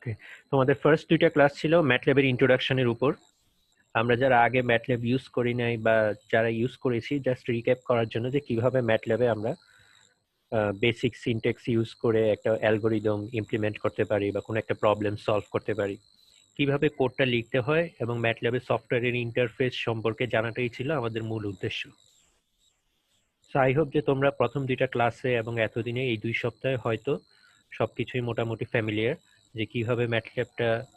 ওকে, তোমাদের ফার্স্ট দুইটা ক্লাস ছিল ম্যাটল্যাবের ইন্ট্রোডাকশনের উপর। আমরা যারা আগে ম্যাটল্যাব ইউজ করি নাই বা যারা ইউজ করেছি, জাস্ট রিক্যাপ করার জন্য যে কিভাবে ম্যাটল্যাবে আমরা বেসিক সিনট্যাক্স ইউজ করে একটা অ্যালগোরিদম ইমপ্লিমেন্ট করতে পারি বা কোনো একটা প্রবলেম সলভ করতে পারি, কিভাবে কোডটা লিখতে হয় এবং ম্যাটল্যাবের সফটওয়্যারের ইন্টারফেস সম্পর্কে জানাটাই ছিল আমাদের মূল উদ্দেশ্য। সো আই হোপ যে তোমরা প্রথম দুইটা ক্লাসে এবং এতদিনে এই 2 সপ্তাহে হয়তো সবকিছুই মোটামুটি ফ্যামিলিয়ার, যে কিভাবে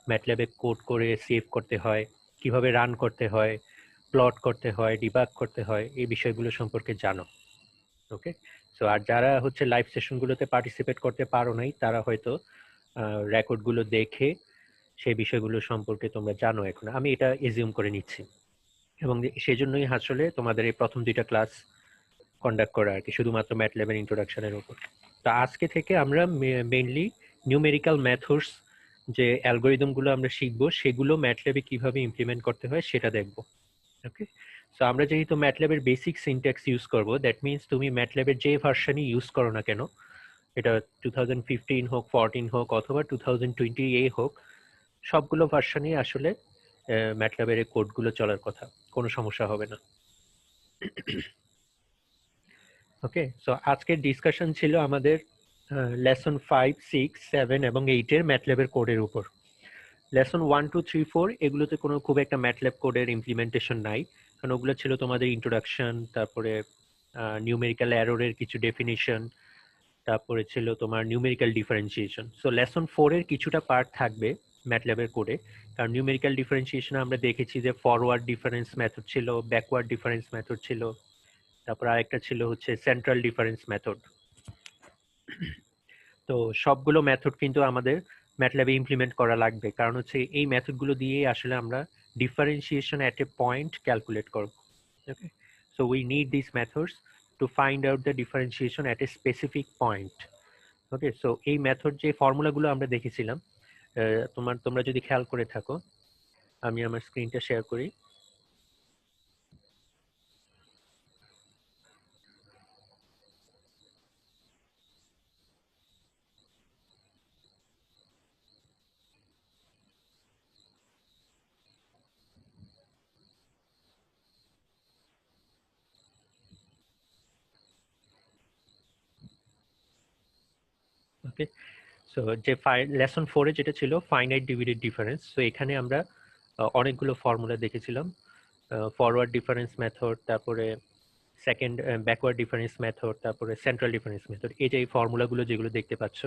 ম্যাটল্যাবে কোড করে সেভ করতে হয়, কিভাবে রান করতে হয়, প্লট করতে হয়, ডিবাগ করতে হয়, এই বিষয়গুলো সম্পর্কে জানো। ওকে, সো আর যারা হচ্ছে লাইভ সেশনগুলোতে পার্টিসিপেট করতে পারো নাই, তারা হয়তো রেকর্ডগুলো দেখে সেই বিষয়গুলো সম্পর্কে তোমরা জানো এখন, আমি এটা এজিউম করে নিচ্ছি। এবং সেই জন্যই আসলে তোমাদের এই প্রথম দুইটা ক্লাস কন্ডাক্ট করা আর কি, শুধুমাত্র ম্যাটল্যাবের ইন্ট্রোডাকশনের উপর। তো আজকে থেকে আমরা মেইনলি নিউমেরিক্যাল মেথডস, যে অ্যালগোরিদমগুলো আমরা শিখবো, সেগুলো ম্যাটল্যাবে কিভাবে ইমপ্লিমেন্ট করতে হয় সেটা দেখবো। ওকে, সো আমরা যেহেতু ম্যাটল্যাবের বেসিক সিনট্যাক্স ইউজ করব, দ্যাট মিনস তুমি ম্যাটল্যাবের যে ভার্সনই ইউজ করো না কেন, এটা 2015 হোক, 14 হোক, অথবা 2020 হোক, সবগুলো ভার্সনই আসলে ম্যাটল্যাবের এই কোডগুলো চলার কথা, কোনো সমস্যা হবে না। ওকে, সো আজকের ডিসকাশন ছিল আমাদের লেসন 5, 6, 7 এবং 8 এর ম্যাটল্যাবের কোডের উপর। লেসন 1, 2, 3, 4 এগুলোতে কোনো খুব একটা ম্যাটল্যাব কোডের ইমপ্লিমেন্টেশন নাই, কারণ ওগুলো ছিল তোমাদের ইন্ট্রোডাকশন, তারপরে নিউমেরিক্যাল এররের কিছু ডেফিনিশন, তারপরে ছিল তোমার নিউমেরিক্যাল ডিফারেন্সিয়েশন। সো লেসন 4 এর কিছুটা পার্ট থাকবে ম্যাটল্যাবের কোডে, কারণ নিউমেরিক্যাল ডিফারেন্সিয়েশন আমরা দেখেছি যে ফরওয়ার্ড ডিফারেন্স মেথড ছিল, ব্যাকওয়ার্ড ডিফারেন্স মেথড ছিল, তারপর আরেকটা ছিল হচ্ছে সেন্ট্রাল ডিফারেন্স মেথড। তো সবগুলো মেথড কিন্তু আমাদের ম্যাটল্যাবে ইমপ্লিমেন্ট করা লাগবে, কারণ হচ্ছে এই মেথডগুলো দিয়েই আসলে আমরা differentiation at a point calculate করব। Okay, so we need this methods to find out the differentiation at a specific point. Okay, so এই মেথড যে ফর্মুলাগুলো আমরা দেখেছিলাম, তোমরা যদি খেয়াল করে থাকো, আমি আমার স্ক্রিনটা শেয়ার করি। ওকে, সো যে লেসন 4 এ যেটা ছিল ফাইনাইট ডিভিডেড ডিফারেন্স, সো এখানে আমরা অনেকগুলো ফর্মুলা দেখেছিলাম, ফরওয়ার্ড ডিফারেন্স মেথড, তারপরে সেকেন্ড ব্যাকওয়ার্ড ডিফারেন্স মেথড, তারপরে সেন্ট্রাল ডিফারেন্স মেথড। এই যে এই ফর্মুলাগুলো যেগুলো দেখতে পাচ্ছ,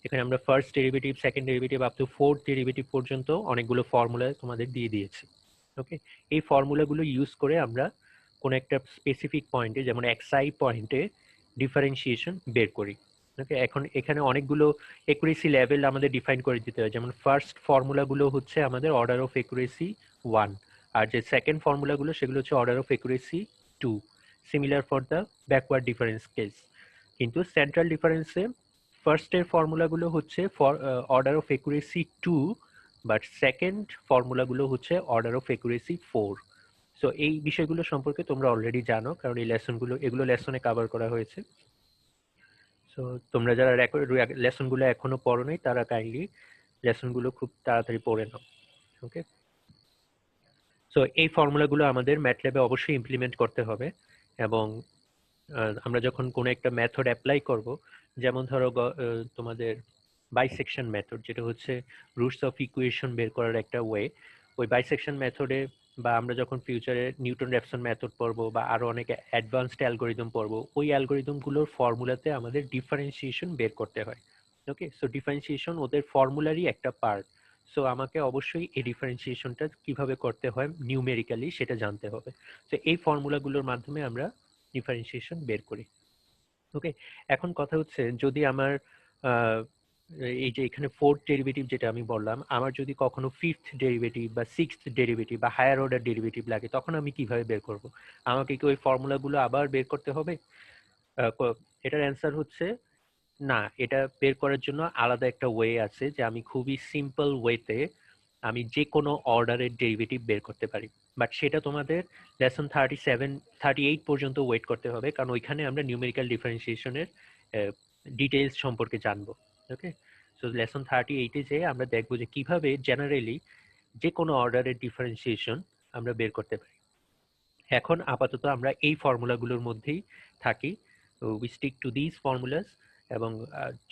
এখানে আমরা first derivative, second derivative up to fourth derivative পর্যন্ত অনেকগুলো ফর্মুলা তোমাদের দিয়ে দিয়েছি। ওকে, এই ফর্মুলাগুলো ইউজ করে আমরা কোন একটা স্পেসিফিক পয়েন্টে, যেমন এক্সআই পয়েন্টে ডিফারেন্সিয়েশন বের করি। ওকে, এখন এখানে অনেকগুলো একুরেসি লেভেল আমাদের ডিফাইন করে দিতে হয়, যেমন ফার্স্ট ফর্মুলাগুলো হচ্ছে আমাদের অর্ডার অফ একুরেসি 1, আর যে সেকেন্ড ফর্মুলাগুলো সেগুলো হচ্ছে order of accuracy 2, similar for the backward difference case. কিন্তু সেন্ট্রাল ডিফারেন্সে ফার্স্টের ফর্মুলাগুলো হচ্ছে for order of accuracy 2, but second ফর্মুলাগুলো হচ্ছে অর্ডার অফ একুরেসি 4। সো এই বিষয়গুলো সম্পর্কে তোমরা অলরেডি জানো, কারণ এই এগুলো লেসনে কভার করা হয়েছে। সো তোমরা যারা লেসনগুলো এখনো পড়ো নাই, তারা কাইন্ডলি লেসনগুলো খুব তাড়াতাড়ি পড়ে নাও। ওকে, সো এই ফর্মুলাগুলো আমাদের ম্যাটল্যাবে অবশ্যই ইমপ্লিমেন্ট করতে হবে, এবং আমরা যখন কোনো একটা মেথড অ্যাপ্লাই করব, যেমন ধরো তোমাদের বাইসেকশন মেথড, যেটা হচ্ছে রুটস অফ ইকুয়েশন বের করার একটা ওয়ে, ওই বাইসেকশন মেথডে, বা আমরা যখন ফিউচারে নিউটন র্যাপসন মেথড পড়বো বা আরো অনেক অ্যাডভান্সড অ্যালগোরিদম পড়বো, ওই অ্যালগোরিদমগুলোর ফর্মুলাতে আমাদের ডিফারেন্সিয়েশন বের করতে হয়। ওকে, সো ডিফারেন্সিয়েশন ওদের ফর্মুলারই একটা পার্ট। সো আমাকে অবশ্যই এই ডিফারেন্সিয়েশনটা কিভাবে করতে হয় নিউমেরিক্যালি সেটা জানতে হবে। তো এই ফর্মুলাগুলোর মাধ্যমে আমরা ডিফারেন্সিয়েশন বের করি। ওকে, এখন কথা হচ্ছে, যদি আমার এই যে এখানে ফোর্থ ডেরিভেটিভ যেটা আমি বললাম, আমার যদি কখনো ফিফথ ডেরিভেটিভ বা সিক্সথ ডেরিভেটিভ বা হায়ার অর্ডার ডেরিভেটিভ লাগে, তখন আমি কিভাবে বের করব? আমাকে কি ওই ফর্মুলাগুলো আবার বের করতে হবে? এটার অ্যান্সার হচ্ছে না, এটা বের করার জন্য আলাদা একটা ওয়ে আছে, যে আমি খুবই সিম্পল ওয়েতে আমি যে কোনো অর্ডারের ডেরিভেটিভ বের করতে পারি। বাট সেটা তোমাদের লেসন 37, 38 পর্যন্ত ওয়েট করতে হবে, কারণ ওইখানে আমরা নিউমেরিক্যাল ডিফারেন্সিয়েশনের ডিটেইলস সম্পর্কে জানবো। ওকে, সো লেসন 38-এ যে আমরা দেখবো যে কিভাবে জেনারেলি যে কোনো অর্ডারের ডিফারেন্সিয়েশন আমরা বের করতে পারি। এখন আপাতত আমরা এই ফর্মুলাগুলোর মধ্যেই থাকি, we stick to this formulas, এবং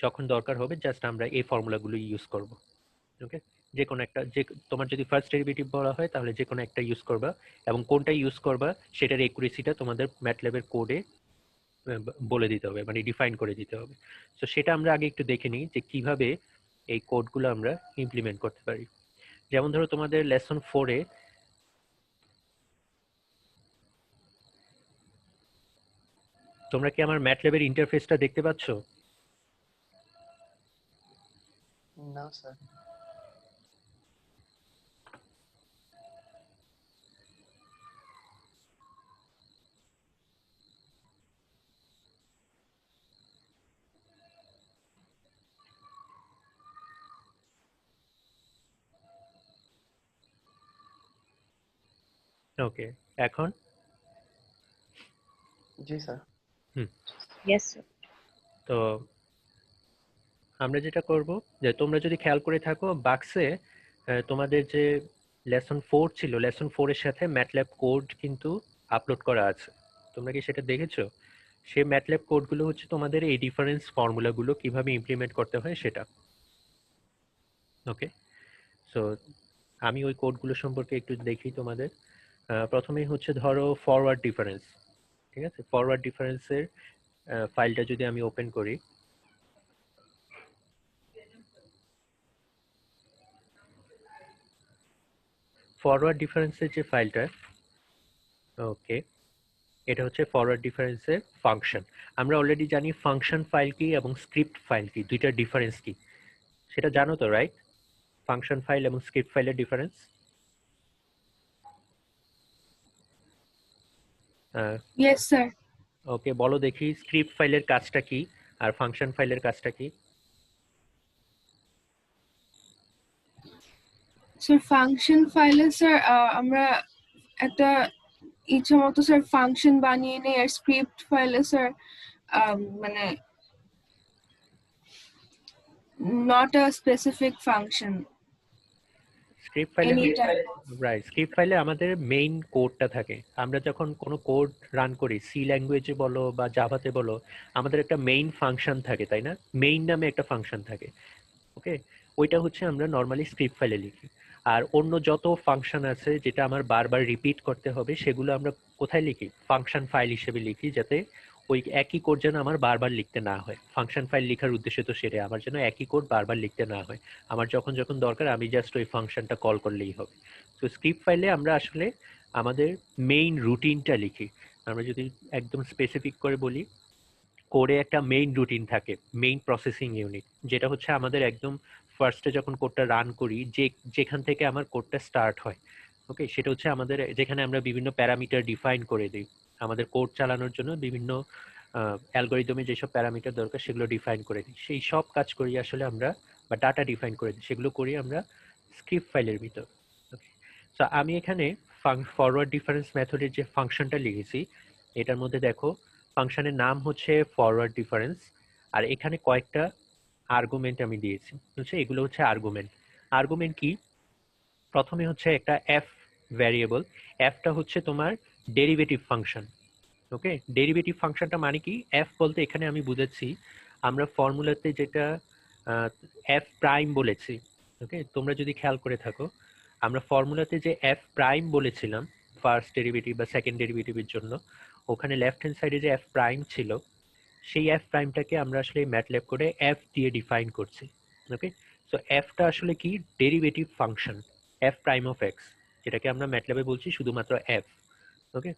যখন দরকার হবে জাস্ট আমরা এই ফর্মুলাগুলো ইউজ করব। ওকে, যে কোনো একটা, যে তোমার যদি ফার্স্ট ডেরিভেটিভ বলা হয় তাহলে যে কোনো একটা ইউজ করবা, এবং কোনটা ইউজ করবা সেটার একুরেসিটা তোমাদের ম্যাটল্যাবের কোডে বলে দিতে হবে, মানে ডিফাইন করে দিতে হবে। তো সেটা আমরা আগে একটু দেখে নিই যে কিভাবে এই কোডগুলো আমরা ইমপ্লিমেন্ট করতে পারি। যেমন ধরো তোমাদের লেসন 4-এ তোমরা কি আমার ম্যাটল্যাবের ইন্টারফেসটা দেখতে পাচ্ছ? না স্যার। ওকে, এখন জি স্যার। Yes, sir. তো আমরা যেটা করব, যে তোমরা যদি খেয়াল করে থাকো বাক্সে তোমাদের যে লেসন 4 ছিল, লেসন 4 এর সাথে ম্যাটল্যাব কোড কিন্তু আপলোড করা আছে। তোমরা কি সেটা দেখেছো? সেই ম্যাটল্যাব কোডগুলো হচ্ছে তোমাদের এই ডিফারেন্স ফর্মুলাগুলো কিভাবে ইমপ্লিমেন্ট করতে হয় সেটা। ওকে, সো আমি ওই কোডগুলো সম্পর্কে একটু দেখি তোমাদের। প্রথমেই হচ্ছে ধরো ফরওয়ার্ড ডিফারেন্স, ঠিক আছে? ফরওয়ার্ড ডিফারেন্সের ফাইলটা যদি আমি ওপেন করি, ফরওয়ার্ড ডিফারেন্সের যে ফাইলটা, ওকে, এটা হচ্ছে ফরওয়ার্ড ডিফারেন্সের ফাংশন। আমরা অলরেডি জানি ফাংশন ফাইল কি এবং স্ক্রিপ্ট ফাইল কি, দুইটার ডিফারেন্স কি সেটা জানো তো, রাইট? ফাংশন ফাইল এবং স্ক্রিপ্ট ফাইলের ডিফারেন্স। Yes, sir. ওকে, বলো দেখি স্ক্রিপ্ট ফাইলের কাজটা কি আর ফাংশন ফাইলের কাজটা কি? Sir, function file sir আমরা একটা ইচ্ছা মতো স্যার ফাংশন বানিয়ে নেই, আর স্ক্রিপ্ট ফাইলে স্যার মানে not a specific function. Script ফাইলে Any type of. Right, script ফাইলে আমাদের মেইন কোডটা থাকে। আমরা যখন কোনো কোড রান করি, সি ল্যাঙ্গুয়েজে বলো বা জাভাতে বলো, আমাদের একটা মেইন ফাংশন থাকে, তাই না? মেইন নামে একটা ফাংশন থাকে। ওকে, ওইটা হচ্ছে আমরা নর্মালি স্ক্রিপ্ট ফাইলে লিখি। আর অন্য যত ফাংশন আছে যেটা আমার বারবার রিপিট করতে হবে, সেগুলো আমরা কোথায় লিখি? ফাংশন ফাইল হিসেবে লিখি, যাতে ওই একই কোড যেন আমার বারবার লিখতে না হয়। ফাংশন ফাইল লেখার উদ্দেশ্য তো সেটাই, আমার যেন একই কোড বারবার লিখতে না হয়। আমার যখন যখন দরকার আমি জাস্ট ওই ফাংশনটা কল করলেই হবে। তো স্ক্রিপ্ট ফাইলে আমরা আসলে আমাদের মেইন রুটিনটা লিখি। আমরা যদি একদম স্পেসিফিক করে বলি, কোডে একটা মেইন রুটিন থাকে, মেইন প্রসেসিং ইউনিট, যেটা হচ্ছে আমাদের একদম ফার্স্টে যখন কোডটা রান করি, যেখান থেকে আমার কোডটা স্টার্ট হয়। ওকে, সেটা হচ্ছে আমাদের, যেখানে আমরা বিভিন্ন প্যারামিটার ডিফাইন করে দিই আমাদের কোড চালানোর জন্য। বিভিন্ন অ্যালগরিদমে যেসব প্যারামিটার দরকার সেগুলো ডিফাইন করে দিই। সেই সব কাজ করি আসলে আমরা, বা ডাটা ডিফাইন করে দিই, সেগুলো করি আমরা স্ক্রিপ্ট ফাইলের ভিতর। ওকে, তো আমি এখানে ফরওয়ার্ড ডিফারেন্স মেথডের যে ফাংশনটা লিখেছি, এটার মধ্যে দেখো ফাংশনের নাম হচ্ছে ফরওয়ার্ড ডিফারেন্স, আর এখানে কয়েকটা আর্গুমেন্ট আমি দিয়েছি, হচ্ছে এগুলো হচ্ছে আর্গুমেন্ট। আর্গুমেন্ট কি? প্রথমে হচ্ছে একটা এফ ভ্যারিয়েবল। এফটা হচ্ছে তোমার ডেরিভেটিভ ফাংশন। ওকে, ডেরিভেটিভ ফাংশনটা মানে কি? এফ বলতে এখানে আমি বুঝাচ্ছি, আমরা ফর্মুলাতে যেটা এফ প্রাইম বলেছি। ওকে, তোমরা যদি খেয়াল করে থাকো, আমরা ফর্মুলাতে যে এফ প্রাইম বলেছিলাম ফার্স্ট ডেরিভেটিভ বা সেকেন্ড ডেরিভেটিভের জন্য, ওখানে লেফট হ্যান্ড সাইডে যে এফ প্রাইম ছিল, সেই এফ প্রাইমটাকে আমরা আসলে ম্যাটল্যাব করে এফ দিয়ে ডিফাইন করছি। ওকে, সো এফটা আসলে কি? Derivative function, F prime of x, যেটাকে আমরা ম্যাটল্যাবে বলছি শুধুমাত্র এফ। ওকে,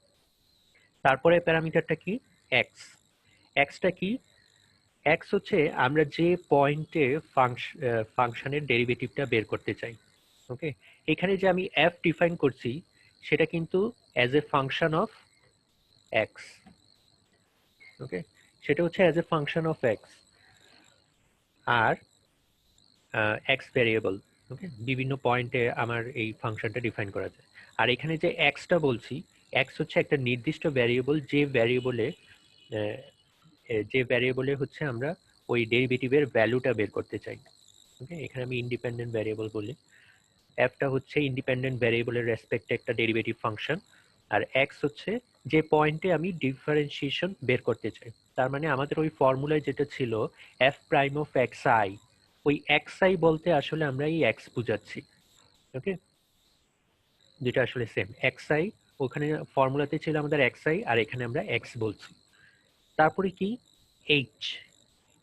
তারপরে প্যারামিটারটা কি? এক্স। এক্সটা কি? এক্স হচ্ছে আমরা যে পয়েন্টে ফাংশনের ডেরিভেটিভটা বের করতে চাই। ওকে, এখানে যে আমি এফ ডিফাইন করছি সেটা কিন্তু as a function of x. Okay, সেটা হচ্ছে as a function of x. আর এক্স ভ্যারিয়েবল, ওকে, বিভিন্ন পয়েন্টে আমার এই ফাংশনটা ডিফাইন করা যায়। আর এখানে যে এক্সটা বলছি, এক্স হচ্ছে একটা নির্দিষ্ট ভ্যারিয়েবল, যে ভ্যারিয়েবলে হচ্ছে আমরা ওই ডেরিভেটিভের ভ্যালুটা বের করতে চাই। ওকে, এখানে আমি ইন্ডিপেন্ডেন্ট ভ্যারিয়েবল বলি। এফটা হচ্ছে ইন্ডিপেন্ডেন্ট ভ্যারিয়েবলের রেসপেক্টে একটা ডেরিভেটিভ ফাংশন, আর এক্স হচ্ছে যে পয়েন্টে আমি ডিফারেন্সিয়েশন বের করতে চাই। তার মানে আমাদের ওই ফর্মুলায় যেটা ছিল F prime of x I, ওই এক্স আই বলতে আসলে আমরা এই এক্স বুঝাচ্ছি। ওকে, যেটা আসলে সেম এক্স আই, ওখানে ফর্মুলাতে ছিল আমাদের এক্স আই, আর এখানে আমরা এক্স বলছি। তারপরে কি এইচ,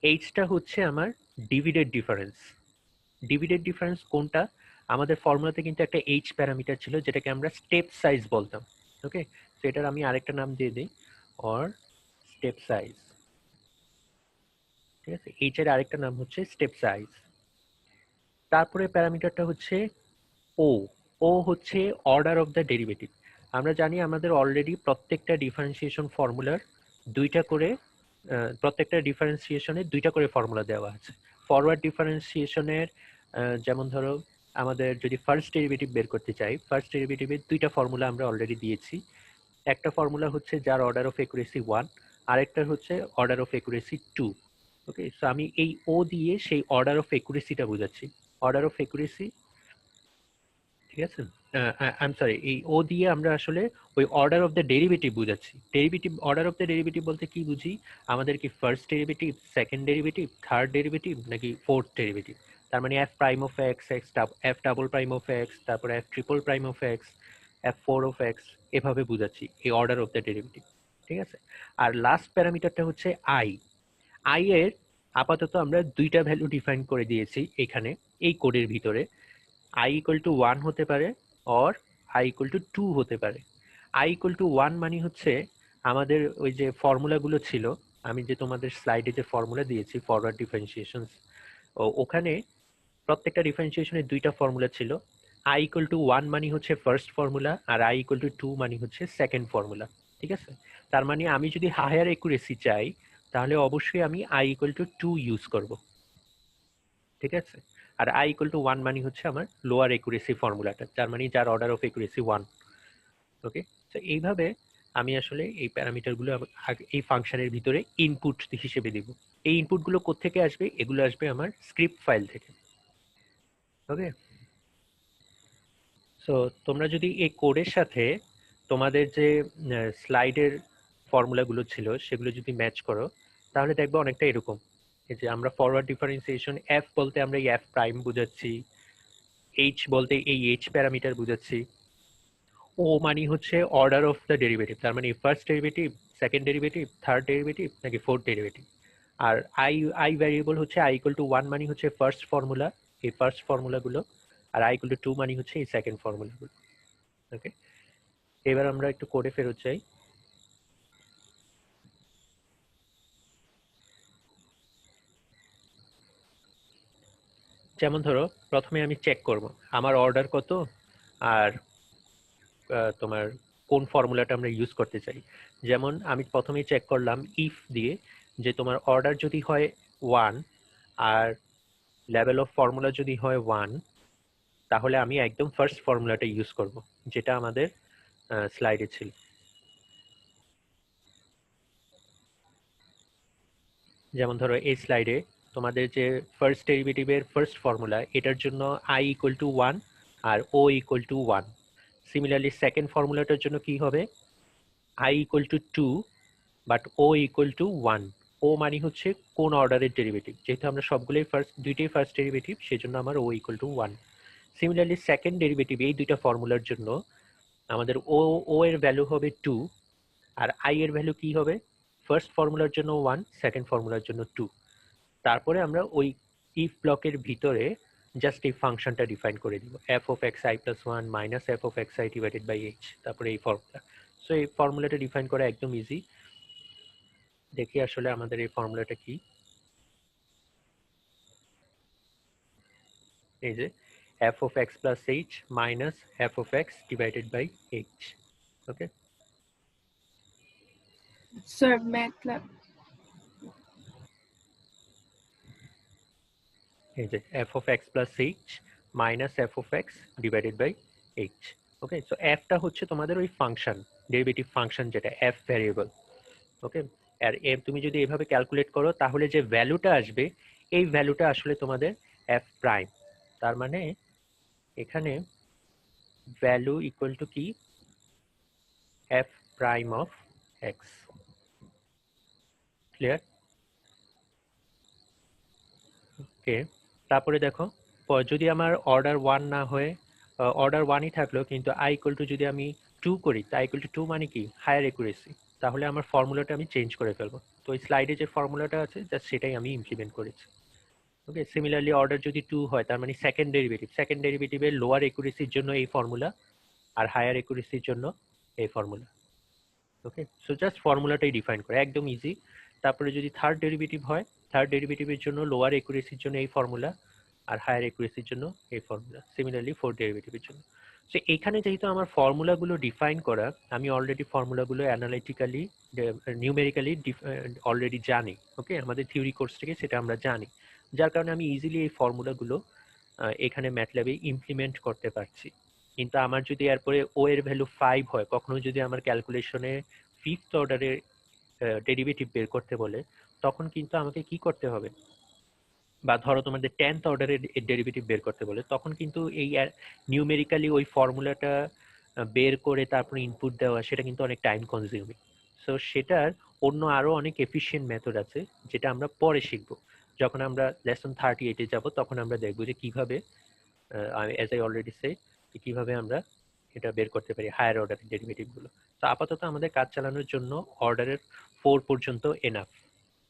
এইচটা হচ্ছে আমার ডিভিডেড ডিফারেন্স। ডিভিডেড ডিফারেন্স কোনটা? আমাদের ফর্মুলাতে কিন্তু একটা এইচ প্যারামিটার ছিল যেটাকে আমরা স্টেপ সাইজ বলতাম। ওকে, তো এটার আমি আরেকটা নাম দিয়ে দিই, অর স্টেপ সাইজ। ঠিক আছে, এইচ এর আরেকটা নাম হচ্ছে স্টেপ সাইজ। তারপরে প্যারামিটারটা হচ্ছে ও, ও হচ্ছে অর্ডার অফ দ্য ডেরিভেটিভ। আমরা জানি আমাদের অলরেডি প্রত্যেকটা ডিফারেন্সিয়েশন ফর্মুলার দুইটা করে প্রত্যেকটা ডিফারেন্সিয়েশনের দুইটা করে ফর্মুলা দেওয়া আছে। ফরওয়ার্ড ডিফারেন্সিয়েশনের যেমন ধরো আমাদের যদি ফার্স্ট ডেরিভেটিভ বের করতে চাই, ফার্স্ট ডেরিভেটিভের দুইটা ফর্মুলা আমরা অলরেডি দিয়েছি। একটা ফর্মুলা হচ্ছে যার অর্ডার অফ একুরেসি 1, আরেকটা হচ্ছে order of accuracy 2। Okay, so আমি এই ও দিয়ে সেই অর্ডার অফ একুরেসিটা বোঝাচ্ছি। অর্ডার অফ একুরেসি, ঠিক আছে, আই এম সরি, এই ও দিয়ে আমরা আসলে ওই অর্ডার অফ দ্য ডেরিভেটিভ বুঝাচ্ছি। Derivative, order of the derivative বলতে কি বুঝি? আমাদের কি first derivative, second derivative, third derivative, নাকি ফোর্থ ডেরিভেটিভ? তার মানে f prime of x, f double prime of x, তারপরে f triple prime of x, f four of x, এভাবে বুঝাচ্ছি এই অর্ডার অফ দ্য ডেরিভেটিভ। ঠিক আছে, আর লাস্ট প্যারামিটারটা হচ্ছে আই। আই এর আপাতত আমরা দুইটা ভ্যালু ডিফাইন করে দিয়েছি এখানে এই কোডের ভিতরে। i equal to 1 হতে পারে, or i equal to 2 হতে পারে। i equal to 1 মানে হচ্ছে আমাদের ওই যে ফর্মুলাগুলো ছিল, আমি যে তোমাদের স্লাইডে যে ফর্মুলা দিয়েছি ফরওয়ার্ড ডিফারেন্সিয়েশন, ওখানে প্রত্যেকটা ডিফারেন্সিয়েশনের দুইটা ফর্মুলা ছিল। i equal to 1 মানে হচ্ছে ফার্স্ট ফর্মুলা, আর i equal to 2 মানে হচ্ছে সেকেন্ড ফর্মুলা। ঠিক আছে, তার মানে আমি যদি হায়ার একুরেসি চাই তাহলে অবশ্যই আমি i equal to 2 ইউজ করব। ঠিক আছে, আর i equal to 1 মানে হচ্ছে আমার লোয়ার একুরেসি ফর্মুলাটা, যার মানে যার অর্ডার অফ একুরেসি 1। ওকে, তো এইভাবে আমি আসলে এই প্যারামিটারগুলো এই ফাংশনের ভিতরে ইনপুট হিসেবে দিব। এই ইনপুটগুলো কোত্থেকে আসবে? এগুলো আসবে আমার স্ক্রিপ্ট ফাইল থেকে। ওকে, সো তোমরা যদি এই কোডের সাথে তোমাদের যে স্লাইডের ফর্মুলাগুলো ছিল সেগুলো যদি ম্যাচ করো, তাহলে দেখবে অনেকটা এরকম। এই যে আমরা ফরওয়ার্ড ডিফারেন্সিয়েশন এফ বলতে আমরা এই এফ প্রাইম বুঝাচ্ছি, এইচ বলতে এই এইচ প্যারামিটার বুঝাচ্ছি, ও মানে হচ্ছে অর্ডার অফ দ্য ডেরিভেটিভ, তার মানে first derivative, second derivative, third derivative, নাকি ফোর্থ ডেরিভেটিভ। আর আই, আই ভ্যারিয়েবল হচ্ছে i equal to 1 মানে হচ্ছে ফার্স্ট ফর্মুলা, এই ফার্স্ট ফর্মুলাগুলো, আর i equal to 2 মানে হচ্ছে এই সেকেন্ড ফর্মুলাগুলো। ওকে, এবার আমরা একটু কোডে ফেরত যাই। যেমন ধরো প্রথমে আমি চেক করব আমার অর্ডার কত, আর তোমার কোন ফর্মুলাটা আমরা ইউজ করতে চাই। যেমন আমি প্রথমেই চেক করলাম ইফ দিয়ে যে তোমার অর্ডার যদি হয় 1 আর লেভেল অফ ফর্মুলা যদি হয় 1, তাহলে আমি একদম ফার্স্ট ফর্মুলাটা ইউজ করব যেটা আমাদের স্লাইডে ছিল। যেমন ধরো এই স্লাইডে তোমাদের যে ফার্স্ট ডেরিভেটিভের ফার্স্ট ফর্মুলা, এটার জন্য i equal to 1 আর o equal to 1। Similarly second ফর্মুলাটার জন্য কি হবে? i equal to 2 but o equal to 1। ও মানে হচ্ছে কোন অর্ডারের ডেরিভেটিভ, যেহেতু আমরা সবগুলোই দুইটাই ফার্স্ট ডেরিভেটিভ, সেজন্য আমার o equal to 1। Similarly second derivative এই দুইটা ফর্মুলার জন্য আমাদের ও এর ভ্যালু হবে 2, আর i এর ভ্যালু কি হবে? ফার্স্ট ফর্মুলার জন্য 1, সেকেন্ড ফর্মুলার জন্য 2। তারপরে আমরা ওই ইফ ব্লকের ভিতরে জাস্ট এই ফাংশনটা ডিফাইন করে দিব, f of xi plus 1 minus f of xi divided by h, তারপরে এই ফর্মুলা। সো এই ফর্মুলাটা ডিফাইন করা একদম ইজি। দেখি আসলে আমাদের এই ফর্মুলাটা কি। এই যে f of x plus h minus f of x divided by h। Okay, sir MATLAB. এই যে f of x plus h minus f of x divided by h। Okay, so fটা হচ্ছে তোমাদের ওই ফাংশন, ডেরিভেটিভ ফাংশন যেটা f variable. Okay, আর তুমি যদি এভাবে ক্যালকুলেট করো তাহলে যে ভ্যালুটা আসবে এই ভ্যালুটা আসলে তোমাদের এফ প্রাইম, তার মানে এখানে ভ্যালু ইকুয়াল টু কি f prime of x. Clear? Okay, তারপরে দেখো যদি আমার অর্ডার 1 না হয়ে অর্ডার 1ই থাকলো কিন্তু আই ইকুয়াল টু যদি আমি 2 করি, তা ইকুয়াল টু 2 মানে কি হায়ার একুরেসি, তাহলে আমার ফর্মুলাটা আমি চেঞ্জ করে ফেলবো। তো এই স্লাইডে যে ফর্মুলাটা আছে জাস্ট সেটাই আমি ইমপ্লিমেন্ট করেছি। ওকে, সিমিলারলি অর্ডার যদি 2 হয় তার মানে সেকেন্ড ডেরিভেটিভের লোয়ার একুরেসির জন্য এই ফর্মুলা আর হায়ার একুরেসির জন্য এই ফর্মুলা। ওকে, সো জাস্ট ফর্মুলাটাই ডিফাইন করে, একদম ইজি। তারপরে যদি থার্ড ডেরিভেটিভ হয়, থার্ড ডেরিভেটিভের জন্য লোয়ার একুরেসির জন্য এই ফর্মুলা আর হায়ার একুরেসির জন্য এই ফর্মুলা। সিমিলারলি ফোর্থ ডেরিভেটিভের জন্য। সো এখানে যেহেতু আমার ফর্মুলাগুলো ডিফাইন করা, আমি অলরেডি ফর্মুলাগুলো অ্যানালিটিক্যালি নিউমেরিক্যালি অলরেডি জানি। ওকে, আমাদের থিওরি কোর্স থেকে সেটা আমরা জানি, যার কারণে আমি ইজিলি এই ফর্মুলাগুলো এখানে ম্যাটল্যাবে ইমপ্লিমেন্ট করতে পারছি। কিন্তু আমার যদি এরপরে ও এর ভ্যালু 5 হয়, কখনো যদি আমার ক্যালকুলেশনে ফিফথ অর্ডারের ডেরিভেটিভ বের করতে বলে, তখন কিন্তু আমাকে কি করতে হবে, বা ধরো তোমাদের 10th অর্ডারের ডেরিভেটিভ বের করতে বলে, তখন কিন্তু এই নিউমেরিক্যালি ওই ফর্মুলাটা বের করে তারপর ইনপুট দেওয়া, সেটা কিন্তু অনেক টাইম কনজিউমিং। সো সেটার অন্য আরো অনেক এফিশিয়েন্ট মেথড আছে, যেটা আমরা পরে শিখবো। যখন আমরা লেসন 38-এ যাব তখন আমরা দেখবো যে কিভাবে, অ্যাজ আই অলরেডি সে, কিভাবে আমরা এটা বের করতে পারি হায়ার অর্ডারের ডেরিভেটিভ গুলো। তো আপাতত আমাদের কাজ চালানোর জন্য অর্ডারের 4 পর্যন্ত এনাফ।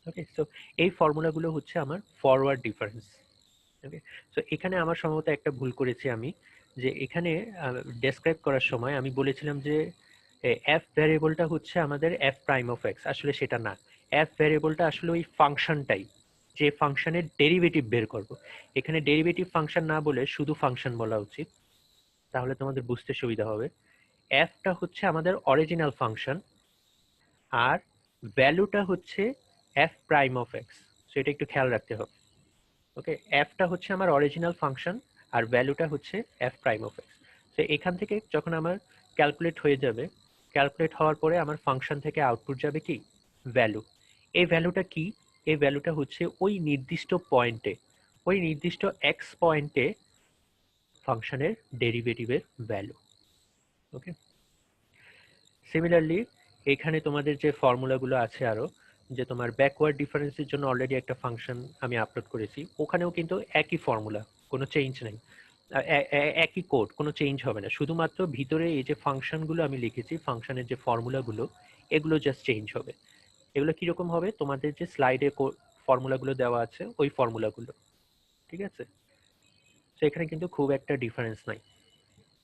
ওকে, সো এই ফর্মুলাগুলো হচ্ছে আমার ফরওয়ার্ড ডিফারেন্স। ওকে, সো এখানে আমার সম্ভবত একটা ভুল করেছি আমি, যে এখানে ডেসক্রাইব করার সময় আমি বলেছিলাম যে এফ ভ্যারিয়েবলটা হচ্ছে আমাদের এফ প্রাইম অফ এক্স, আসলে সেটা না। এফ ভ্যারিয়েবলটা আসলে ওই ফাংশনটাই, যে ফাংশনের ডেরিভেটিভ বের করব। এখানে ডেরিভেটিভ ফাংশন না বলে শুধু ফাংশন বলা উচিত, তাহলে তোমাদের বুঝতে সুবিধা হবে। এফটা হচ্ছে আমাদের অরিজিনাল ফাংশন, আর ভ্যালুটা হচ্ছে F prime of x. So এটা একটু খেয়াল রাখতে হবে। ওকে, এফটা হচ্ছে আমার অরিজিনাল ফাংশন আর ভ্যালুটা হচ্ছে এফ প্রাইম অফ এক্স। তো এখান থেকে যখন আমার ক্যালকুলেট হয়ে যাবে, ক্যালকুলেট হওয়ার পরে আমার ফাংশন থেকে আউটপুট যাবে কি ভ্যালু। এই ভ্যালুটা কি, এই ভ্যালুটা হচ্ছে ওই নির্দিষ্ট পয়েন্টে, ওই নির্দিষ্ট এক্স পয়েন্টে ফাংশনের ডেরিভেটিভের ভ্যালু। ওকে, সিমিলারলি এখানে তোমাদের যে ফর্মুলাগুলো আছে আরো, যে তোমার ব্যাকওয়ার্ড ডিফারেন্সের জন্য অলরেডি একটা ফাংশন আমি আপলোড করেছি, ওখানেও কিন্তু একই ফর্মুলা, কোনো চেঞ্জ নেই, একই কোড, কোনো চেঞ্জ হবে না। শুধুমাত্র ভিতরে এই যে ফাংশনগুলো আমি লিখেছি, ফাংশনের যে ফর্মুলাগুলো, এগুলো জাস্ট চেঞ্জ হবে। এগুলো কিরকম হবে, তোমাদের যে স্লাইডে ফর্মুলাগুলো দেওয়া আছে ওই ফর্মুলাগুলো, ঠিক আছে? তো এখানে কিন্তু খুব একটা ডিফারেন্স নাই,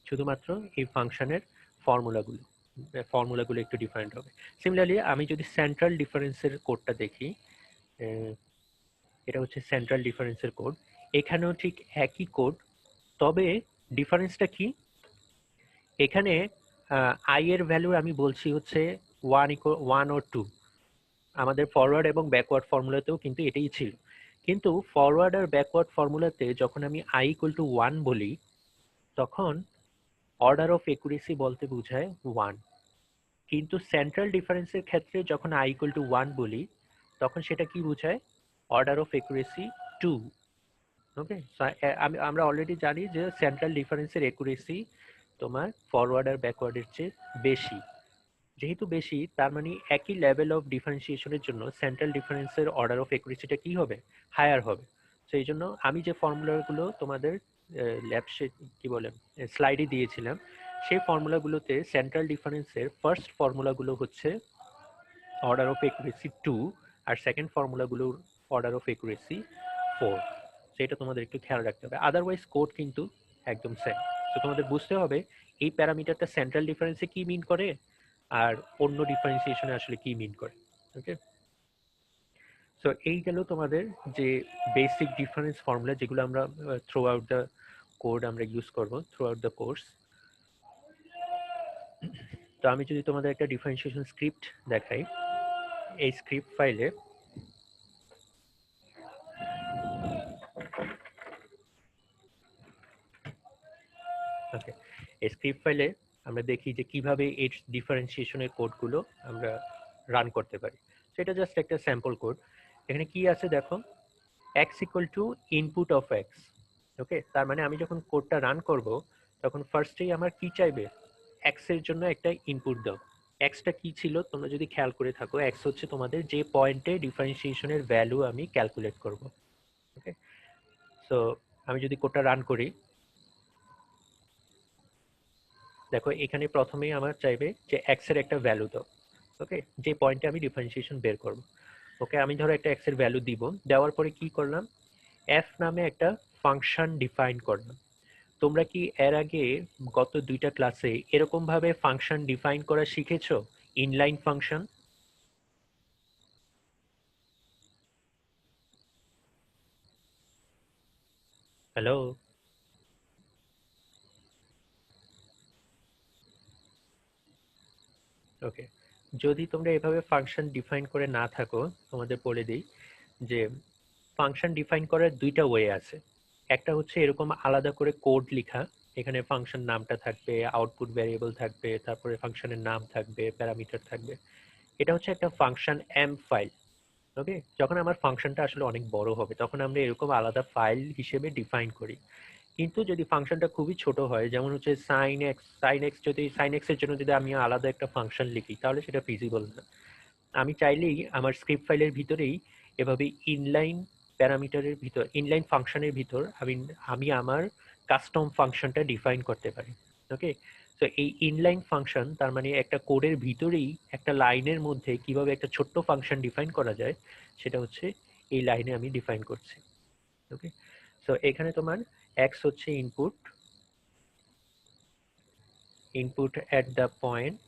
শুধুমাত্র এই ফাংশনের ফর্মুলাগুলো একটু ডিফারেন্ট হবে। সিমিলারলি আমি যদি সেন্ট্রাল ডিফারেন্সের কোডটা দেখি, এটা হচ্ছে সেন্ট্রাল ডিফারেন্সের কোড, এখানেও ঠিক একই কোড, তবে ডিফারেন্সটা কি, এখানে আই এর ভ্যালু আমি বলছি হচ্ছে 1 or 2। আমাদের ফরওয়ার্ড এবং ব্যাকওয়ার্ড ফর্মুলাতেও কিন্তু এটাই ছিল, কিন্তু ফরওয়ার্ড আর ব্যাকওয়ার্ড ফর্মুলাতে যখন আমি আই ইকুয়াল টু 1 বলি, তখন অর্ডার অফ একুরেসি বলতে বোঝায় 1, কিন্তু সেন্ট্রাল ডিফারেন্সের ক্ষেত্রে যখন আই ইকুয়াল টু 1 বলি, তখন সেটা কি বোঝায়, অর্ডার অফ একুরেসি 2। ওকে, আমরা অলরেডি জানি যে সেন্ট্রাল ডিফারেন্সের একুরেসি তোমার ফরওয়ার্ড আর ব্যাকওয়ার্ডের চেয়ে বেশি। যেহেতু বেশি, তার মানে একই লেভেল অফ ডিফারেন্সিয়েশনের জন্য সেন্ট্রাল ডিফারেন্সের অর্ডার অফ একুরেসিটা কি হবে, হায়ার হবে। তো এই জন্য আমি যে ফর্মুলাগুলো তোমাদের কি বলে স্লাইডে দিয়েছিলাম, সেই ফর্মুলাগুলোতে সেন্ট্রাল ডিফারেন্সের ফার্স্ট ফর্মুলাগুলো হচ্ছে অর্ডার অফ একুরেসি 2, আর সেকেন্ড ফর্মুলাগুলোর অর্ডার অফ একুরেসি 4। সেটা তোমাদের একটু খেয়াল রাখতে হবে, আদারওয়াইজ কোড কিন্তু একদম সেম। তো তোমাদের বুঝতে হবে এই প্যারামিটারটা সেন্ট্রাল ডিফারেন্সে কি মিন করে আর অন্য ডিফারেন্সিয়েশনে আসলে কি মিন করে। ওকে, সো এই গেল তোমাদের যে বেসিক ডিফারেন্স ফর্মুলা, যেগুলো আমরা থ্রু আউট দ্য কোড আমরা ইউজ করব থ্রু আউট দ্য কোর্স। তো আমি যদি তোমাদের একটা ডিফারেন্সিয়েশন স্ক্রিপ্ট দেখাই, এই স্ক্রিপ্ট ফাইলে ওকে, এই স্ক্রিপ্ট ফাইলে আমরা দেখি যে কিভাবে এই ডিফারেন্সিয়েশনের কোডগুলো আমরা রান করতে পারি। সেটা জাস্ট একটা স্যাম্পল কোড। এখানে কি আছে দেখো, x equal to input of x। ওকে, তার মানে আমি যখন কোডটা রান করব তখন ফার্স্টেই আমার কি চাইবে, x এর জন্য একটা ইনপুট দাও। এক্সটা কি ছিল তোমরা যদি খেয়াল করে থাকো, এক্স হচ্ছে তোমাদের যে পয়েন্টে ডিফারেন্সিয়েশনের ভ্যালু আমি ক্যালকুলেট করব। ওকে, সো আমি যদি কোডটা রান করি, দেখো এখানে প্রথমেই আমার চাইবে যে এক্স এর একটা ভ্যালু দাও। ওকে, যে পয়েন্টে আমি ডিফারেন্সিয়েশন বের করব। ওকে, আমি ধরো একটা এক্স এর ভ্যালু দিব, দেওয়ার পরে কি করলাম, এফ নামে একটা ফাংশন ডিফাইন করলাম। তোমরা কি এর আগে গত দুইটা ক্লাসে এরকম ভাবে ফাংশন ডিফাইন করা শিখেছো? Inline function. হ্যালো, ওকে, যদি তোমরা এভাবে ফাংশন ডিফাইন করে না থাকো, তোমাদের বলে দিই যে ফাংশন ডিফাইন করার দুইটা ওয়ে আছে। একটা হচ্ছে এরকম আলাদা করে কোড লেখা, এখানে ফাংশন নামটা থাকবে, আউটপুট ভ্যারিয়েবল থাকবে, তারপরে ফাংশনের নাম থাকবে, প্যারামিটার থাকবে। এটা হচ্ছে একটা ফাংশন এম ফাইল। ওকে, যখন আমার ফাংশনটা আসলে অনেক বড় হবে তখন আমরা এরকম আলাদা ফাইল হিসেবে ডিফাইন করি। কিন্তু যদি ফাংশনটা খুবই ছোট হয়, যেমন হচ্ছে সাইন এক্স এর জন্য যদি আমি আলাদা একটা ফাংশন লিখি তাহলে সেটা ফিজিবল না। আমি চাইলেই আমার স্ক্রিপ্ট ফাইলের ভিতরেই এভাবে ইনলাইন প্যারামিটারের ভিতর, ইনলাইন ফাংশনের ভিতর আমি আমি আমার কাস্টম ফাংশনটা ডিফাইন করতে পারি। ওকে, তো এই ইনলাইন ফাংশন তার মানে একটা কোডের ভিতরেই একটা লাইনের মধ্যে কিভাবে একটা ছোট্ট ফাংশন ডিফাইন করা যায় সেটা হচ্ছে এই লাইনে আমি ডিফাইন করছি। ওকে, তো এখানে তোমার এক্স হচ্ছে input, input at the point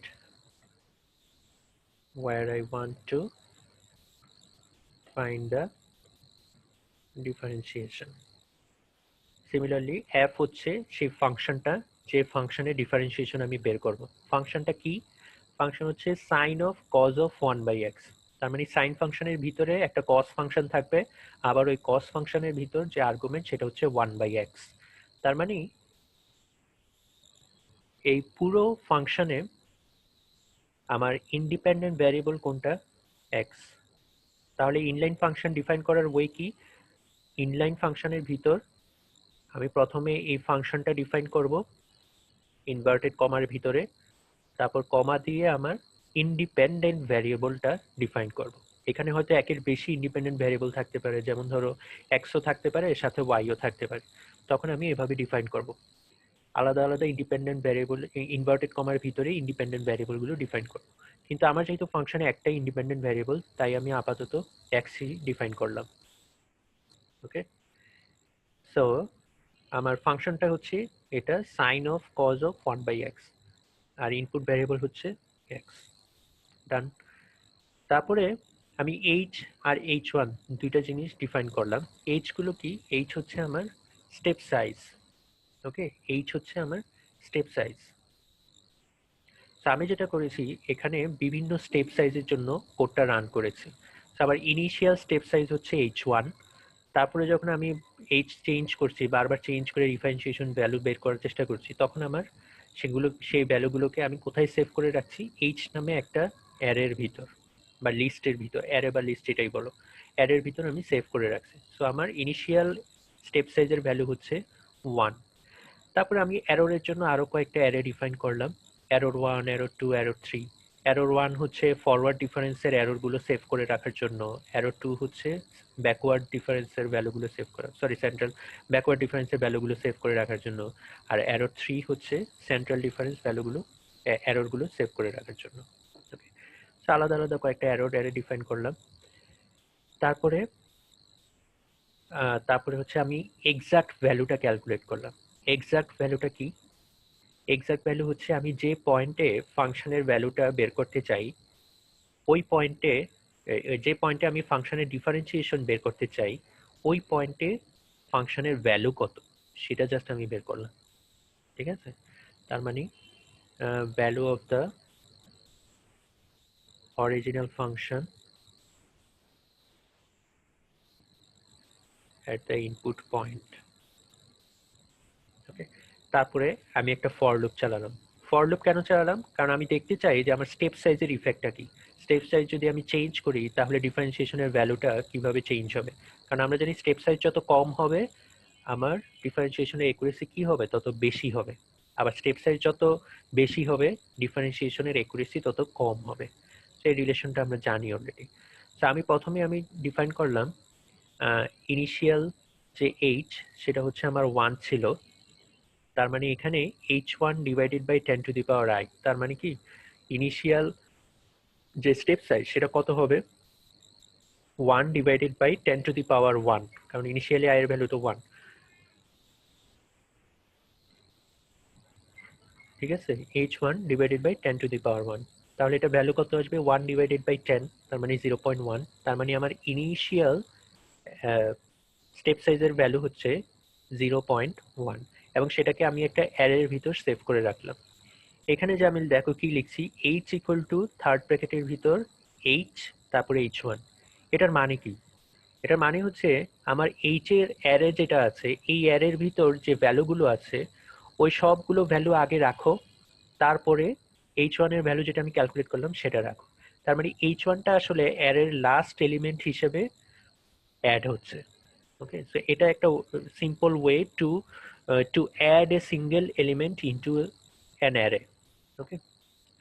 where I want to find the differentiation. Similarly, f হচ্ছে সেই ফাংশনটা, যে ফাংশনের ডিফারেন্সিয়েশন আমি বের করব। ফাংশনটা কি? ফাংশন হচ্ছে sign of cos of 1/x। তার মানে সাইন ফাংশনের ভিতরে একটা কস ফাংশন থাকবে, আবার ওই কস ফাংশনের ভিতর যে আর্গুমেন্ট সেটা হচ্ছে 1/x। তার মানে এই পুরো ফাংশনে আমার ইন্ডিপেন্ডেন্ট ভ্যারিয়েবল কোনটা? x। তাহলে ইনলাইন ফাংশন ডিফাইন করার ওয়ে কি? ইনলাইন ফাংশনের ভিতর আমি প্রথমে এই ফাংশনটা ডিফাইন করব ইনভার্টেড কমার ভিতরে, তারপর কমা দিয়ে আমার ইন্ডিপেন্ডেন্ট ভ্যারিয়েবলটা ডিফাইন করব। এখানে হয়তো একের বেশি ইন্ডিপেন্ডেন্ট ভ্যারিয়েবল থাকতে পারে, যেমন ধরো এক্সও থাকতে পারে, এর সাথে ওয়াইও থাকতে পারে। তখন আমি এভাবে ডিফাইন করব, আলাদা আলাদা ইন্ডিপেন্ডেন্ট ভ্যারিয়েবল ইনভার্টেড কমার ভিতরে ইন্ডিপেন্ডেন্ট ভ্যারিয়েবলগুলো ডিফাইন করব। কিন্তু আমার যেহেতু ফাংশনে একটাই ইন্ডিপেন্ডেন্ট ভ্যারিয়েবল, তাই আমি আপাতত এক্সই ডিফাইন করলাম। ওকে, সো আমার ফাংশনটা হচ্ছে এটা sine of cos of 1/x, আর ইনপুট ভ্যারিয়েবল হচ্ছে x। ডান। তারপরে আমি h আর h1 দুইটা জিনিস ডিফাইন করলাম। h গুলো কি? h হচ্ছে আমার স্টেপ সাইজ। ওকে, h হচ্ছে আমার স্টেপ সাইজ। তো আমি যেটা করেছি এখানে বিভিন্ন স্টেপ সাইজের জন্য কোডটা রান করেছি। আবার ইনিশিয়াল স্টেপ সাইজ হচ্ছে h1, তারপরে যখন আমি এইচ চেঞ্জ করছি, বারবার চেঞ্জ করে ডিফারেন্সিয়েশন ভ্যালু বের করার চেষ্টা করছি, তখন আমার সেই ভ্যালুগুলোকে আমি কোথায় সেভ করে রাখছি? এইচ নামে একটা অ্যারের ভিতর বা লিস্টের ভিতর, অ্যারে বা লিস্ট এটাই বলো, অ্যারের ভিতর আমি সেভ করে রাখছি। সো আমার ইনিশিয়াল স্টেপ সাইজের ভ্যালু হচ্ছে 1। তারপরে আমি অ্যারোরের জন্য আরো কয়েকটা অ্যারে ডিফাইন করলাম, অ্যারোর 1, অ্যারোর 2, অ্যারোর 3। অ্যারোর 1 হচ্ছে ফরওয়ার্ড ডিফারেন্সের অ্যারোরগুলো সেভ করে রাখার জন্য, অ্যারোর 2 হচ্ছে ব্যাকওয়ার্ড ডিফারেন্সের ভ্যালুগুলো সেভ করা, সেন্ট্রাল ব্যাকওয়ার্ড ডিফারেন্সের ভ্যালুগুলো সেভ করে রাখার জন্য, আর অ্যারোর 3 হচ্ছে সেন্ট্রাল ডিফারেন্স ভ্যালুগুলো, অ্যারোরগুলো সেভ করে রাখার জন্য। ওকে, আলাদা আলাদা কয়েকটা অ্যারে ডিফাইন করলাম। তারপরে তারপরে হচ্ছে আমি এক্সাক্ট ভ্যালুটা ক্যালকুলেট করলাম। এক্সাক্ট ভ্যালুটা কি? এক্সাক্ট ভ্যালু হচ্ছে আমি যে পয়েন্টে ফাংশনের ভ্যালুটা বের করতে চাই, ওই পয়েন্টে, যে পয়েন্টে আমি ফাংশনের ডিফারেন্সিয়েশন বের করতে চাই, ওই পয়েন্টে ফাংশনের ভ্যালু কত সেটা জাস্ট আমি বের করলাম। ঠিক আছে, তার মানে value of the original function at the input point. ওকে, তারপরে আমি একটা ফর লুপ চালালাম। ফর লুপ কেন চালালাম? কারণ আমি দেখতে চাই যে আমার স্টেপ সাইজের ইফেক্টটা কি। স্টেপ সাইজ যদি আমি চেঞ্জ করি তাহলে ডিফারেন্সিয়েশনের ভ্যালুটা কিভাবে চেঞ্জ হবে, কারণ আমরা জানি স্টেপ সাইজ যত কম হবে আমার ডিফারেন্সিয়েশনের একুরেসি কি হবে তত বেশি হবে, আবার স্টেপ সাইজ যত বেশি হবে ডিফারেন্সিয়েশনের একুরেসি তত কম হবে। সেই রিলেশনটা আমরা জানি অলরেডি। তো আমি প্রথমে ডিফাইন করলাম ইনিশিয়াল যে এইচ সেটা হচ্ছে আমার 1 ছিল, তার মানে এখানে h1 divided by 10 to the power i, তার মানে কি ইনিশিয়াল যে স্টেপ সাইজ সেটা কত হবে 1 divided by 10 to the power 1, কারণ ইনিশিয়ালি i এর ভ্যালু তো 1, ঠিক আছে, h1 divided by 10 to the power 1, তাহলে এটা ভ্যালু কত আসবে 1 ডিভাইডেড বাই 10, তার মানে 0.1, তার মানে আমার ইনিশিয়াল স্টেপ সাইজের ভ্যালু হচ্ছে 0.1, এবং সেটাকে আমি একটা অ্যারের ভিতর সেভ করে রাখলাম। এখানে যে আমি দেখো কি লিখছি h ইকুয়াল টু থার্ড ব্র্যাকেটের ভিতর h তারপরে h1, এটার মানে কি, এটার মানে হচ্ছে আমার h এর অ্যারে যেটা আছে এই অ্যারের ভিতর যে ভ্যালুগুলো আছে ওই সবগুলো ভ্যালু আগে রাখো, তারপরে h1 এর ভ্যালু যেটা আমি ক্যালকুলেট করলাম সেটা রাখো, তার মানে h1টা আসলে অ্যারের লাস্ট এলিমেন্ট হিসেবে অ্যাড হচ্ছে। ওকে, সো এটা একটা simple way to add a single element into an array. Okay,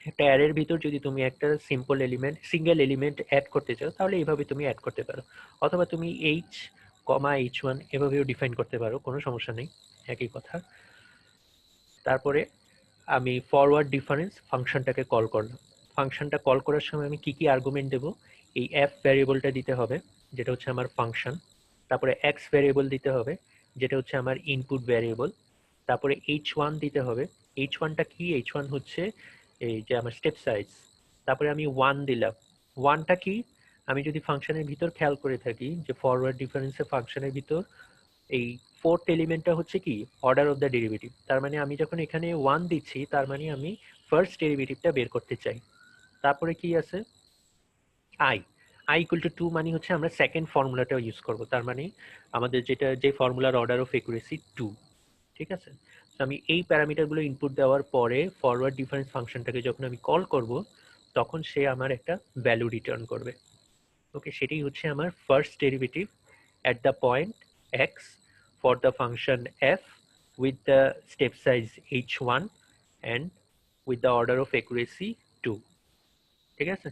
একটা অ্যারের ভিতর যদি তুমি একটা সিঙ্গেল এলিমেন্ট অ্যাড করতে চাও তাহলে এইভাবে তুমি অ্যাড করতে পারো, অথবা তুমি h কমা h1 এভাবেও ডিফাইন করতে পারো, কোনো সমস্যা নেই, একই কথা। তারপরে আমি ফরওয়ার্ড ডিফারেন্স ফাংশনটাকে কল করলাম, ফাংশনটা কল করার সময় আমি কি কি আর্গুমেন্ট দেব, এই f ভ্যারিয়েবলটা দিতে হবে যেটা হচ্ছে আমার ফাংশন, তারপরে x ভ্যারিয়েবল দিতে হবে যেটা হচ্ছে আমার ইনপুট ভ্যারিয়েবল, তারপরে h1 দিতে হবে, h1টা কি, h1 হচ্ছে এই যে আমার স্টেপ সাইজ, তারপরে আমি 1 দিলাম, 1টা কি, আমি যদি ফাংশনের ভিতর খেয়াল করে থাকি যে ফরওয়ার্ড ডিফারেন্সের ফাংশনের ভিতর এই ফোর্থ এলিমেন্টটা হচ্ছে কি অর্ডার অফ দ্য ডেরিভেটিভ, তার মানে আমি যখন এখানে 1 দিচ্ছি তার মানে আমি ফার্স্ট ডেরিভেটিভটা বের করতে চাই। তারপরে কি আছে i ইকুয়াল টু 2, মানে হচ্ছে আমরা সেকেন্ড ফর্মুলাটা ইউজ করব, তার মানে আমাদের যে ফর্মুলার অর্ডার অফ একুরেসি 2, ঠিক আছে। তো আমি এই প্যারামিটারগুলো ইনপুট দেওয়ার পরে ফরওয়ার্ড ডিফারেন্স ফাংশনটাকে যখন আমি কল করব তখন সে আমার একটা ভ্যালু রিটার্ন করবে। ওকে, সেটাই হচ্ছে আমার first derivative at the point x for the function f with the step size h1 and with the order of accuracy 2, ঠিক আছে।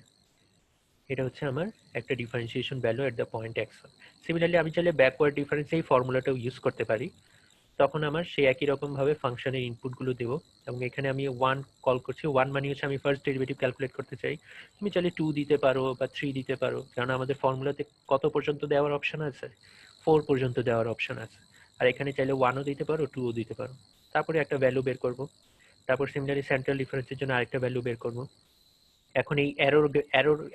এটা হচ্ছে আমার একটা differentiation value at the point x1। Similarly আমি চাইলে ব্যাকওয়ার্ড ডিফারেন্স এই ফর্মুলাটাও ইউজ করতে পারি, তখন আমার সেই একই রকম ভাবে ফাংশনের ইনপুটগুলো দেবো, এবং এখানে আমি 1 কল করছি, 1 মানে হচ্ছে আমি ফার্স্ট ডেরিভেটিভ ক্যালকুলেট করতে চাই, তুমি চাইলে 2 দিতে পারো বা 3 দিতে পারো, কারণ আমাদের ফর্মুলাতে কত পর্যন্ত দেওয়ার অপশন আছে, 4 পর্যন্ত দেওয়ার অপশন আছে, আর এখানে চাইলে 1ও দিতে পারো 2ও দিতে পারো, তারপরে একটা ভ্যালু বের করব, তারপর সিমিলারলি সেন্ট্রাল ডিফারেন্সের জন্য আরেকটা ভ্যালু বের করব। এখন এই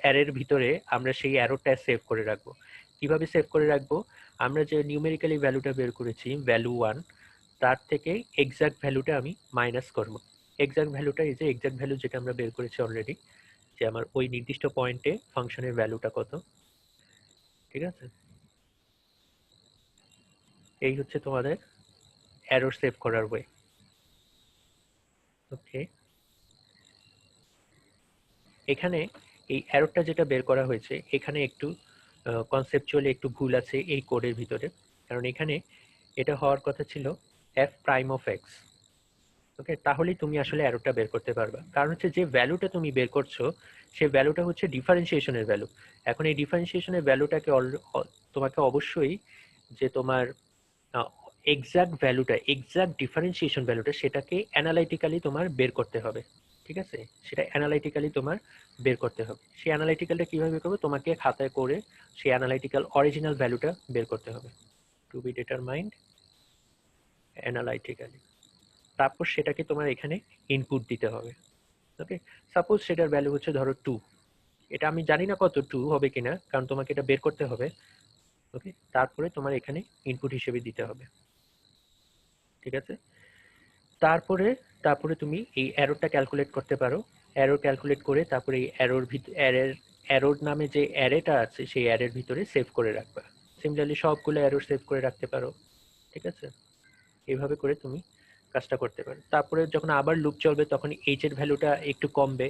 অ্যারের ভিতরে আমরা সেই অ্যারোটা সেভ করে রাখবো। কিভাবে সেভ করে রাখবো, আমরা যে নিউমেরিক্যালি ভ্যালুটা বের করেছি ভ্যালু 1, তার থেকে এক্সাক্ট ভ্যালুটা আমি মাইনাস করব। এক্সাক্ট ভ্যালুটা এই যে এক্সাক্ট ভ্যালু যেটা আমরা বের করেছি অলরেডি, যে আমার ওই নির্দিষ্ট পয়েন্টে ফাংশনের ভ্যালুটা কত, ঠিক আছে। এই হচ্ছে তোমাদের অ্যারো সেভ করার ওয়ে। ওকে, এখানে এই অ্যারোটা যেটা বের করা হয়েছে এখানে একটু কনসেপচুয়ালি একটু ভুল আছে এই কোডের ভিতরে, কারণ এখানে এটা হওয়ার কথা ছিল f প্রাইম অফ x। ওকে, তাহলেই তুমি আসলে অ্যারোটা বের করতে পারবা, কারণ হচ্ছে যে ভ্যালুটা তুমি বের করছো সেই ভ্যালুটা হচ্ছে ডিফারেন্সিয়েশনের ভ্যালু। এখন এই ডিফারেন্সিয়েশনের ভ্যালুটাকে তোমাকে অবশ্যই যে তোমার এক্সাক্ট ভ্যালুটা, এক্সাক্ট ডিফারেন্সিয়েশন ভ্যালুটা সেটাকে অ্যানালাইটিক্যালি তোমার বের করতে হবে, ঠিক আছে। সেটা অ্যানালাইটিক্যালি তোমার বের করতে হবে। সেই অ্যানালাইটিক্যালটা কিভাবে বের করবে, তোমাকে খাতায় করে সেই অ্যানালাইটিক্যাল অরিজিনাল ভ্যালুটা বের করতে হবে, টু বি ডিটারমাইন্ড অ্যানালাইটিক্যালি, তারপর সেটাকে তোমার এখানে ইনপুট দিতে হবে। ওকে, সাপোজ সেটার ভ্যালু হচ্ছে ধরো 2, এটা আমি জানি না কত 2 হবে কিনা, কারণ তোমাকে এটা বের করতে হবে। ওকে, তারপরে তোমার এখানে ইনপুট হিসেবে দিতে হবে, ঠিক আছে। তারপরে তুমি এই অ্যারোটা ক্যালকুলেট করতে পারো, অ্যারো ক্যালকুলেট করে তারপরে এই অ্যারোর নামে যে অ্যারেটা আছে সেই অ্যারের ভিতরে সেভ করে রাখবা। সিমিলারলি সবগুলো অ্যারো সেভ করে রাখতে পারো, ঠিক আছে। এইভাবে করে তুমি কাজটা করতে পারো। তারপরে যখন আবার লুপ চলবে তখন এইচ এর ভ্যালুটা একটু কমবে,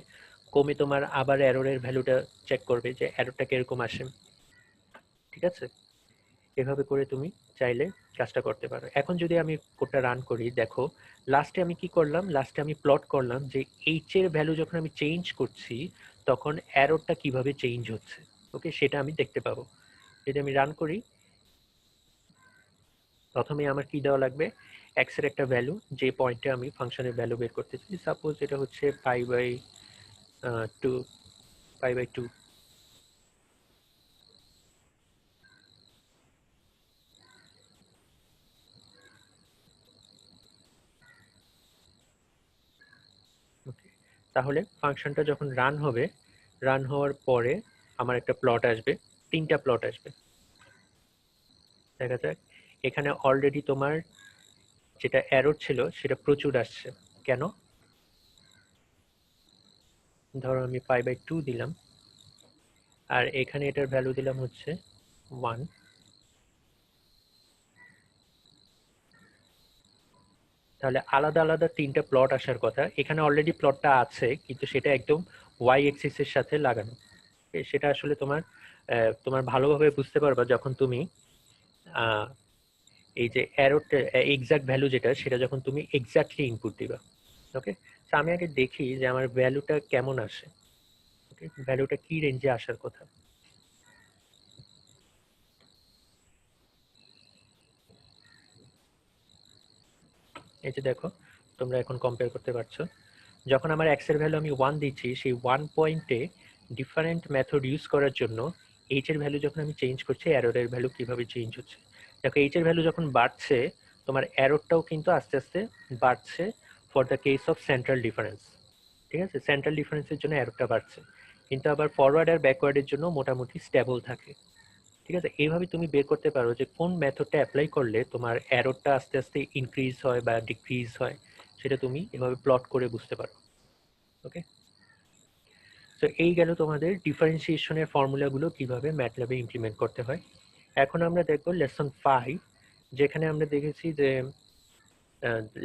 কমে তোমার আবার এররের ভ্যালুটা চেক করবে যে এররটা কিরকম আসে। ঠিক আছে, এভাবে করে তুমি চাইলে কাজটা করতে পারো। এখন যদি আমি কোডটা রান করি, দেখো লাস্টে আমি কি করলাম, লাস্টে আমি প্লট করলাম যে এইচ এর ভ্যালু যখন আমি চেঞ্জ করছি তখন এররটা কিভাবে চেঞ্জ হচ্ছে। ওকে, সেটা আমি দেখতে পাবো। যদি আমি রান করি, প্রথমে আমার কি দেওয়া লাগবে, x এর একটা ভ্যালু, যে পয়েন্টে আমি ফাংশনের ভ্যালু বের করতে চাই। সাপোজ এটা হচ্ছে π/2 ওকে, তাহলে ফাংশনটা যখন রান হবে, রান হওয়ার পরে আমার একটা প্লট আসবে, 3টা প্লট আসবে। দেখা যাক, এখানে অলরেডি তোমার যেটা এরর ছিল সেটা প্রচুর আসছে। কেন? ধরো আমি π/2 দিলাম, আর এখানে এটার ভ্যালু দিলাম হচ্ছে 1। তাহলে আলাদা আলাদা 3টা প্লট আসার কথা। এখানে অলরেডি প্লটটা আছে, কিন্তু সেটা একদম ওয়াই এক্সিসের সাথে লাগানো। সেটা আসলে তোমার ভালোভাবে বুঝতে পারবা যখন তুমি এই যে এররটা এক্সাক্ট ভ্যালু যেটা, সেটা যখন তুমি এক্স্যাক্টলি ইনপুট দিবা। ওকে, তো আমি আগে দেখি যে আমার ভ্যালুটা কেমন আসে। ওকে, ভ্যালুটা কি রেঞ্জে আসার কথা। এই যে দেখো, তোমরা এখন কম্পেয়ার করতে পারছো, যখন আমার x এর ভ্যালু আমি 1 দিচ্ছি, সেই 1 পয়েন্টে ডিফারেন্ট মেথড ইউজ করার জন্য h এর ভ্যালু যখন আমি চেঞ্জ করছি, এররের ভ্যালু কিভাবে চেঞ্জ হচ্ছে। দেখো h এর ভ্যালু যখন বাড়ছে, তোমার এররটাও কিন্তু আস্তে আস্তে বাড়ছে for the case of central difference. ঠিক আছে, সেন্ট্রাল ডিফারেন্সের জন্য এররটা বাড়ছে, কিন্তু আবার ফরওয়ার্ড আর ব্যাকওয়ার্ডের জন্য মোটামুটি স্টেবল থাকে। ঠিক আছে, এইভাবে তুমি বের করতে পারো যে কোন মেথডটা অ্যাপ্লাই করলে তোমার এররটা আস্তে আস্তে ইনক্রিজ হয় বা ডিক্রিজ হয়, সেটা তুমি এভাবে প্লট করে বুঝতে পারো। ওকে, তো এই গেল তোমাদের ডিফারেন্সিয়েশনের ফর্মুলাগুলো কিভাবে ম্যাটল্যাবে ইমপ্লিমেন্ট করতে হয়। এখন আমরা দেখব লেসন 5, যেখানে আমরা দেখেছি যে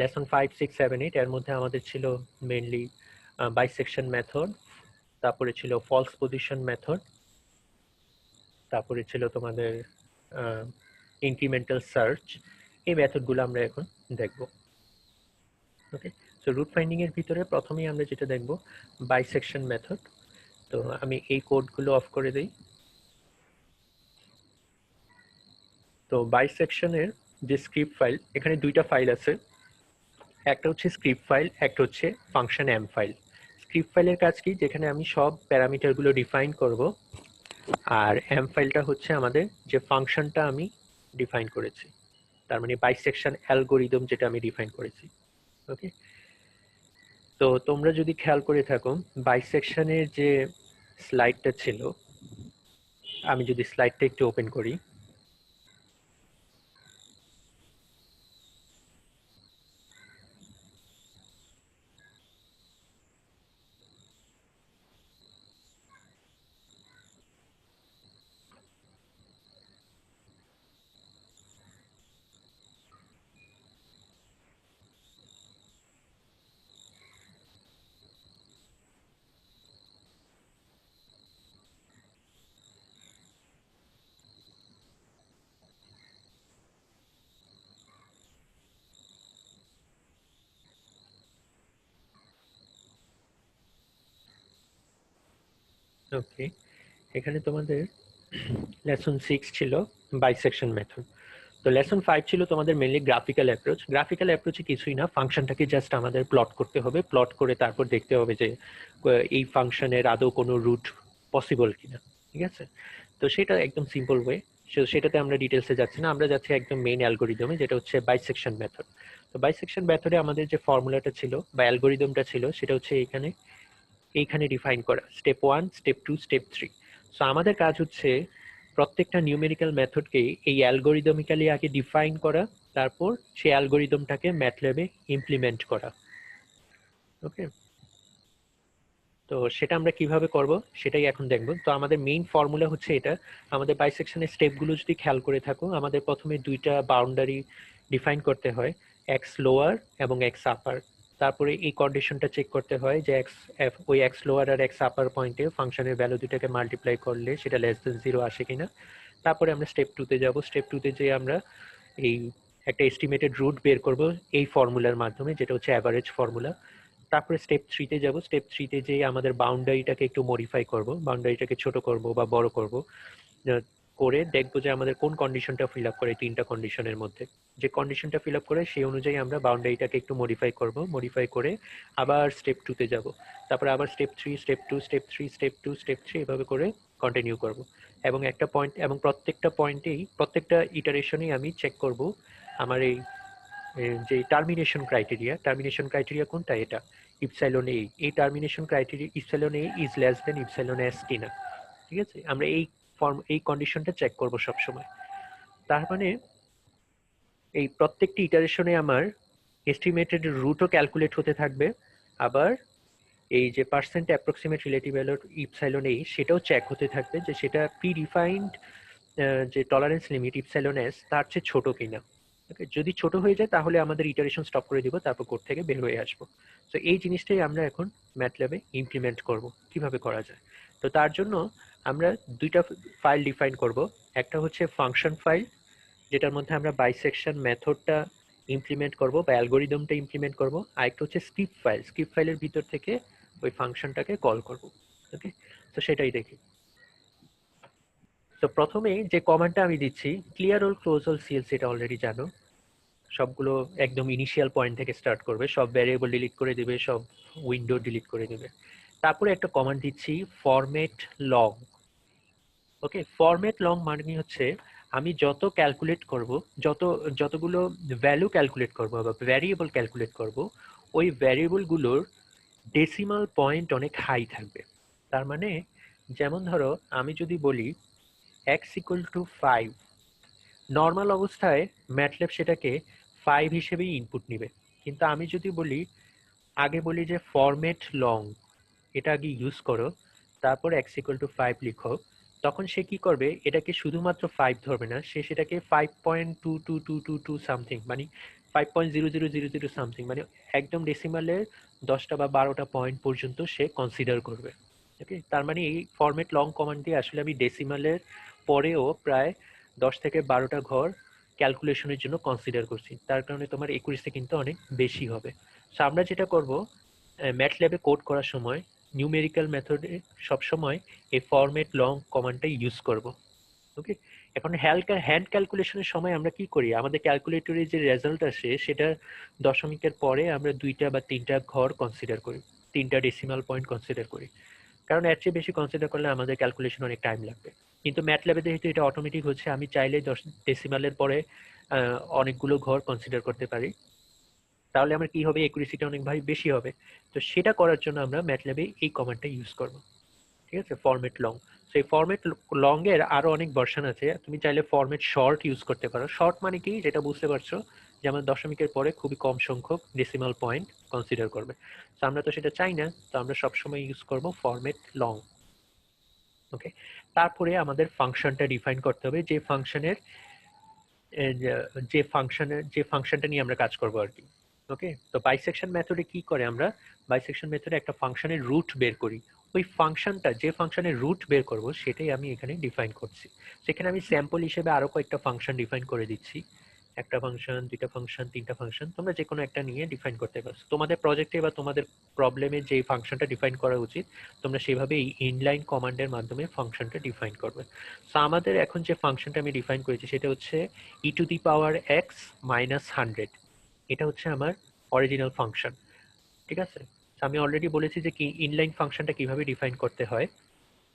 লেসন 5, 6, 7, 8 এর মধ্যে আমাদের ছিল মেইনলি বাইসেকশন মেথড, তারপরে ছিল ফলস পজিশন মেথড, তারপরে ছিল তোমাদের ইনক্রিমেন্টাল সার্চ। এই মেথডগুলো আমরা এখন দেখব। ওকে, সো রুট ফাইন্ডিং এর ভিতরে প্রথমেই আমরা যেটা দেখব বাইসেকশন মেথড। তো আমি এই কোডগুলো অফ করে দিই। তো বাইসেকশনের যে স্ক্রিপ্ট ফাইল, এখানে দুইটা ফাইল আছে, একটা হচ্ছে স্ক্রিপ্ট ফাইল, একটা হচ্ছে ফাংশন এম ফাইল। স্ক্রিপ্ট ফাইলের কাজ কি, যেখানে আমি সব প্যারামিটারগুলো ডিফাইন করব, আর এম ফাইলটা হচ্ছে আমাদের যে ফাংশনটা আমি ডিফাইন করেছি, তার মানে বাইসেকশন অ্যালগোরিদম যেটা আমি ডিফাইন করেছি। ওকে, তো তোমরা যদি খেয়াল করে থাকো, বাইসেকশনের যে স্লাইডটা ছিল, আমি যদি স্লাইডটা একটু ওপেন করি, ওকে, এখানে তোমাদের লেসন 6 ছিল বাইসেকশন মেথড। তো লেসন 5 ছিল তোমাদের মেইনলি গ্রাফিক্যাল অ্যাপ্রোচ। গ্রাফিক্যাল অ্যাপ্রোচে কিছুই না, ফাংশনটাকে জাস্ট আমাদের প্লট করতে হবে, প্লট করে তারপর দেখতে হবে যে এই ফাংশনের আদৌ কোনো রুট পসিবল কিনা। ঠিক আছে, তো সেটা একদম সিম্পল ওয়ে, সেটাতে আমরা ডিটেলসে যাচ্ছি না, আমরা যাচ্ছি একদম মেইন অ্যালগোরিদমে, যেটা হচ্ছে বাইসেকশন মেথড। তো বাইসেকশন মেথডে আমাদের যে ফর্মুলাটা ছিল বা অ্যালগোরিদমটা ছিল, সেটা হচ্ছে এইখানে ডিফাইন করা, স্টেপ 1, স্টেপ 2, স্টেপ 3। সো আমাদের কাজ হচ্ছে প্রত্যেকটা নিউমেরিক্যাল মেথডকে এই অ্যালগোরিদমিক্যালি আগে ডিফাইন করা, তারপর সেই অ্যালগোরিদমটাকে ম্যাটল্যাবে ইমপ্লিমেন্ট করা। ওকে, তো সেটা আমরা কিভাবে করব সেটাই এখন দেখব। তো আমাদের মেইন ফর্মুলা হচ্ছে এটা। আমাদের বাইসেকশনের স্টেপগুলো যদি খেয়াল করে থাকো, আমাদের প্রথমে দুইটা বাউন্ডারি ডিফাইন করতে হয়, এক্স লোয়ার এবং এক্স আপার। তারপরে এই কন্ডিশনটা চেক করতে হয় যে ওই এক্স লোয়ার আর এক্স আপার পয়েন্টে ফাংশনের ভ্যালু দুটাকে মাল্টিপ্লাই করলে সেটা লেস দেন 0 আসে কিনা। তারপরে আমরা স্টেপ 2 তে যাব। স্টেপ 2 তে যেয়ে আমরা এই একটা এস্টিমেটেড রুট বের করব এই ফর্মুলার মাধ্যমে, যেটা হচ্ছে অ্যাভারেজ ফর্মুলা। তারপরে স্টেপ 3 তে যাব। স্টেপ 3 তে যেয়ে আমাদের বাউন্ডারিটাকে একটু মডিফাই করব, বাউন্ডারিটাকে ছোট করব বা বড় করব, করে দেখবো যে আমাদের কোন কন্ডিশনটা ফিল আপ করে তিনটা কন্ডিশনের মধ্যে। যে কন্ডিশনটা ফিল আপ করে সেই অনুযায়ী আমরা বাউন্ডারিটাকে একটু মডিফাই করব, মডিফাই করে আবার স্টেপ 2 তে যাব। তারপরে আবার step 3, step 2, step 3, step 2, step 3 এভাবে করে কন্টিনিউ করব। এবং একটা পয়েন্ট, এবং প্রত্যেকটা পয়েন্টেই প্রত্যেকটা ইটারেশনেই আমি চেক করব আমার এই যে টার্মিনেশন ক্রাইটেরিয়া কোনটা, এটা ইপসাইলন এ। এই termination criteria epsilon A is less than epsilon S কিনা। ঠিক আছে, আমরা এই কন্ডিশনটা চেক করব সব সময়। তার মানে এই প্রত্যেকটি ইটারেশনে আমার এস্টিমেটেড রুটও ক্যালকুলেট হতে থাকবে, আবার এই যে percent approximate relative value epsilon এ সেটাও চেক হতে থাকবে যে সেটা প্রিডিফাইন্ড যে টলারেন্স লিমিট ইপসাইলন এস তার চেয়ে ছোট কিনা। ওকে, যদি ছোট হয়ে যায় তাহলে আমাদের ইটারেশন স্টপ করে দিব, তারপর কোড থেকে বের হয়ে আসবো। তো এই জিনিসটাই আমরা এখন ম্যাটল্যাবে ইমপ্লিমেন্ট করব, কিভাবে করা যায়। তো তার জন্য আমরা দুইটা ফাইল ডিফাইন করব। একটা হচ্ছে ফাংশন ফাইল, যেটার মধ্যে আমরা বাইসেকশন মেথডটা ইমপ্লিমেন্ট করব বা অ্যালগোরিদমটা ইমপ্লিমেন্ট করব। আর একটা হচ্ছে স্ক্রিপ্ট ফাইল, স্ক্রিপ্ট ফাইলের ভিতর থেকে ওই ফাংশনটাকে কল করব। ওকে, তো সেটাই দেখি। তো প্রথমে যে কমান্ডটা আমি দিচ্ছি, clear all close all CLC, এটা অলরেডি জানো। সবগুলো একদম ইনিশিয়াল পয়েন্ট থেকে স্টার্ট করবে, সব ভ্যারিয়েবল ডিলিট করে দিবে, সব উইন্ডো ডিলিট করে দিবে। তারপরে একটা কমান্ড দিচ্ছি ফরম্যাট লং। ওকে, ফরম্যাট লং মানে হচ্ছে আমি যত ক্যালকুলেট করব, যতগুলো ভ্যালু ক্যালকুলেট করব বা ভ্যারিয়েবল ক্যালকুলেট করব, ওই ভ্যারিয়েবলগুলোর ডেসিমাল পয়েন্ট অনেক হাই থাকবে। তার মানে যেমন ধরো আমি যদি বলি x ইকুয়াল টু 5, নর্মাল অবস্থায় ম্যাটল্যাব সেটাকে 5 হিসেবেই ইনপুট নিবে। কিন্তু আমি যদি আগে বলি যে ফরম্যাট লং, এটা আগে ইউজ করো, তারপর x ইকুয়াল টু 5 লিখো, তখন সে কি করবে, এটাকে শুধুমাত্র 5 ধরবে না, সে সেটাকে 5.22222 সামথিং, মানে 5.0000 সামথিং, মানে একদম ডেসিমালের 10টা বা 12টা পয়েন্ট পর্যন্ত সে কনসিডার করবে। ওকে, তার মানে এই ফরম্যাট লং কমান্ড দিয়ে আসলে আমি ডেসিমালের পরেও প্রায় 10 থেকে 12টা ঘর ক্যালকুলেশনের জন্য কনসিডার করছি, তার কারণে তোমার একুরেসি কিন্তু অনেক বেশি হবে। সো আমরা যেটা করব, ম্যাটল্যাবে কোড করার সময় নিউমেরিক্যাল মেথডে সবসময় এই ফরম্যাট লং কমান্ডটা ইউজ করব। ওকে, এখন হ্যান্ড ক্যালকুলেশনের সময় আমরা কি করি, আমাদের ক্যালকুলেটরে যে রেজাল্ট আসে সেটা দশমিকের পরে আমরা 2টা বা 3টা ঘর কনসিডার করি, 3টা ডেসিমাল পয়েন্ট কনসিডার করি, কারণ এর চেয়ে বেশি কনসিডার করলে আমাদের ক্যালকুলেশন অনেক টাইম লাগবে। কিন্তু ম্যাটল্যাবে যেহেতু এটা অটোমেটিক হচ্ছে, আমি চাইলে 10 ডেসিমালের পরে অনেকগুলো ঘর কনসিডার করতে পারি, তাহলে আমার কি হবে, একুরেসিটা অনেক বেশি হবে। তো সেটা করার জন্য আমরা ম্যাটল্যাবে এই কমান্ডটা ইউজ করব। ঠিক আছে, ফরম্যাট লং। সেই ফরম্যাট লং এর আরো অনেক ভার্সন আছে, তুমি চাইলে ফরম্যাট শর্ট ইউজ করতে পারো। শর্ট মানে কি, যেটা বুঝতে পারছো, যেমন দশমিকের পরে খুবই কম সংখ্যক ডেসিমাল পয়েন্ট কনসিডার করবে। তো আমরা তো সেটা চাই না, তো আমরা সবসময় ইউজ করব ফরম্যাট লং। ওকে, তারপরে আমাদের ফাংশনটা ডিফাইন করতে হবে, যে ফাংশনটা নিয়ে আমরা কাজ করবো আর কি। ওকে, তো বাইসেকশন মেথডে কি করে, আমরা বাইসেকশন মেথডে একটা ফাংশনের রুট বের করি। ওই ফাংশনটা, যে ফাংশনের রুট বের করব সেটাই আমি এখানে ডিফাইন করছি। সেখানে আমি স্যাম্পল হিসেবে আরো কয়েকটা ফাংশন ডিফাইন করে দিচ্ছি, একটা ফাংশন, দুইটা ফাংশন, তিনটা ফাংশন, তোমরা যে কোনো একটা নিয়ে ডিফাইন করতে পারছো। তোমাদের প্রজেক্টে বা তোমাদের প্রবলেমে যে ফাংশনটা ডিফাইন করা উচিত, তোমরা সেভাবে এই ইনলাইন কমান্ডের মাধ্যমে ফাংশনটা ডিফাইন করবে। সো আমাদের এখন যে ফাংশনটা আমি ডিফাইন করেছি সেটা হচ্ছে e⁻x - 100। এটা হচ্ছে আমার অরিজিনাল ফাংশন। ঠিক আছে, আমি অলরেডি বলেছি যে কি ইনলাইন ফাংশনটা কিভাবে ডিফাইন করতে হয়।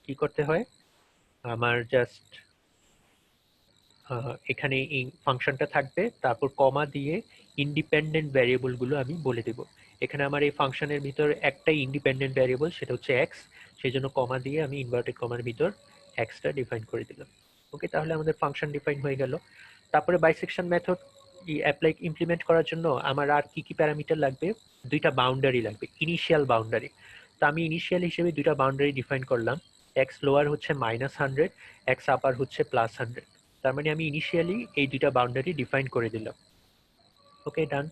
কি করতে হয়, আমার জাস্ট এখানে এই ফাংশনটা থাকবে, তারপর কমা দিয়ে ইন্ডিপেন্ডেন্ট ভ্যারিয়েবল গুলো আমি বলে দেব। এখানে আমার এই ফাংশনের ভিতর একটাই ইন্ডিপেন্ডেন্ট ভ্যারিয়েবল, সেটা হচ্ছে এক্স, সেই জন্য কমা দিয়ে আমি ইনভার্টেড কমার ভিতর এক্সটা ডিফাইন করে দিলাম। ওকে, তাহলে আমাদের ফাংশন ডিফাইন হয়ে গেল। তারপরে বাইসেকশন মেথড ইমপ্লিমেন্ট করার জন্য আমার আর কি কি প্যারামিটার লাগবে, দুইটা বাউন্ডারি লাগবে, ইনিশিয়াল বাউন্ডারি। তো আমি ইনিশিয়াল হিসেবে দুইটা বাউন্ডারি ডিফাইন করলাম, এক্স লোয়ার হচ্ছে -100, এক্স আপার হচ্ছে +100। তার মানে আমি ইনিশিয়ালি এই দুইটা বাউন্ডারি ডিফাইন করে দিলাম। ওকে, ডান।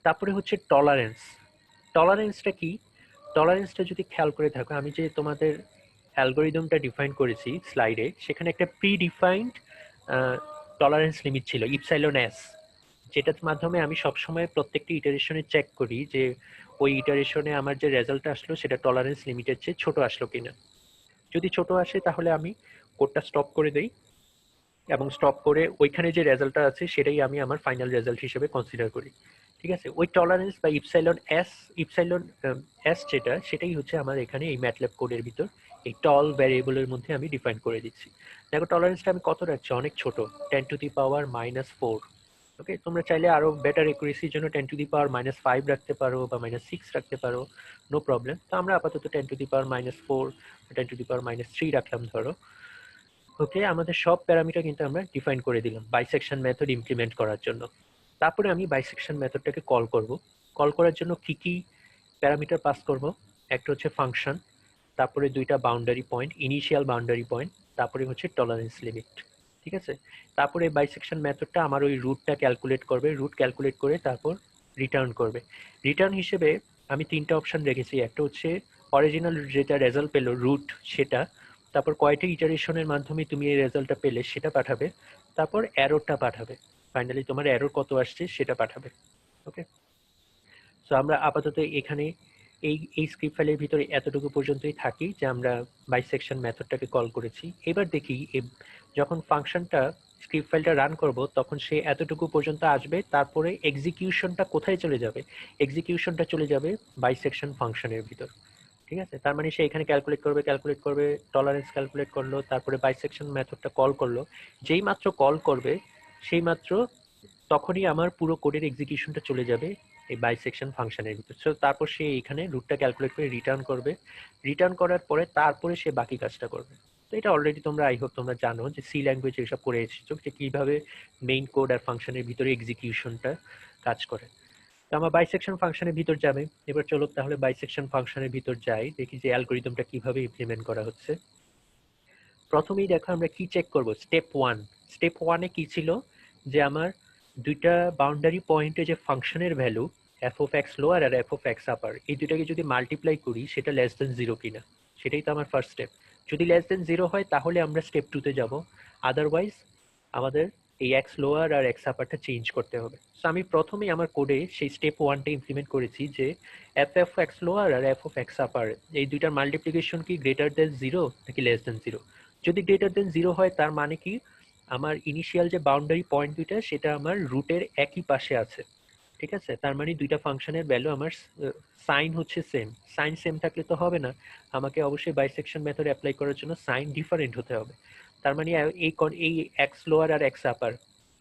তারপরে হচ্ছে টলারেন্স। টলারেন্সটা কি? টলারেন্সটা যদি খেয়াল করে থাকো, আমি যে তোমাদের অ্যালগোরিদমটা ডিফাইন করেছি স্লাইডে, সেখানে একটা প্রি ডিফাইন্ড টলারেন্স লিমিট ছিল ইপসাইলন এস, যেটার মাধ্যমে আমি সবসময় প্রত্যেকটি ইটারেশনে চেক করি যে ওই ইটারেশনে আমার যে রেজাল্টটা আসলো সেটা টলারেন্স লিমিটের চেয়ে ছোট আসলো কিনা। যদি ছোট আসে তাহলে আমি কোডটা স্টপ করে দেই, এবং স্টপ করে ওইখানে যে রেজাল্টটা আছে সেটাই আমি আমার ফাইনাল রেজাল্ট হিসেবে কনসিডার করি। ঠিক আছে, ওই টলারেন্স বা ইপসাইলন এস যেটা, সেটাই হচ্ছে আমার এখানে এই ম্যাটল্যাব কোডের ভিতর এই টল ভ্যারিয়েবলের মধ্যে আমি ডিফাইন করে দিচ্ছি। দেখো টলারেন্সটা আমি কত রাখছি, অনেক ছোট, 10⁻⁻⁴। ওকে, তোমরা চাইলে আরো বেটার একুরেসির জন্য 10⁻⁻5 রাখতে পারো বা -6 রাখতে পারো, নো প্রবলেম। তো আমরা আপাতত 10⁻⁻4 10⁻⁻3 রাখলাম ধরো। ওকে, আমাদের সব প্যারামিটার কিন্তু আমরা ডিফাইন করে দিলাম বাইসেকশন মেথড ইমপ্লিমেন্ট করার জন্য। তারপরে আমি বাইসেকশন মেথডটাকে কল করব। কল করার জন্য কি কি প্যারামিটার পাস করব? একটা হচ্ছে ফাংশন, তারপরে দুইটা boundary point, initial boundary point, তারপরে হচ্ছে টলারেন্স লিমিট। ঠিক আছে, তারপরে বাইসেকশন মেথডটা আমার ওই রুটটা ক্যালকুলেট করবে, রুট ক্যালকুলেট করে তারপর রিটার্ন করবে। রিটার্ন হিসেবে আমি তিনটা অপশন রেখেছি, একটা হচ্ছে অরিজিনাল যেটা রেজাল্ট পেলো রুট সেটা, তারপর কয়টা ইটারেশনের মাধ্যমে তুমি এই রেজাল্টটা পেলে সেটা পাঠাবে, তারপর এররটা পাঠাবে, ফাইনালি তোমার এরর কত আসছে সেটা পাঠাবে। ওকে, সো আমরা আপাতত এখানে এই স্ক্রিপ্ট ফাইলের ভিতরে এতটুকু পর্যন্তই থাকি যে আমরা বাইসেকশন মেথডটাকে কল করেছি। এবার দেখি যখন ফাংশনটা স্ক্রিপ্ট ফাইলটা রান করব তখন সে এতটুকু পর্যন্ত আসবে, তারপরে এক্সিকিউশনটা কোথায় চলে যাবে? এক্সিকিউশনটা চলে যাবে বাইসেকশন ফাংশনের ভিতর। ঠিক আছে, তার মানে সে এখানে ক্যালকুলেট করবে, টলারেন্স ক্যালকুলেট করলো, তারপরে বাইসেকশন মেথডটা কল করলো। যেই মাত্র কল করবে সেই মাত্র তখনই আমার পুরো কোডের এক্সিকিউশনটা চলে যাবে এই বাইসেকশন ফাংশনের ভিতর। সো তারপর সে এখানে রুটটা ক্যালকুলেট করে রিটার্ন করবে, রিটার্ন করার পরে তারপরে সে বাকি কাজটা করবে। তো এটা অলরেডি তোমরা আই হোপ তোমরা জানো যে সি ল্যাঙ্গুয়েজ এসব করে এসেছো যে কিভাবে মেইন কোড আর ফাংশনের ভিতরে এক্সিকিউশনটা কাজ করে। তো আমার বাইসেকশন ফাংশনের ভিতর যাবে। এবার চলো তাহলে বাইসেকশন ফাংশনের ভিতর যাই, দেখি যে অ্যালগোরিদমটা কিভাবে ইমপ্লিমেন্ট করা হচ্ছে। প্রথমেই দেখো আমরা কি চেক করব, স্টেপ 1। স্টেপ 1 এ কি ছিল যে আমার দুইটা বাউন্ডারি পয়েন্টে যে ফাংশনের value f of x lower আর f of x আপার, এই দুটাকে যদি মাল্টিপ্লাই করি সেটা লেস দেন 0 কিনা, সেটাই তো আমার ফার্স্ট স্টেপ। যদি লেস দেন 0 হয় তাহলে আমরা স্টেপ 2 তে যাব, আদারওয়াইজ আমাদের এই x লোয়ার আর x আপারটা চেঞ্জ করতে হবে। সো আমি প্রথমেই আমার কোডে সেই স্টেপ 1 টা ইমপ্লিমেন্ট করেছি যে f of x লোয়ার আর f of x আপার এই দুইটার মাল্টিপ্লিকেশন কি গ্রেটার দেন 0 নাকি লেস দেন 0। যদি গ্রেটার দেন 0 হয় তার মানে কি আমার ইনিশিয়াল যে বাউন্ডারি পয়েন্ট দুইটা সেটা আমার রুটের একই পাশে আছে। ঠিক আছে, তার মানে দুইটা ফাংশনের ভ্যালু আমার সাইন হচ্ছে সেম। সাইন সেম থাকলে তো হবে না, আমাকে অবশ্যই বাইসেকশন মেথড অ্যাপ্লাই করার জন্য সাইন ডিফারেন্ট হতে হবে। তার মানে এই এক্স লোয়ার আর এক্স আপার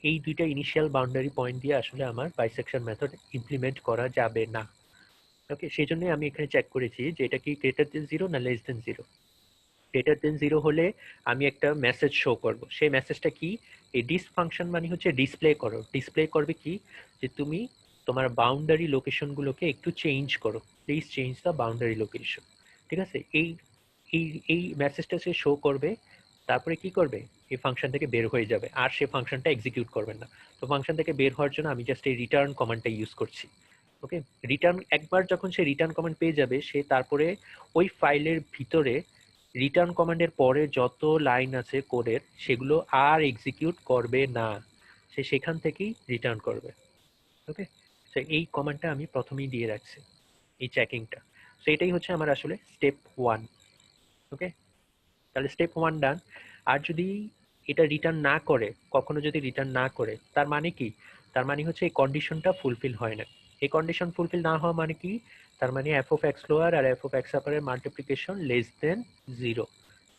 এই দুইটা ইনিশিয়াল বাউন্ডারি পয়েন্ট দিয়ে আসলে আমার বাইসেকশন মেথড ইমপ্লিমেন্ট করা যাবে না। ওকে, সেই জন্যই আমি এখানে চেক করেছি যে এটা কি গ্রেটার দেন 0 না লেস দেন 0। গ্রেটার দেন 0 হলে আমি একটা মেসেজ শো করব। সেই মেসেজটা কি? এই ডিস ফাংশন মানে হচ্ছে ডিসপ্লে করো, ডিসপ্লে করবে কি যে তুমি তোমার বাউন্ডারি লোকেশন গুলোকে একটু চেঞ্জ করো, please change the boundary location. ঠিক আছে, এই এই এই মেসেজটা সে শো করবে, তারপরে কি করবে এই ফাংশন থেকে বের হয়ে যাবে, আর সে ফাংশনটা এক্সিকিউট করবে না। তো ফাংশন থেকে বের হওয়ার জন্য আমি জাস্ট এই রিটার্ন কমান্ডটা ইউজ করছি। ওকে, রিটার্ন একবার যখন সে রিটার্ন কমান্ড পেয়ে যাবে সে তারপরে ওই ফাইলের ভিতরে রিটার্ন কমান্ডের পরে যত লাইন আছে কোডের সেগুলো আর এক্সিকিউট করবে না, সে সেখান থেকেই রিটার্ন করবে। ওকে, তো এই কমান্ডটা আমি প্রথমেই দিয়ে রাখছি, এই চেকিংটা। সো এটাই হচ্ছে আমার আসলে স্টেপ 1। ওকে, তাহলে স্টেপ 1 ডান। আর যদি এটা রিটার্ন না করে, কখনো যদি রিটার্ন না করে, তার মানে কি? তার মানে হচ্ছে এই কন্ডিশনটা ফুলফিল হয় না। এই কন্ডিশন ফুলফিল না হওয়া মানে কি? তার মানে f of x লোয়ার আর f of x আপারের মাল্টিপ্লিকেশন লেস দেন 0।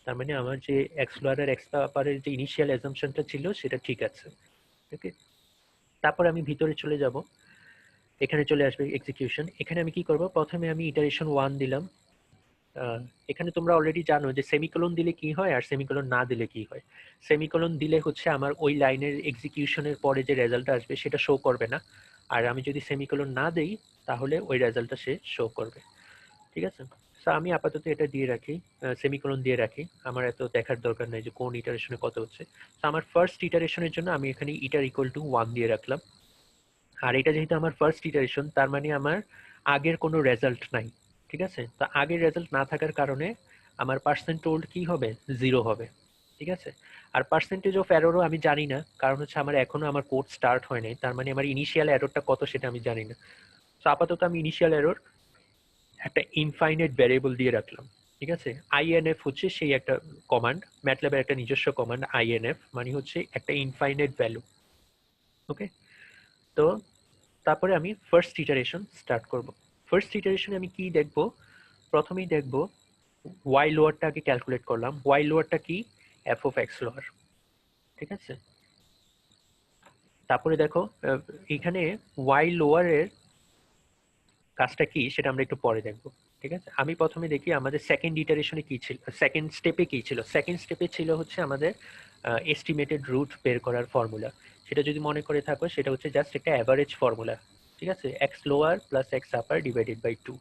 তার মানে আমার যে x লোয়ার আর x আপারের যে ইনিশিয়াল অ্যাসাম্পশনটা ছিল সেটা ঠিক আছে। ওকে, তারপর আমি ভিতরে চলে যাব, এখানে চলে আসবে এক্সিকিউশন। এখানে আমি কি করব, প্রথমে আমি ইটারেশন 1 দিলাম। এখানে তোমরা অলরেডি জানো যে সেমিকোলন দিলে কি হয় আর সেমিকোলন না দিলে কি হয়। সেমিকোলন দিলে হচ্ছে আমার ওই লাইনের এক্সিকিউশনের পরে যে রেজাল্টটা আসবে সেটা শো করবে না, আর আমি যদি সেমিকোলন না দেই তাহলে ওই রেজাল্টটা সে শো করবে। ঠিক আছে, সো আমি আপাতত এটা দিয়ে রাখি, সেমিকোলন দিয়ে রাখি, আমার এত দেখার দরকার নেই যে কোন ইটারেশনে কত হচ্ছে। তো আমার ফার্স্ট ইটারেশনের জন্য আমি এখানে ইটার ইকুয়াল টু 1 দিয়ে রাখলাম। আর এটা যেহেতু আমার ফার্স্ট ইটারেশন, তার মানে আমার আগের কোনো রেজাল্ট নাই। ঠিক আছে, তো আগের রেজাল্ট না থাকার কারণে আমার পার্সেন্ট টোল্ড কি হবে, 0 হবে। ঠিক আছে, আর পার্সেন্টেজ অফ এররও আমি জানি না, কারণ হচ্ছে আমার এখনো আমার কোড স্টার্ট হয় নাই, তার মানে আমার ইনিশিয়াল এররটা কত সেটা আমি জানি না। তো আপাতত আমি ইনিশিয়াল এরর একটা ইনফাইনাইট ভ্যারিয়েবল দিয়ে রাখলাম। ঠিক আছে, আইএনএফ হচ্ছে সেই একটা কমান্ড, ম্যাটল্যাবের একটা নিজস্ব কমান্ড আইএনএফ, মানে হচ্ছে একটা ইনফাইনাইট ভ্যালু। ওকে, তো তারপরে আমি ফার্স্ট ইটারেশন স্টার্ট করব। ফার্স্ট ইটারেশনে আমি কি দেখব, প্রথমেই দেখব ওয়াই লোয়ারটা আগে ক্যালকুলেট করলাম। ওয়াই লোয়ারটা কি, এফ অফ এক্স লোয়ার। ঠিক আছে, তারপরে দেখো এখানে ওয়াই লোয়ারের কাজটা কি সেটা আমরা একটু পরে দেখব। ঠিক আছে, আমি প্রথমে দেখি আমাদের সেকেন্ড ইটারেশনে কি ছিল, সেকেন্ড স্টেপে কি ছিল। সেকেন্ড স্টেপে ছিল হচ্ছে আমাদের এস্টিমেটেড রুট বের করার ফর্মুলা। সেটা যদি মনে করে থাকো, সেটা হচ্ছে জাস্ট একটা অ্যাভারেজ ফর্মুলা। ঠিক আছে, x lower plus x upper divided by 2,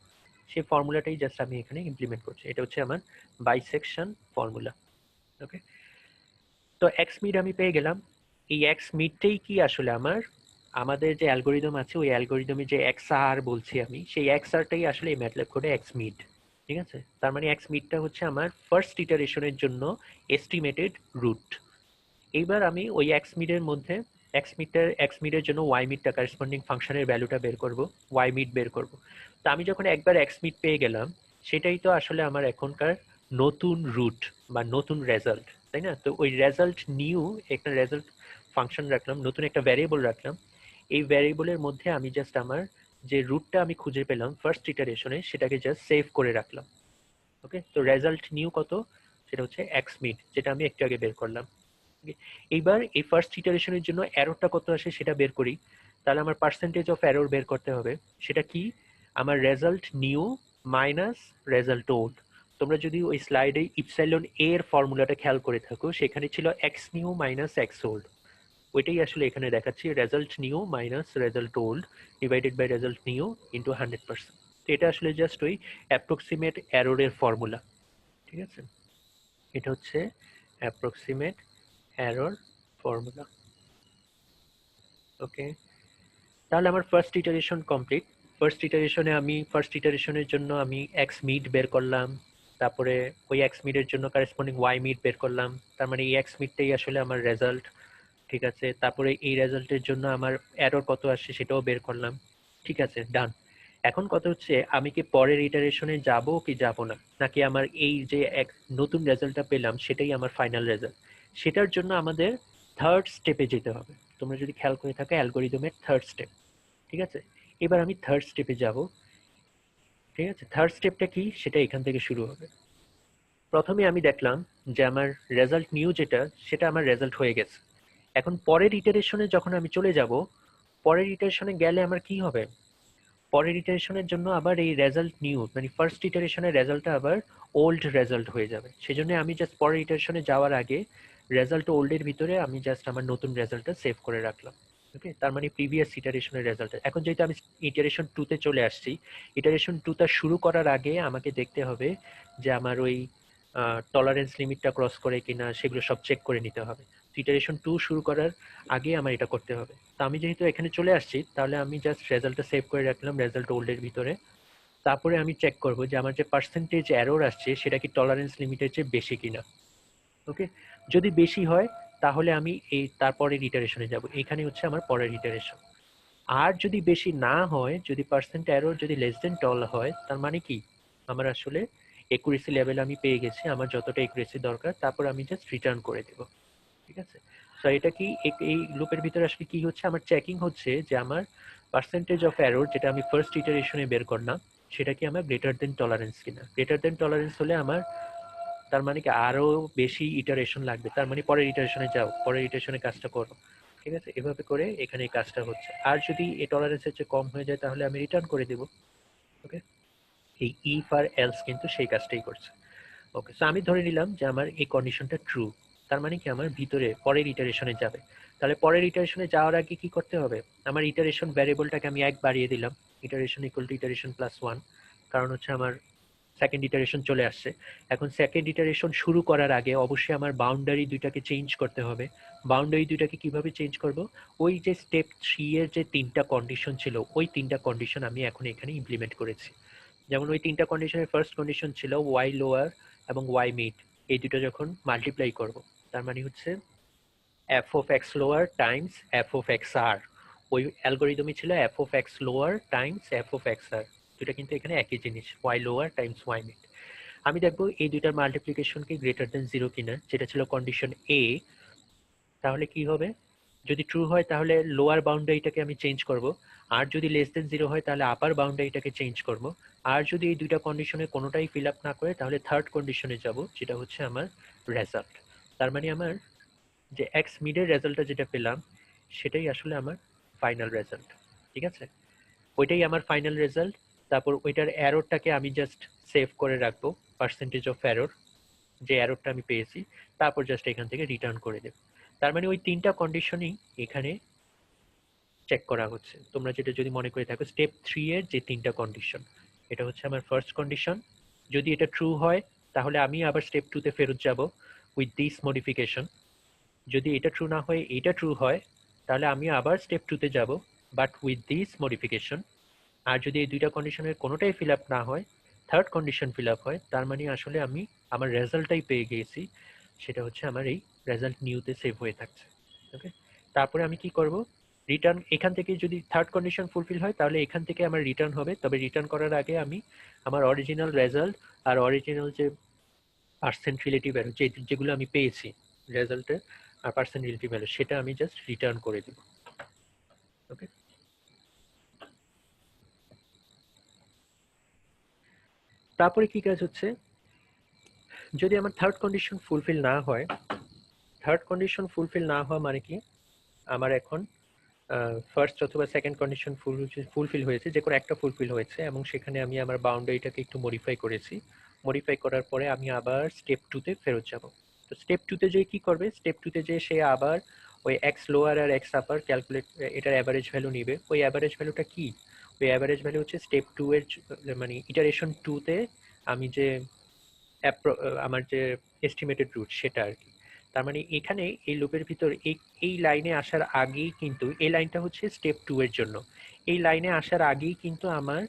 সেই ফর্মুলাটাই জাস্ট আমি এখানে ইমপ্লিমেন্ট করছি। এটা হচ্ছে আমার বাইসেকশন ফর্মুলা। ওকে, তো এক্স মিড আমি পেয়ে গেলাম। এই এক্স মিডটাই কি আসলে আমাদের যে অ্যালগোরিদম আছে, ওই অ্যালগোরিদমে যে এক্স আর বলছি আমি, সেই এক্স আরটাই আসলে এই ম্যাটল্যাব কোডে এক্স মিড। ঠিক আছে, তার মানে এক্স মিডটা হচ্ছে আমার ফার্স্ট ইটারেশনের জন্য এস্টিমেটেড রুট। এইবার আমি ওই এক্স মিডের মধ্যে এক্স মিডের জন্য ওয়াই মিডটা করেসপন্ডিং ফাংশনের ভ্যালুটা বের করব, ওয়াই মিড বের করব। তো আমি যখন একবার এক্স মিড পেয়ে গেলাম, সেটাই তো আসলে আমার এখনকার নতুন রুট বা নতুন রেজাল্ট, তাই না? তো ওই রেজাল্ট নিউ একটা রেজাল্ট ফাংশন রাখলাম, নতুন একটা ভ্যারিয়েবল রাখলাম। এই ভ্যারিয়েবলের মধ্যে আমি জাস্ট আমার যে রুটটা আমি খুঁজে পেলাম ফার্স্ট ইটারেশনে, সেটাকে জাস্ট সেভ করে রাখলাম। ওকে, তো রেজাল্ট নিউ কত, সেটা হচ্ছে এক্স মিড, যেটা আমি একটু আগে বের করলাম। এইবার এই ফার্স্ট ইটারেশনের জন্য এররটা কত আসে সেটা বের করি। তাহলে আমার পার্সেন্টেজ অফ এরর বের করতে হবে। সেটা কি, আমার result new minus result old. তোমরা যদি ওই স্লাইডে ইপসাইলন এ এর ফর্মুলাটা খেয়াল করে থাকো, সেখানে ছিল x new minus x old. ওইটাই আসলে এখানে দেখাচ্ছি, result new minus result old divided by result new into 100%। তো এটা আসলে জাস্ট ওই অ্যাপ্রক্সিমেট এররের ফর্মুলা। ঠিক আছে, এটা হচ্ছে অ্যাপ্রক্সিমেট এরর ফর্মুলা। ওকে, তাহলে আমার ফার্স্ট ইটারেশন কমপ্লিট। ফার্স্ট ইটারেশনের জন্য আমি এক্স মিড বের করলাম, তারপরে ওই এক্স মিডের জন্য করেসপন্ডিং ওয়াই মিড বের করলাম। তার মানে এই এক্স মিডটাই আসলে আমার রেজাল্ট। ঠিক আছে, তারপরে এই রেজাল্টের জন্য আমার এরর কত আসছে সেটাও বের করলাম। ঠিক আছে, ডান। এখন কথা হচ্ছে আমি কি পরের ইটারেশনে যাব কি যাব না, নাকি আমার এই যে এক নতুন রেজাল্টটা পেলাম সেটাই আমার ফাইনাল রেজাল্ট। সেটার জন্য আমাদের থার্ড স্টেপে যেতে হবে। তোমরা যদি খেয়াল করে থাকো অ্যালগোরিদমের থার্ড স্টেপ। ঠিক আছে, এবার আমি থার্ড স্টেপে যাব। ঠিক আছে, থার্ড স্টেপটা কি সেটা এখান থেকে শুরু হবে। প্রথমে আমি দেখলাম যে আমার রেজাল্ট নিউ যেটা, সেটা আমার রেজাল্ট হয়ে গেছে। এখন পরের ইটারেশনে যখন আমি চলে যাব, পরের ইটারেশনে গেলে আমার কি হবে, পরের ইটারেশনের জন্য আবার এই রেজাল্ট নিউ মানে ফার্স্ট ইটারেশনের রেজাল্টটা আবার ওল্ড রেজাল্ট হয়ে যাবে। সেজন্য আমি জাস্ট পরের ইটারেশনে যাওয়ার আগে রেজাল্ট ওল্ডের ভিতরে আমি জাস্ট আমার নতুন রেজাল্টটা সেভ করে রাখলাম। ওকে, তার মানে প্রিভিয়াস ইটারেশনের রেজাল্ট। এখন যেহেতু আমি ইটারেশন 2 তে চলে আসছি, ইটারেশন 2টা শুরু করার আগে আমাকে দেখতে হবে যে আমার ওই টলারেন্স লিমিটটা ক্রস করে কিনা, সেগুলো সব চেক করে নিতে হবে। ইটারেশন 2 শুরু করার আগে আমার এটা করতে হবে। তো আমি যেহেতু এখানে চলে আসছি, তাহলে আমি জাস্ট রেজাল্টটা সেভ করে রাখলাম রেজাল্ট ওল্ডের ভিতরে। তারপরে আমি চেক করব যে আমার যে পার্সেন্টেজ এরর আসছে সেটা কি টলারেন্স লিমিটের চেয়ে বেশি কিনা। ওকে, যদি বেশি হয় তাহলে আমি এই তারপরের ইটারেশনে যাব। এখানে হচ্ছে আমার পরের ইটারেশন। আর যদি বেশি না হয়, যদি পার্সেন্ট এরর যদি লেস দেন টল হয়, তার মানে কি আমার আসলে একুরেসি লেভেল আমি পেয়ে গেছি, আমার যতটা একুরেসি দরকার, তারপর আমি জাস্ট রিটার্ন করে দেব। ঠিক আছে, তো এটা কি এই লুপের ভিতরে আসলে কি হচ্ছে, আমার চেকিং হচ্ছে যে আমার পার্সেন্টেজ অফ এরর যেটা আমি ফার্স্ট ইটারেশনে বের করলাম, সেটা কি আমার গ্রেটার দেন টলারেন্স কিনা। গ্রেটার দেন টলারেন্স হলে আমার, তার মানে কি আরো বেশি ইটারেশন লাগবে, তার মানে পরের ইটারেশনে যাও, পরের ইটারেশনে কাজটা করো। ঠিক আছে, এভাবে করে এখানে এই কাজটা হচ্ছে। আর যদি এই টলারেন্সের চেয়ে কম হয়ে যায় তাহলে আমি রিটার্ন করে দেব। ওকে, এই ইফ আর এলস কিন্তু সেই কাজটাই করছে। ওকে, সো আমি ধরে নিলাম যে আমার এই কন্ডিশনটা ট্রু, তার মানে কি আমার ভিতরে পরের ইটারেশনে যাবে। তাহলে পরের ইটারেশনে যাওয়ার আগে কি করতে হবে, আমার ইটারেশন ভ্যারিয়েবলটাকে আমি 1 বাড়িয়ে দিলাম, iteration equal to iteration plus 1। কারণ হচ্ছে আমার সেকেন্ড ইটারেশন চলে আসছে। এখন সেকেন্ড ইটারেশন শুরু করার আগে অবশ্যই আমার বাউন্ডারি দুইটাকে চেঞ্জ করতে হবে। বাউন্ডারি দুইটাকে কিভাবে চেঞ্জ করব? ওই যে স্টেপ 3 এর যে 3টা কন্ডিশন ছিল, ওই 3টা কন্ডিশন আমি এখন এখানে ইমপ্লিমেন্ট করেছি। যেমন ওই 3টা কন্ডিশনের ফার্স্ট কন্ডিশন ছিল y লোয়ার এবং y মিড, এই দুটো যখন মাল্টিপ্লাই করব, তার মানে হচ্ছে f of x lower times f of xr, ওই অ্যালগরিদমই ছিল f of x lower times f of xr, দুটো কিন্তু এখানে একই জিনিস, y lower times y mid। আমি দেখবো এই দুইটার মাল্টিপ্লিকেশন কি গ্রেটার দেন 0 কিনা, যেটা ছিল কন্ডিশন a। তাহলে কি হবে? যদি ট্রু হয় তাহলে লোয়ার বাউন্ডারিটাকে আমি চেঞ্জ করব, আর যদি লেস দেন 0 হয় তাহলে আপার বাউন্ডারিটাকে চেঞ্জ করব। আর যদি এই দুইটা কন্ডিশনের কোনোটাই ফিল আপ না করে তাহলে থার্ড কন্ডিশনে যাব, যেটা হচ্ছে আমার রেজাল্ট। তার মানে আমার যে এক্স মিডের রেজাল্টটা যেটা পেলাম সেটাই আসলে আমার ফাইনাল রেজাল্ট। ঠিক আছে, ওইটাই আমার ফাইনাল রেজাল্ট। তারপর ওইটার অ্যারোরটাকে আমি জাস্ট সেভ করে রাখবো, পার্সেন্টেজ অফ অ্যারোর, যে অ্যারোরটা আমি পেয়েছি, তারপর জাস্ট এখান থেকে রিটার্ন করে দেব। তার মানে ওই 3টা কন্ডিশনই এখানে চেক করা হচ্ছে। তোমরা যেটা যদি মনে করে থাকো স্টেপ 3 এর যে 3টা কন্ডিশন, এটা হচ্ছে আমার ফার্স্ট কন্ডিশন। যদি এটা ট্রু হয় তাহলে আমি আবার স্টেপ 2 তে ফেরত যাব উইথ দিস মডিফিকেশন। যদি এটা ট্রু না হয় এটা ট্রু হয় তাহলে আমি আবার স্টেপ 2 তে যাব বাট উইথ দিস মডিফিকেশন। আর যদি এই দুইটা কন্ডিশনের কোনোটাই ফিল আপ না হয়, থার্ড কন্ডিশন ফিল আপ হয়, তার মানে আসলে আমি আমার রেজাল্টটাই পেয়ে গিয়েছি, সেটা হচ্ছে আমার এই রেজাল্ট নিউতে সেভ হয়ে থাকছে। ওকে, তারপরে আমি কি করব? রিটার্ন, এখান থেকে যদি থার্ড কন্ডিশন ফুলফিল হয় তাহলে এখান থেকে আমার রিটার্ন হবে, তবে রিটার্ন করার আগে আমি আমার অরিজিনাল রেজাল্ট আর অরিজিনাল যে পার্সেন্ট রিলেটিভ ভ্যালু যেগুলো আমি পেয়েছি রেজাল্টের আর পার্সেন্ট রিলেটিভ ভ্যালু, সেটা আমি জাস্ট রিটার্ন করে দিব। ওকে, তারপরে কি কাজ হচ্ছে? যদি আমার থার্ড কন্ডিশন ফুলফিল না হয়, থার্ড কন্ডিশন ফুলফিল না হওয়া মানে কি, আমার এখন ফার্স্ট অথবা সেকেন্ড কন্ডিশন ফুলফিল হয়েছে, যে কোনো একটা ফুলফিল হয়েছে, এবং সেখানে আমি আমার বাউন্ডারিটাকে একটু মডিফাই করেছি। মডিফাই করার পরে আমি আবার স্টেপ 2 তে ফেরত যাব। তো স্টেপ 2 তে যে কি করবে? স্টেপ 2 তে যে সে আবার ওই এক্স লোয়ার আর এক্স আপার ক্যালকুলেট, এটার অ্যাভারেজ ভ্যালু নিবে। ওই অ্যাভারেজ ভ্যালুটা কি? ওই অ্যাভারেজ ভ্যালু হচ্ছে স্টেপ 2 এর মানে ইটারেশন 2 তে আমি যে আমার যে এস্টিমেটেড রুট সেটা আর কি। তার মানে এখানে এই লুপের ভিতর এই লাইনে আসার আগেই কিন্তু, এই লাইনটা হচ্ছে স্টেপ 2 এর জন্য, এই লাইনে আসার আগেই কিন্তু আমার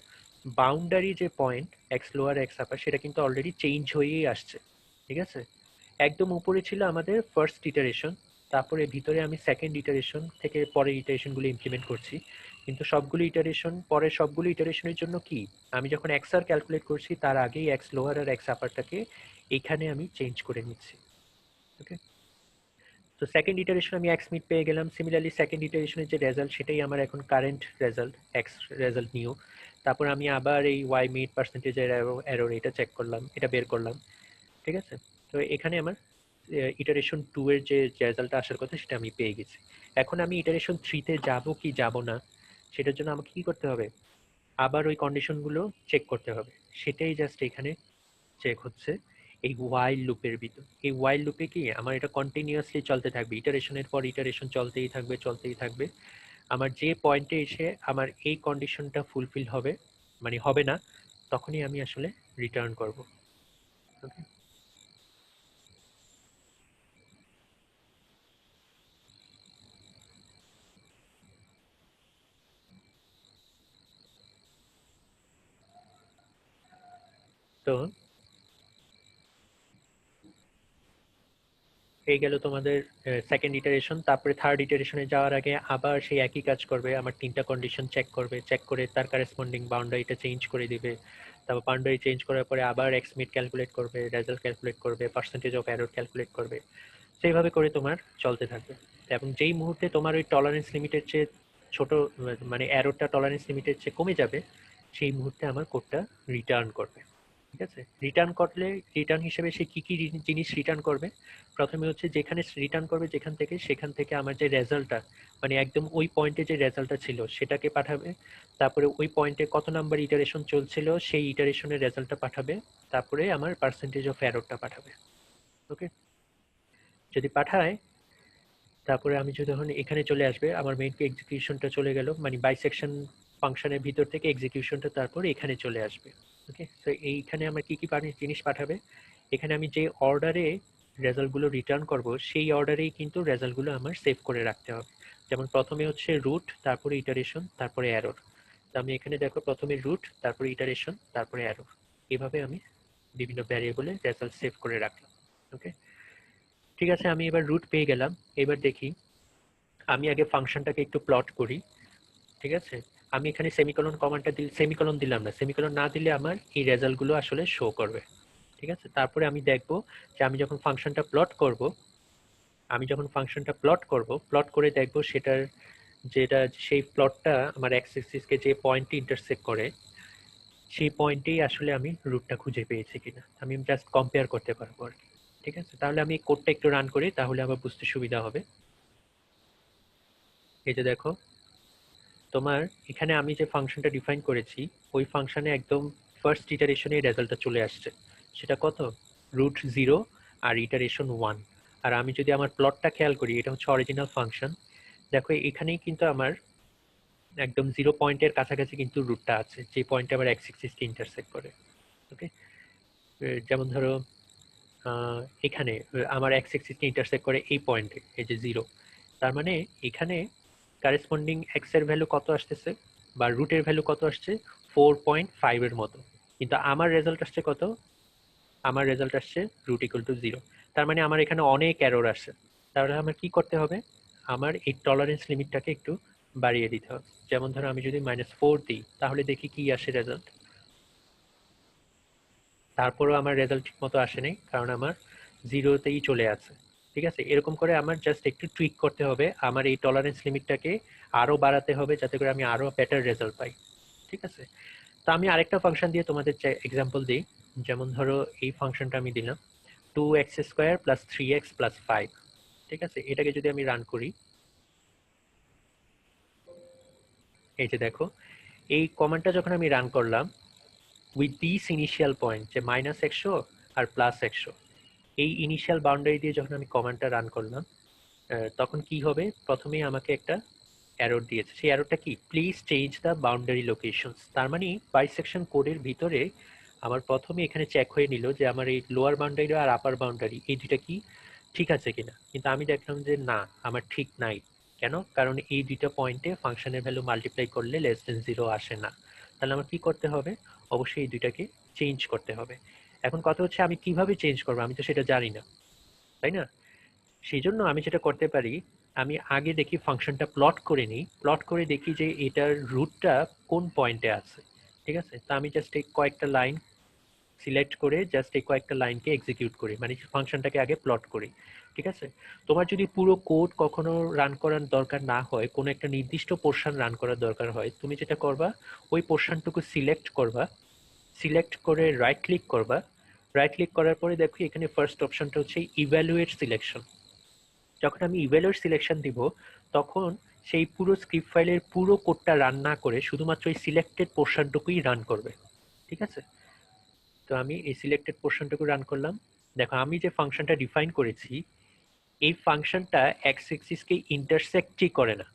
বাউন্ডারি যে পয়েন্ট এক্স লোয়ার এক্স আপার সেটা কিন্তু অলরেডি চেঞ্জ হয়েই আসছে। ঠিক আছে, একদম উপরে ছিল আমাদের ফার্স্ট ইটারেশন, তারপরে ভিতরে আমি সেকেন্ড ইটারেশন থেকে পরের ইটারেশনগুলো ইমপ্লিমেন্ট করছি। কিন্তু সবগুলো ইটারেশন, পরের সবগুলো ইটারেশনের জন্য কি, আমি যখন এক্স আর ক্যালকুলেট করছি তার আগেই এক্স লোয়ার আর এক্স আপারটাকে এইখানে আমি চেঞ্জ করে নিচ্ছি। ওকে, তো সেকেন্ড ইটারেশন আমি এক্স মিড পেয়ে গেলাম। সিমিলারলি সেকেন্ড ইটারেশনের যে রেজাল্ট সেটাই আমার এখন current result, x result new. তারপর আমি আবার এই ওয়াই মিড পার্সেন্টেজের এরর এটা চেক করলাম, এটা বের করলাম। ঠিক আছে, তো এখানে আমার ইটারেশন 2 এর যে রেজাল্টটা আসার কথা সেটা আমি পেয়ে গেছি। এখন আমি ইটারেশন 3 তে যাব কি যাব না, সেটার জন্য আমাকে কি করতে হবে? আবার ওই কন্ডিশনগুলো চেক করতে হবে। সেটাই জাস্ট এখানে চেক হচ্ছে এই ওয়াইল লুপের ভিতর। এই ওয়াইল লুপে কি আমার এটা কন্টিনিউয়াসলি চলতে থাকবে, ইটারেশনের পর ইটারেশন চলতেই থাকবে চলতেই থাকবে। আমার যে পয়েন্টে এসে আমার এই কন্ডিশনটা ফুলফিল হবে, মানে হবে না, তখনই আমি আসলে রিটার্ন করব। ওকে, তো এই গেল তোমাদের সেকেন্ড ইটারেশন। তারপরে থার্ড ইটারেশনে যাওয়ার আগে আবার সেই একই কাজ করবে, আমার 3টা কন্ডিশন চেক করবে, চেক করে তার কারেসপন্ডিং বাউন্ডারিটা চেঞ্জ করে দিবে। তারপর বাউন্ডারি চেঞ্জ করার পরে আবার এক্স মিড ক্যালকুলেট করবে, রেজাল্ট ক্যালকুলেট করবে, পার্সেন্টেজ অফ এরর ক্যালকুলেট করবে। সেইভাবে করে তোমার চলতে থাকবে। এবং যেই মুহূর্তে তোমার ওই টলারেন্স লিমিটের চেয়ে ছোট, মানে এররটা টলারেন্স লিমিটের চেয়ে কমে যাবে, সেই মুহূর্তে আমার কোডটা রিটার্ন করবে। ঠিক আছে, রিটার্ন করলে রিটার্ন হিসেবে সে কি কি জিনিস রিটার্ন করবে? প্রথমে হচ্ছে যেখানে রিটার্ন করবে যেখান থেকে, সেখান থেকে আমার যে রেজাল্টটা, মানে একদম ওই পয়েন্টে যে রেজাল্টটা ছিল সেটাকে পাঠাবে। তারপরে ওই পয়েন্টে কত নাম্বার ইটারেশন চলছিল সেই ইটারেশনের রেজাল্টটা পাঠাবে। তারপরে আমার পার্সেন্টেজ অফ এররটা পাঠাবে। ওকে, যদি পাঠায় তারপরে আমি যদি যখন এখানে চলে আসবে, আমার মেইন এক্সিকিউশনটা চলে গেল, মানে বাইসেকশন ফাংশনের ভিতর থেকে এক্সিকিউশনটা তারপর এখানে চলে আসবে। ওকে, সো এইখানে আমরা কি কি জিনিস পাঠাবে, এখানে আমি যে অর্ডারে রেজাল্টগুলো রিটার্ন করব সেই অর্ডারেই কিন্তু রেজাল্টগুলো আমার সেভ করে রাখতে হবে। যেমন প্রথমে হচ্ছে রুট, তারপরে ইটারেশন, তারপরে এরর। তো আমি এখানে দেখো প্রথমে রুট, তারপরে ইটারেশন, তারপরে এরর, এভাবে আমি বিভিন্ন ভ্যারিয়েবলে রেজাল্ট সেভ করে রাখলাম। ওকে, ঠিক আছে, আমি এবার রুট পেয়ে গেলাম। এবার দেখি, আমি আগে ফাংশনটাকে একটু প্লট করি। ঠিক আছে, আমি এখানে সেমিকোলন কমান্ডটা সেমিকোলন দিলাম না, সেমিকোলন না দিলে আমার এই রেজাল্টগুলো আসলে শো করবে। ঠিক আছে, তারপরে আমি দেখব যে আমি যখন ফাংশনটা প্লট করব, প্লট করে দেখব সেটার যেটা সেই প্লটটা আমার এক্স অ্যাক্সিসকে যে পয়েন্টে ইন্টারসেক্ট করে সেই পয়েন্টেই আসলে আমি রুটটা খুঁজে পেয়েছি কিনা আমি জাস্ট কম্পেয়ার করতে পারবো আর কি। ঠিক আছে, তাহলে আমি কোডটা একটু রান করি, তাহলে আবার বুঝতে সুবিধা হবে। এই যে দেখো, তোমার এখানে আমি যে ফাংশনটা ডিফাইন করেছি ওই ফাংশনে একদম ফার্স্ট ইটারেশনে রেজাল্টটা চলে আসছে। সেটা কত? √0 আর ইটারেশন 1। আর আমি যদি আমার প্লটটা খেয়াল করি, এটা হচ্ছে অরিজিনাল ফাংশন। দেখো এখানেই কিন্তু আমার একদম 0 পয়েন্টের কাছাকাছি কিন্তু রুটটা আছে, যে পয়েন্টে আমার এক্স অ্যাক্সিসকে ইন্টারসেক্ট করে। ওকে, যেমন ধরো এখানে আমার এক্স অ্যাক্সিসকে ইন্টারসেক্ট করে এই পয়েন্টে, এই যে 0। তার মানে এখানে কারেসপন্ডিং এক্স এর ভ্যালু কত আসতেছে বা রুটের ভ্যালু কত আসছে? 4.5 এর মতো। কিন্তু আমার রেজাল্ট আসছে কত? আমার রেজাল্ট আসছে √0। তার মানে আমার এখানে অনেক এরর আসছে। তাহলে আমার কি করতে হবে? আমার এই টলারেন্স লিমিটটাকে একটু বাড়িয়ে দিতে হবে। যেমন ধরো আমি যদি -4 দিই, তাহলে দেখি কি আসে রেজাল্ট। তারপরেও আমার রেজাল্ট ঠিক মতো আসে নাই, কারণ আমার 0তেই চলে আছে। ঠিক আছে, এরকম করে আমার জাস্ট একটু টুইক করতে হবে, আমার এই টলারেন্স লিমিটটাকে আরো বাড়াতে হবে যাতে করে আমি আরো বেটার রেজাল্ট পাই। ঠিক আছে, তো আমি আরেকটা ফাংশন দিয়ে তোমাদের এক্সাম্পল দিই। যেমন ধরো এই ফাংশনটা আমি দিলাম 2x² + 3x + 5। ঠিক আছে, এটাকে যদি আমি রান করি, এই যে দেখো, এই কমান্ডটা যখন আমি রান করলাম উইথ দিস ইনিশিয়াল পয়েন্ট, যে -100 আর +100, এই ইনিশিয়াল বাউন্ডারি দিয়ে যখন আমি কমান্ডটা রান করলাম, তখন কি হবে? প্রথমেই আমাকে একটা এরর দিয়েছে। সেই এররটা কি? Please change the boundary locations. তার মানে বাইসেকশন কোডের ভিতরে আমার প্রথমে এখানে চেক হয়ে নিল যে আমার এই লোয়ার বাউন্ডারি আর আপার বাউন্ডারি এই দুইটা কি ঠিক আছে কিনা। কিন্তু আমি দেখলাম যে না, আমার ঠিক নাই। কেন? কারণ এই দুইটা পয়েন্টে ফাংশনের ভ্যালু মাল্টিপ্লাই করলে <0 আসে না। তাহলে আমার কি করতে হবে? অবশ্যই এই দুইটাকে চেঞ্জ করতে হবে। এখন কথা হচ্ছে আমি কিভাবে চেঞ্জ করবো? আমি তো সেটা জানি না, তাই না? সেই জন্য আমি যেটা করতে পারি, আমি আগে দেখি ফাংশনটা প্লট করে নিই, প্লট করে দেখি যে এটার রুটটা কোন পয়েন্টে আছে। ঠিক আছে, তা আমি জাস্ট এই কয়েকটা লাইন সিলেক্ট করে জাস্ট এই কয়েকটা লাইনকে এক্সিকিউট করি, মানে ফাংশনটাকে আগে প্লট করি। ঠিক আছে, তোমার যদি পুরো কোড কখনো রান করার দরকার না হয়, কোনো একটা নির্দিষ্ট পোর্শন রান করার দরকার হয়, তুমি যেটা করবা ওই পোর্শনটুকু সিলেক্ট করবা, সিলেক্ট করে রাইট ক্লিক করবা। রাইট ক্লিক করার পরে দেখো এখানে ফার্স্ট অপশনটা হচ্ছে ইভ্যালুয়েট সিলেকশন। যখন আমি ইভ্যালুয়েট সিলেকশন দিব, তখন সেই পুরো স্ক্রিপ্ট ফাইলের পুরো কোডটা রান না করে শুধুমাত্র এই সিলেক্টেড পোর্শনটুকুই রান করবে। ঠিক আছে, তো আমি এই সিলেক্টেড পোর্শনটুকু রান করলাম। দেখো আমি যে ফাংশনটা ডিফাইন করেছি, এই ফাংশনটা এক্স এক্সিসকে ইন্টারসেক্টই করে না।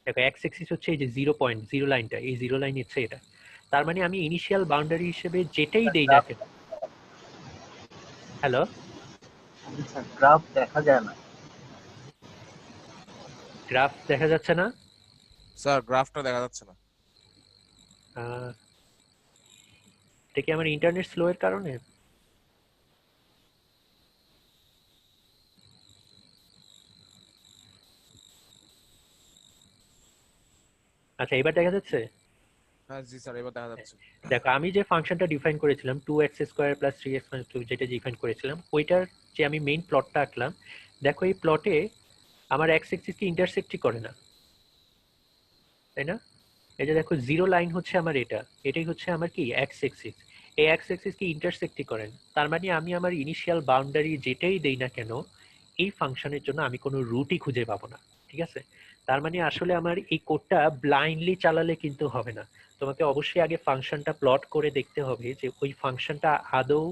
দেখো এক্স এক্সিস হচ্ছে এই যে 0.0 লাইনটা, এই 0 লাইন হচ্ছে এটা। তার মানে আমি ইনিশিয়াল বাউন্ডারি হিসেবে যেটাই দেই না কেন। হ্যালো, গ্রাফ দেখা যায় না। গ্রাফ দেখা যাচ্ছে না? স্যার গ্রাফটা দেখা যাচ্ছে না। এটা কি আমার ইন্টারনেট স্লো এর কারণে? আচ্ছা, এবার দেখা যাচ্ছে? হ্যাঁ জি স্যার, এবার দেখা যাচ্ছে। দেখো আমি যে ফাংশনটা ডিফাইন করেছিলাম 2x² + 3x - 2, যেটা ডিফাইন করেছিলাম, ওইটার যে আমি মেইন প্লটটা আঁকলাম, দেখো এই প্লটে আমার এক্স এক্সিসকে ইন্টারসেক্টই করে না, তাই না? এই যে দেখো 0 লাইন হচ্ছে আমার এটা, এটাই হচ্ছে আমার কি এক্স এক্সিস। এই এক্স এক্সিসকে ইন্টারসেক্টই করে না। তার মানে আমি আমার ইনিশিয়াল বাউন্ডারি যেটাই দেই না কেন, এই ফাংশনের জন্য আমি কোনো রুটই খুঁজে পাবো না। ঠিক আছে, তার মানে আসলে আমার এই কোডটা ব্লাইন্ডলি চালালে কিন্তু হবে না। তোমাকে অবশ্যই আগে ফাংশনটা প্লট করে দেখতে হবে যে ওই ফাংশনটা আদৌ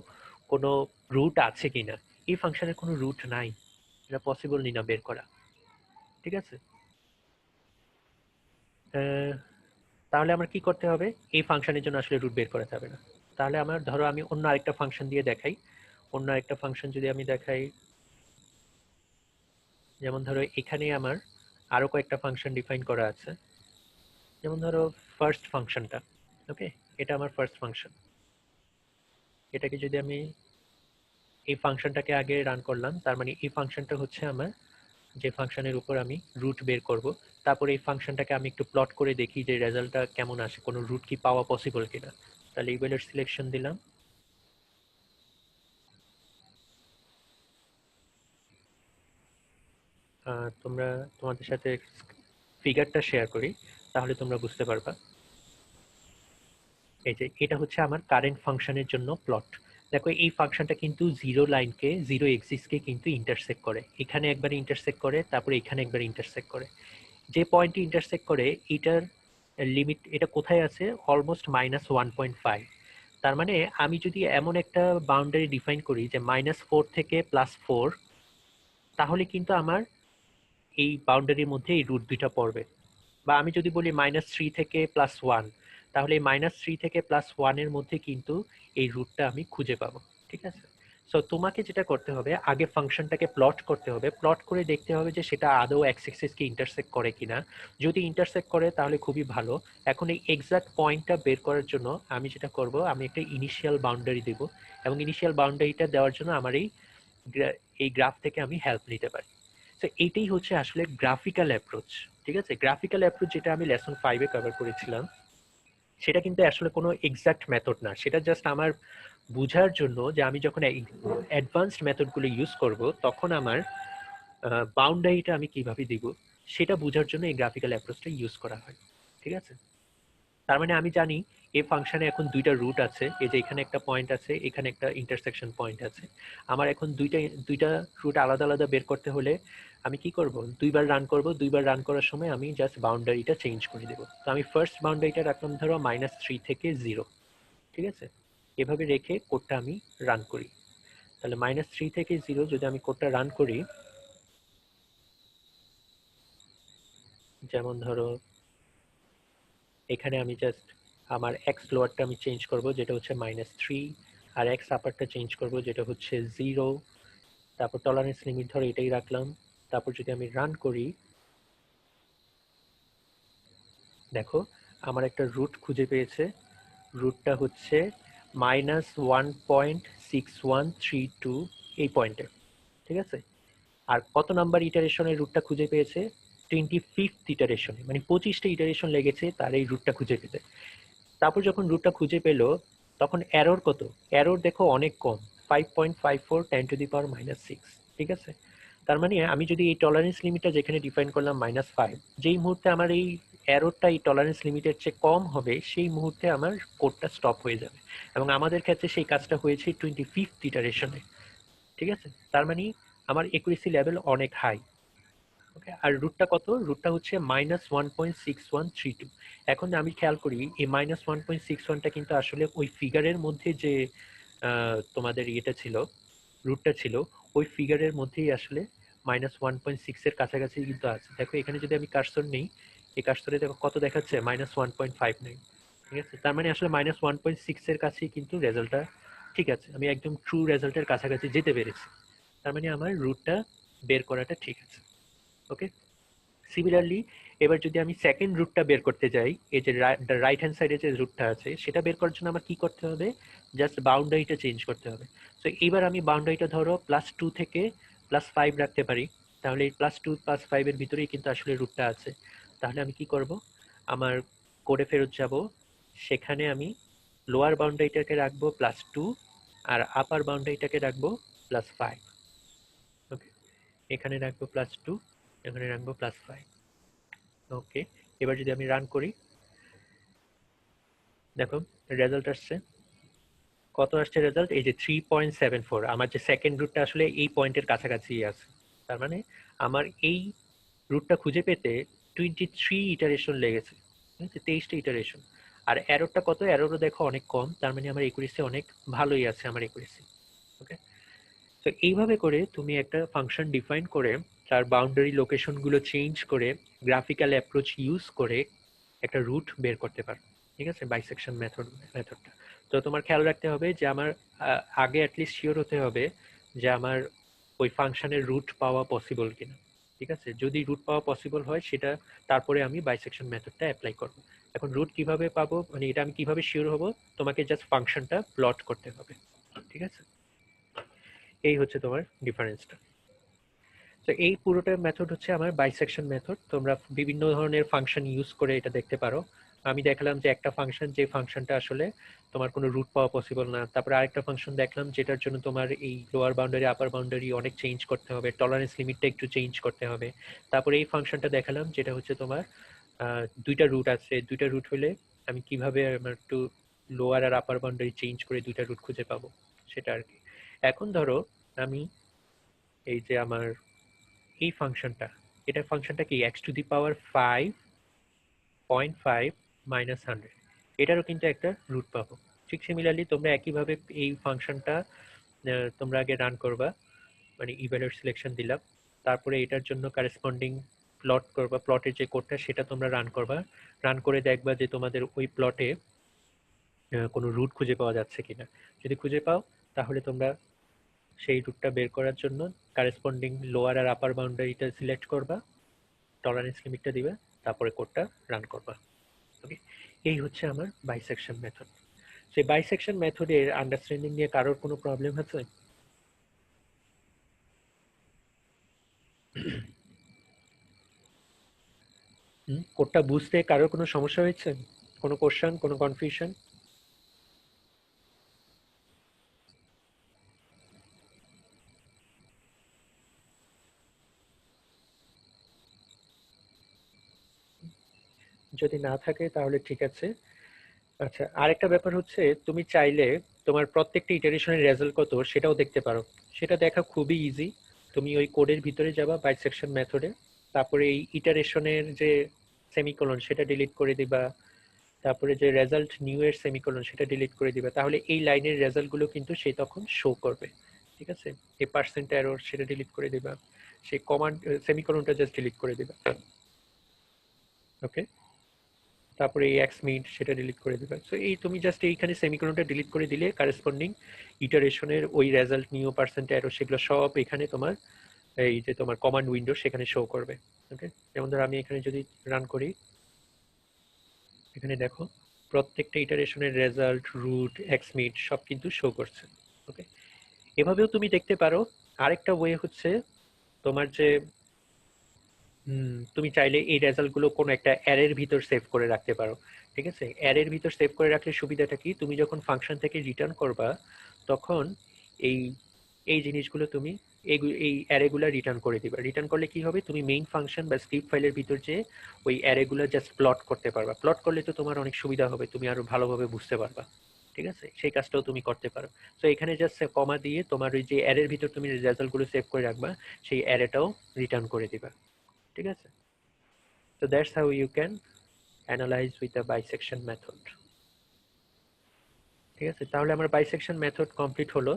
কোনো রুট আছে কিনা। এই ফাংশনের কোনো রুট নাই, এটা পসিবল না বের করা। ঠিক আছে, তাহলে আমার কি করতে হবে? এই ফাংশনের জন্য আসলে রুট বের করাতে হবে না। তাহলে আমার ধরো আমি অন্য আরেকটা ফাংশন দিয়ে দেখাই। অন্য আরেকটা ফাংশন যদি আমি দেখাই, যেমন ধরো এখানে আমার আরো কয়েকটা ফাংশন ডিফাইন করা আছে। যেমন ধরো ফার্স্ট ফাংশনটা, ওকে, এটা আমার ফার্স্ট ফাংশন। এটাকে যদি আমি এই ফাংশনটাকে আগে রান করলাম, তার মানে এই ফাংশনটা হচ্ছে আমার যে ফাংশনের উপর আমি রুট বের করব। তারপরে এই ফাংশনটাকে আমি একটু প্লট করে দেখি যে রেজাল্টটা কেমন আসে, কোনো রুট কি পাওয়া পসিবল কিনা। তাহলে ইভ্যালুয়েট সিলেকশন দিলাম। তোমরা তোমাদের সাথে ফিগারটা শেয়ার করি, তাহলে তোমরা বুঝতে পারবা। এই যে এটা হচ্ছে আমার কারেন্ট ফাংশনের জন্য প্লট। দেখো এই ফাংশনটা কিন্তু জিরো লাইনকে, জিরো এক্সিসকে কিন্তু ইন্টারসেক্ট করে। এখানে একবার ইন্টারসেক্ট করে, তারপরে এখানে একবার ইন্টারসেক্ট করে। যে পয়েন্টে ইন্টারসেক্ট করে এটার লিমিট, এটা কোথায় আছে, অলমোস্ট -1.5। তার মানে আমি যদি এমন একটা বাউন্ডারি ডিফাইন করি যে -4 থেকে +4, তাহলে কিন্তু আমার এই বাউন্ডারির মধ্যে এই রুট দুইটা পড়বে। বা আমি যদি বলি -3 থেকে +1, তাহলে এই -3 থেকে +1 এর মধ্যে কিন্তু এই রুটটা আমি খুঁজে পাবো। ঠিক আছে? সো তোমাকে যেটা করতে হবে, আগে ফাংশনটাকে প্লট করতে হবে। প্লট করে দেখতে হবে যে সেটা আদৌ এক্স অ্যাক্সিসকে ইন্টারসেক্ট করে কিনা। যদি ইন্টারসেক্ট করে তাহলে খুবই ভালো। এখন এই এক্সাক্ট পয়েন্টটা বের করার জন্য আমি যেটা করব, আমি একটা ইনিশিয়াল বাউন্ডারি দেব, এবং ইনিশিয়াল বাউন্ডারিটা দেওয়ার জন্য আমার এই গ্রাফ থেকে আমি হেল্প নিতে পারি। তো এইটাই হচ্ছে আসলে গ্রাফিক্যাল অ্যাপ্রোচ। ঠিক আছে? গ্রাফিক্যাল অ্যাপ্রোচ যেটা আমি লেসন 5-এ কভার করেছিলাম, সেটা কিন্তু আসলে কোনো এক্সাক্ট মেথড না। সেটা জাস্ট আমার বুঝার জন্য যে আমি যখন অ্যাডভান্সড মেথডগুলো ইউজ করব, তখন আমার বাউন্ডারিটা আমি কিভাবে দিব সেটা বোঝার জন্য এই গ্রাফিক্যাল অ্যাপ্রোচটা ইউজ করা হয়। ঠিক আছে? তার মানে আমি জানি এই ফাংশনে এখন দুইটা রুট আছে, এই যে এখানে একটা পয়েন্ট আছে, এখানে একটা ইন্টারসেকশন পয়েন্ট আছে। আমার এখন দুইটা রুট আলাদা আলাদা বের করতে হলে আমি কি করব, দুইবার রান করব। দুইবার রান করার সময় আমি জাস্ট বাউন্ডারিটা চেঞ্জ করে দেব। তো আমি ফার্স্ট বাউন্ডারিটা রাখলাম ধরো -3 থেকে 0। ঠিক আছে? এভাবে রেখে কোডটা আমি রান করি। তাহলে -3 থেকে 0 যদি আমি কোডটা রান করি, যেমন ধরো এখানে আমি জাস্ট আমার এক্স লোয়ারটা আমি চেঞ্জ করব, যেটা হচ্ছে -3, আর এক্স আপারটা চেঞ্জ করব, যেটা হচ্ছে 0। তারপর টলারেন্স লিমিট ধরে এটাই রাখলাম। তারপর যদি আমি রান করি, দেখো আমার একটা রুট খুঁজে পেয়েছে। রুটটা হচ্ছে -1.6132 এই পয়েন্টে। ঠিক আছে? আর কত নাম্বার ইটারেশনের রুটটা খুঁজে পেয়েছে? 25th ইটারেশনে, মানে 25টা ইটারেশন লেগেছে তার এই রুটটা খুঁজে পেতে। তারপর যখন রুটটা খুঁজে পেল, তখন এরর কত? এরর দেখো অনেক কম, 5.54 10⁻⁻6। ঠিক আছে? তার মানে আমি যদি এই টলারেন্স লিমিটটা যেখানে ডিফাইন করলাম -5, যেই মুহূর্তে আমার এই এররটা এই টলারেন্স লিমিটের চেয়ে কম হবে, সেই মুহূর্তে আমার কোডটা স্টপ হয়ে যাবে। এবং আমাদের ক্ষেত্রে সেই কাজটা হয়েছে 25th ইটারেশনে। ঠিক আছে? তার মানে আমার একুরেসি লেভেল অনেক হাই। ওকে, আর রুটটা কত? রুটটা হচ্ছে -1.6132। এখন আমি খেয়াল করি এই -1.61টা কিন্তু আসলে ওই ফিগারের মধ্যে যে তোমাদের ইয়েটা ছিল, রুটটা ছিল, ওই ফিগারের মধ্যেই আসলে -1.6 এর কাছাকাছি কিন্তু আছে। দেখো এখানে যদি আমি কার্সর নেই, এই কার্সরে দেখো কত দেখাচ্ছে, -1.59। ঠিক আছে? তার মানে আসলে -1.6 এর কাছেই কিন্তু রেজাল্টটা ঠিক আছে। আমি একদম ট্রু রেজাল্টের কাছাকাছি যেতে পেরেছি। তার মানে আমার রুটটা বের করাটা ঠিক আছে। ওকে, সিমিলারলি এবার যদি আমি সেকেন্ড রুটটা বের করতে যাই, এই যে রাইট হ্যান্ড সাইডে যে রুটটা আছে, সেটা বের করার জন্য আমার কি করতে হবে? জাস্ট বাউন্ডারিটা চেঞ্জ করতে হবে। সো এইবার আমি বাউন্ডারিটা ধরো +2 থেকে +5 রাখতে পারি। তাহলে এই +2 +5 এর ভিতরেই কিন্তু আসলে রুটটা আছে। তাহলে আমি কি করব, আমার কোডে ফেরত যাব, সেখানে আমি লোয়ার বাউন্ডারিটাকে রাখবো +2, আর আপার বাউন্ডারিটাকে রাখবো +5। ওকে, এখানে রাখবো +2, এখানে রাখবো +5। ওকে, এবার যদি আমি রান করি, দেখো রেজাল্ট আসছে। কত আসছে রেজাল্ট? এই যে 3.74। আমার যে সেকেন্ড রুটটা আসলে এই পয়েন্টের কাছাকাছি আছে। তার মানে আমার এই রুটটা খুঁজে পেতে 23 ইটারেশন লেগেছে। 23টা ইটারেশন। আর এররটা কত? এররও দেখো অনেক কম। তার মানে আমার একুরেসি অনেক ভালোই আছে, আমার একুরেসি। ওকে, তো এইভাবে করে তুমি একটা ফাংশন ডিফাইন করে তার বাউন্ডারি লোকেশনগুলো চেঞ্জ করে গ্রাফিক্যাল অ্যাপ্রোচ ইউজ করে একটা রুট বের করতে পারো। ঠিক আছে? বাইসেকশন মেথডটা। তো তো তোমার খেয়াল রাখতে হবে যে আমার আগে অ্যাটলিস্ট শিওর হতে হবে যে আমার ওই ফাংশনের রুট পাওয়া পসিবল কিনা। ঠিক আছে, যদি রুট পাওয়া পসিবল হয় সেটা তারপরে আমি বাইসেকশন মেথডটা অ্যাপ্লাই করব। এখন রুট কিভাবে পাবো, মানে এটা আমি কিভাবে শিওর হব, তোমাকে জাস্ট ফাংশনটা প্লট করতে হবে। ঠিক আছে, এই হচ্ছে তোমার ডিফারেন্সটা। তো এই পুরোটা মেথড হচ্ছে আমার বাইসেকশন মেথড। তোমরা বিভিন্ন ধরনের ফাংশন ইউজ করে এটা দেখতে পারো। আমি দেখালাম যে একটা ফাংশন, যে ফাংশনটা আসলে তোমার কোনো রুট পাওয়া পসিবল না। তারপরে আরেকটা ফাংশন দেখলাম যেটার জন্য তোমার এই লোয়ার বাউন্ডারি আপার বাউন্ডারি অনেক চেঞ্জ করতে হবে, টলারেন্স লিমিটটা একটু চেঞ্জ করতে হবে। তারপরে এই ফাংশনটা দেখালাম যেটা হচ্ছে তোমার দুইটা রুট আছে, দুইটা রুট হলে আমি কিভাবে আমার একটু লোয়ার আর আপার বাউন্ডারি চেঞ্জ করে দুইটা রুট খুঁজে পাবো সেটা আর কি। এখন ধরো আমি এই যে আমার এই ফাংশনটা, এটা ফাংশনটা কি x two the power 5.5 minus 100, এটারও কিন্তু একটা রুট পাবো। ঠিক সিমিলারলি তোমরা একইভাবে এই ফাংশনটা তোমরা আগে রান করবা, মানে ইভ্যালুয়েট সিলেকশন দিলাম, তারপরে এটার জন্য কারেসপন্ডিং প্লট করবা, প্লটের যে কোডটা সেটা তোমরা রান করবা, রান করে দেখবা যে তোমাদের ওই প্লটে কোনো রুট খুঁজে পাওয়া যাচ্ছে কিনা। যদি খুঁজে পাও তাহলে তোমরা সেই রুটটা বের করার জন্য কারেসপন্ডিং লোয়ার আর আপার বাউন্ডারিটা সিলেক্ট করবা, টলারেন্স লিমিটটা দিবে, তারপরে কোডটা রান করবা। ওকে, এই হচ্ছে আমার বাইসেকশন মেথড। সেই বাইসেকশন মেথডের আন্ডারস্ট্যান্ডিং নিয়ে কারোর কোনো প্রবলেম আছে? কোডটা বুঝতে কারোর কোনো সমস্যা হয়েছে, কোনো কোশ্চেন, কোনো কনফিউশন? যদি না থাকে তাহলে ঠিক আছে। আচ্ছা, আরেকটা ব্যাপার হচ্ছে তুমি চাইলে তোমার প্রত্যেকটা ইটারেশনের রেজাল্ট কত সেটাও দেখতে পারো। সেটা দেখা খুবই ইজি। তুমি ওই কোডের ভিতরে যাবা বাইসেকশন মেথডে, তারপরে এই ইটারেশনের যে সেমিকোলন সেটা ডিলিট করে দিবা, তারপরে যে রেজাল্ট নিউ এর সেমিকোলন সেটা ডিলিট করে দিবা, তাহলে এই লাইনের রেজাল্টগুলো কিন্তু সে তখন শো করবে। ঠিক আছে, এই পার্সেন্ট এরর সেটা ডিলিট করে দিবা, সেই কমান্ড সেমিকোলনটা জাস্ট ডিলিট করে দিবা। ওকে, তারপরে এই এক্স মিড সেটা ডিলিট করে দিবা। সো এই তুমি জাস্ট এইখানে সেমিকোলনটা ডিলিট করে দিলে কারেসপন্ডিং ইটারেশনের ওই রেজাল্ট নিউ পার্সেন্ট এরর সেগুলো সব এখানে তোমার এই যে তোমার কমান্ড উইন্ডো সেখানে শো করবে। ওকে, যেমন ধরো আমি এখানে যদি রান করি, এখানে দেখো প্রত্যেকটা ইটারেশনের রেজাল্ট, রুট, এক্স মিড সব কিন্তু শো করছে। ওকে, এভাবেও তুমি দেখতে পারো। আরেকটা ওয়ে হচ্ছে তোমার যে তুমি চাইলে এই রেজাল্টগুলো কোনো একটা অ্যারের ভিতর সেভ করে রাখতে পারো। ঠিক আছে, অ্যারের ভিতর সেভ করে রাখলে সুবিধাটা কি, তুমি যখন ফাংশন থেকে রিটার্ন করবা তখন এই এই জিনিসগুলো তুমি এই অ্যারেগুলো রিটার্ন করে দিবা। রিটার্ন করলে কি হবে, তুমি মেইন ফাংশন বা স্ক্রিপ্ট ফাইলের ভিতর যে ওই অ্যারেগুলো জাস্ট প্লট করতে পারবা। প্লট করলে তো তোমার অনেক সুবিধা হবে, তুমি আরো ভালোভাবে বুঝতে পারবা। ঠিক আছে, সেই কাজটাও তুমি করতে পারো। তো এখানে জাস্ট কমা দিয়ে তোমার ওই যে অ্যারের ভিতর তুমি রেজাল্টগুলো সেভ করে রাখবা, সেই অ্যারেটাও রিটার্ন করে দিবা। ঠিক আছে, so that's how you can analyze with the bisection method. ঠিক আছে, তাহলে আমার বাইসেকশন মেথড কমপ্লিট হলো।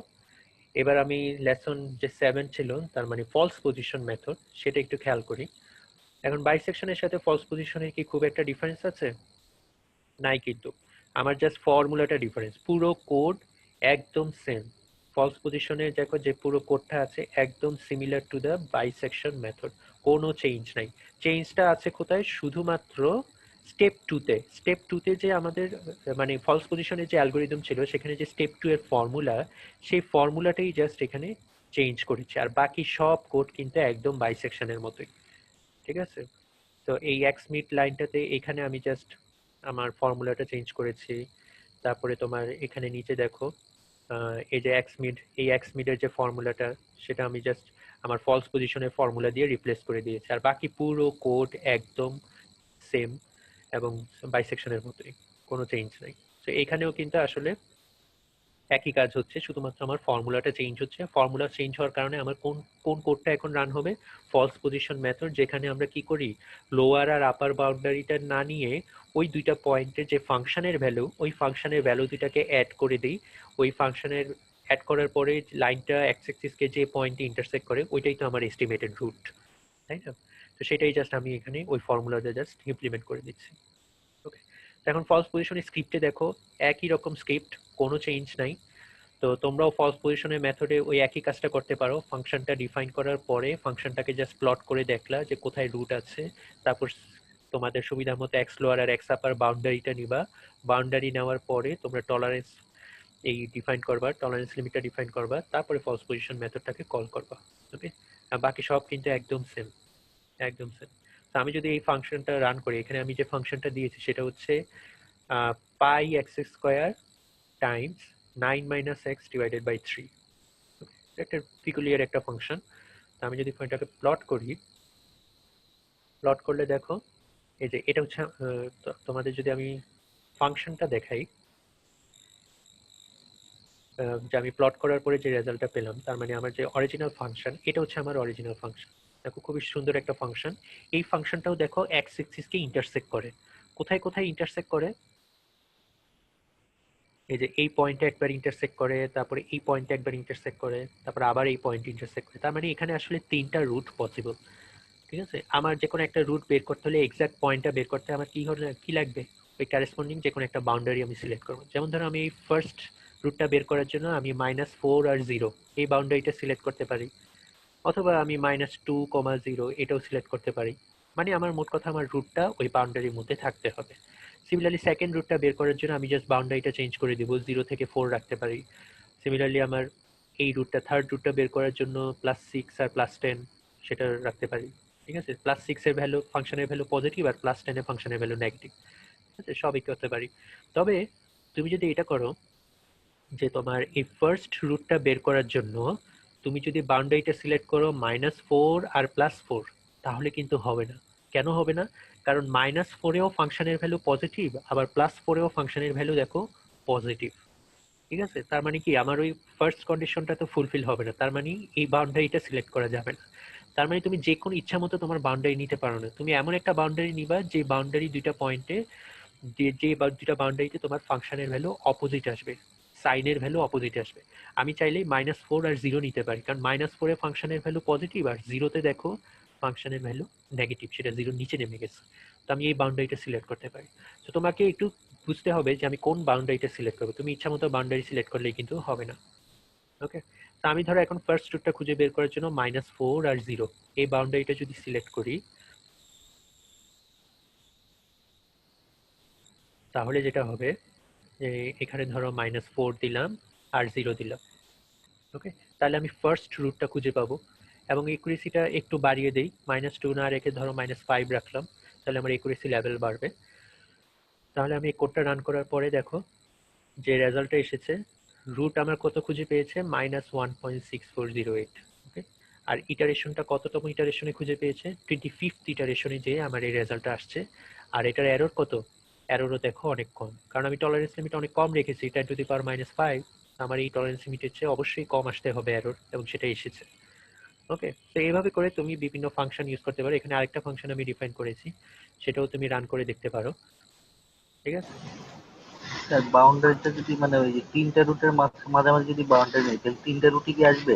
এবার আমি লেসন যে 7 ছিল তার মানে ফলস পজিশন মেথড সেটা একটু খেয়াল করি। এখন বাইসেকশনের সাথে ফলস পজিশনের কি খুব একটা ডিফারেন্স আছে? নাই, কিন্তু আমার জাস্ট ফর্মুলাটা ডিফারেন্স, পুরো কোড একদম সেম। ফলস পজিশনে দেখো যে পুরো কোডটা আছে একদম similar to the bisection method, কোনো চেঞ্জ নাই। চেঞ্জটা আছে কোথায়, শুধুমাত্র স্টেপ 2-তে। স্টেপ 2-তে যে আমাদের মানে ফলস পজিশনের যে অ্যালগোরিদম ছিল সেখানে যে স্টেপ 2 এর ফর্মুলা, সেই ফর্মুলাটাই জাস্ট এখানে চেঞ্জ করেছে, আর বাকি সব কোড কিন্তু একদম বাইসেকশনের মতোই। ঠিক আছে, তো এই এক্স মিড লাইনটাতে এখানে আমি জাস্ট আমার ফর্মুলাটা চেঞ্জ করেছি। তারপরে তোমার এখানে নিচে দেখো এই যে এক্স মিড, এই এক্স মিডের যে ফর্মুলাটা সেটা আমি জাস্ট আমার ফলস পজিশনের ফর্মুলা দিয়ে রিপ্লেস করে দিয়েছি, আর বাকি পুরো কোড একদম সেম এবং বাইসেকশনের মতোই, কোনো চেঞ্জ নাই। তো এখানেও কিন্তু আসলে একই কাজ হচ্ছে, শুধুমাত্র আমার ফর্মুলাটা চেঞ্জ হচ্ছে। ফর্মুলা চেঞ্জ হওয়ার কারণে আমার কোন কোন কোডটা এখন রান হবে, ফলস পজিশন মেথড, যেখানে আমরা কি করি, লোয়ার আর আপার বাউন্ডারিটা না নিয়ে ওই দুইটা পয়েন্টের যে ফাংশনের ভ্যালু, ওই ফাংশনের ভ্যালু দুটাকে অ্যাড করে দিই। ওই ফাংশনের অ্যাড করার পরে লাইনটা এক্স অ্যাক্সিসকে যে পয়েন্টে ইন্টারসেক্ট করে ওইটাই তো আমার এস্টিমেটেড রুট, তাই না? তো সেটাই জাস্ট আমি এখানে ওই ফর্মুলাটা জাস্ট ইমপ্লিমেন্ট করে দিচ্ছি। ওকে, তো এখন ফলস পজিশনের স্ক্রিপ্টে দেখো একই রকম স্ক্রিপ্ট, কোনো চেঞ্জ নাই। তো তোমরাও ফলস পজিশনের মেথডে ওই একই কাজটা করতে পারো। ফাংশনটা ডিফাইন করার পরে ফাংশনটাকে জাস্ট প্লট করে দেখলা যে কোথায় রুট আছে, তারপর তোমাদের সুবিধা মতো এক্স লোয়ার আর এক্স আপার বাউন্ডারিটা নিবা। বাউন্ডারি নেওয়ার পরে তোমরা টলারেন্স এই ডিফাইন করবা, টলারেন্স লিমিটটা ডিফাইন করবা, তারপরে ফলস পজিশন মেথডটাকে কল করবা। ওকে, আর বাকি সব কিন্তু একদম সেম, একদম সেম। তো আমি যদি এই ফাংশনটা রান করি, এখানে আমি যে ফাংশনটা দিয়েছি সেটা হচ্ছে pi x square times 9 - x divided by 3। একটা পিকুলিয়ার একটা ফাংশন। তো আমি যদি এটাকে প্লট করি, প্লট করলে দেখো এই যে এটা হচ্ছে তোমাদের যদি আমি ফাংশনটা দেখাই, যে আমি প্লট করার পরে যে রেজাল্টটা পেলাম, তার মানে আমার যে অরিজিনাল ফাংশন, এটা হচ্ছে আমার অরিজিনাল ফাংশন। দেখো খুবই সুন্দর একটা ফাংশন। এই ফাংশনটাও দেখো এক্স এক্সিসকে ইন্টারসেক্ট করে। কোথায় কোথায় ইন্টারসেক্ট করে? এই যে এই পয়েন্টে একবার ইন্টারসেক্ট করে, তারপরে এই পয়েন্টে একবার ইন্টারসেক্ট করে, তারপরে আবার এই পয়েন্টে ইন্টারসেক্ট করে। তার মানে এখানে আসলে 3টা রুট পসিবল। ঠিক আছে, আমার যে কোনো একটা রুট বের করতে হলে এক্সাক্ট পয়েন্টটা বের করতে আমার কি লাগবে? ওই ক্যারেসপন্ডিং যে কোনো একটা বাউন্ডারি আমি সিলেক্ট করবো। যেমন ধরো আমি এই ফার্স্ট রুটটা বের করার জন্য আমি -4 আর 0 এই বাউন্ডারিটা সিলেক্ট করতে পারি, অথবা আমি -2, 0 এটাও সিলেক্ট করতে পারি। মানে আমার মোট কথা আমার রুটটা ওই বাউন্ডারির মধ্যে থাকতে হবে। সিমিলারলি সেকেন্ড রুটটা বের করার জন্য আমি জাস্ট বাউন্ডারিটা চেঞ্জ করে দিব, 0 থেকে 4 রাখতে পারি। সিমিলারলি আমার এই রুটটা, থার্ড রুটটা বের করার জন্য +6 আর +10 সেটা রাখতে পারি। ঠিক আছে, +6 এর ভ্যালু ফাংশনের ভ্যালু পজিটিভ, আর +10 এর ফাংশনের ভ্যালু নেগেটিভ। ঠিক আছে, সবই করতে পারি। তবে তুমি যদি এটা করো যে তোমার এই ফার্স্ট রুটটা বের করার জন্য তুমি যদি বাউন্ডারিটা সিলেক্ট করো -4 আর +4, তাহলে কিন্তু হবে না। কেন হবে না? কারণ -4এও ফাংশনের ভ্যালু পজিটিভ, আবার +4এও ফাংশনের ভ্যালু দেখো পজিটিভ। ঠিক আছে, তার মানে কি আমার ওই ফার্স্ট কন্ডিশনটা তো ফুলফিল হবে না, তার মানে এই বাউন্ডারিটা সিলেক্ট করা যাবে না। তার মানে তুমি যে কোনো ইচ্ছা মতো তোমার বাউন্ডারি নিতে পারো না। তুমি এমন একটা বাউন্ডারি নিবা যে বাউন্ডারি দুইটা পয়েন্টে, যে দুইটা বাউন্ডারিতে তোমার ফাংশনের ভ্যালু অপোজিট আসবে, সাইনের ভ্যালু অপোজিট আসবে। আমি চাইলেই -4 আর 0 নিতে পারি, কারণ -4 এ ফাংশনের ভ্যালু পজিটিভ, আর 0-তে দেখো ফাংশনের ভ্যালু নেগেটিভ, সেটা 0 নিচে নেমে গেছে। তো আমি এই বাউন্ডারিটা সিলেক্ট করতে পারি। তো তোমাকে একটু বুঝতে হবে যে আমি কোন বাউন্ডারিটা সিলেক্ট করবো। তুমি ইচ্ছা মতো বাউন্ডারি সিলেক্ট করলেই কিন্তু হবে না। ওকে, তো আমি ধরো এখন ফার্স্ট রুটটা খুঁজে বের করার জন্য -4 আর 0 এই বাউন্ডারিটা যদি সিলেক্ট করি, তাহলে যেটা হবে যে এখানে ধরো -4 দিলাম আর 0 দিলাম। ওকে, তাহলে আমি ফার্স্ট রুটটা খুঁজে পাবো। এবং একুরেসিটা একটু বাড়িয়ে দেই, -2 না রেখে ধরো -5 রাখলাম, তাহলে আমার একুরেসি লেভেল বাড়বে। তাহলে আমি এই কোডটা রান করার পরে দেখো যে রেজাল্টটা এসেছে, রুট আমার কত খুঁজে পেয়েছে, -1.6408। ওকে, আর ইটারেশনটা কততম ইটারেশনে খুঁজে পেয়েছে, 25th ইটারেশনে যে আমার এই রেজাল্টটা আসছে। আর এটার এরর কত? এররও দেখো অনেক কম, কারণ আমি টলারেন্স লিমিট অনেক কম রেখেছি, 10⁻⁵। আমার এই টলারেন্স লিমিটের চেয়ে অবশ্যই কম আসতে হবে এরর, এবং সেটা এসেছে। ওকে, তো এইভাবে করে তুমি বিভিন্ন ফাংশন ইউজ করতে পারো। এখানে আরেকটা ফাংশন আমি ডিফাইন করেছি, সেটাও তুমি রান করে দেখতে পারো। ঠিক আছে, স্যার বাউন্ডারিটা যদি মানে ওই যে 3টা রুটের মাঝামাঝি যদি বাউন্ডারি নেই, তাহলে 3টা রুটই কি আসবে?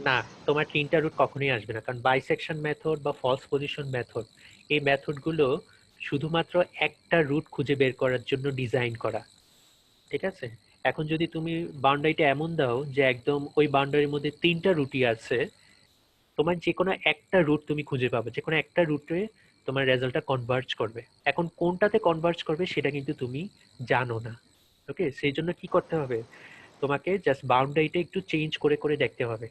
না, তোমার 3টা রুট কখনোই আসবে না, কারণ বাইসেকশন মেথড বা ফলস পজিশন মেথড, এই মেথডগুলো শুধুমাত্র একটা রুট খুঁজে বের করার জন্য ডিজাইন করা। ঠিক আছে, এখন যদি তুমি বাউন্ডারিটা এমন দাও যে একদম ওই বাউন্ডারির মধ্যে 3টা রুটই আছে, তোমার যে কোনো একটা রুট তুমি খুঁজে পাবে, যে কোনো একটা রুটে তোমার রেজাল্টটা কনভার্জ করবে। এখন কোনটাতে কনভার্জ করবে সেটা কিন্তু তুমি জানো না। ওকে, সেই জন্য কি করতে হবে, তোমাকে জাস্ট বাউন্ডারিটা একটু চেঞ্জ করে করে দেখতে হবে।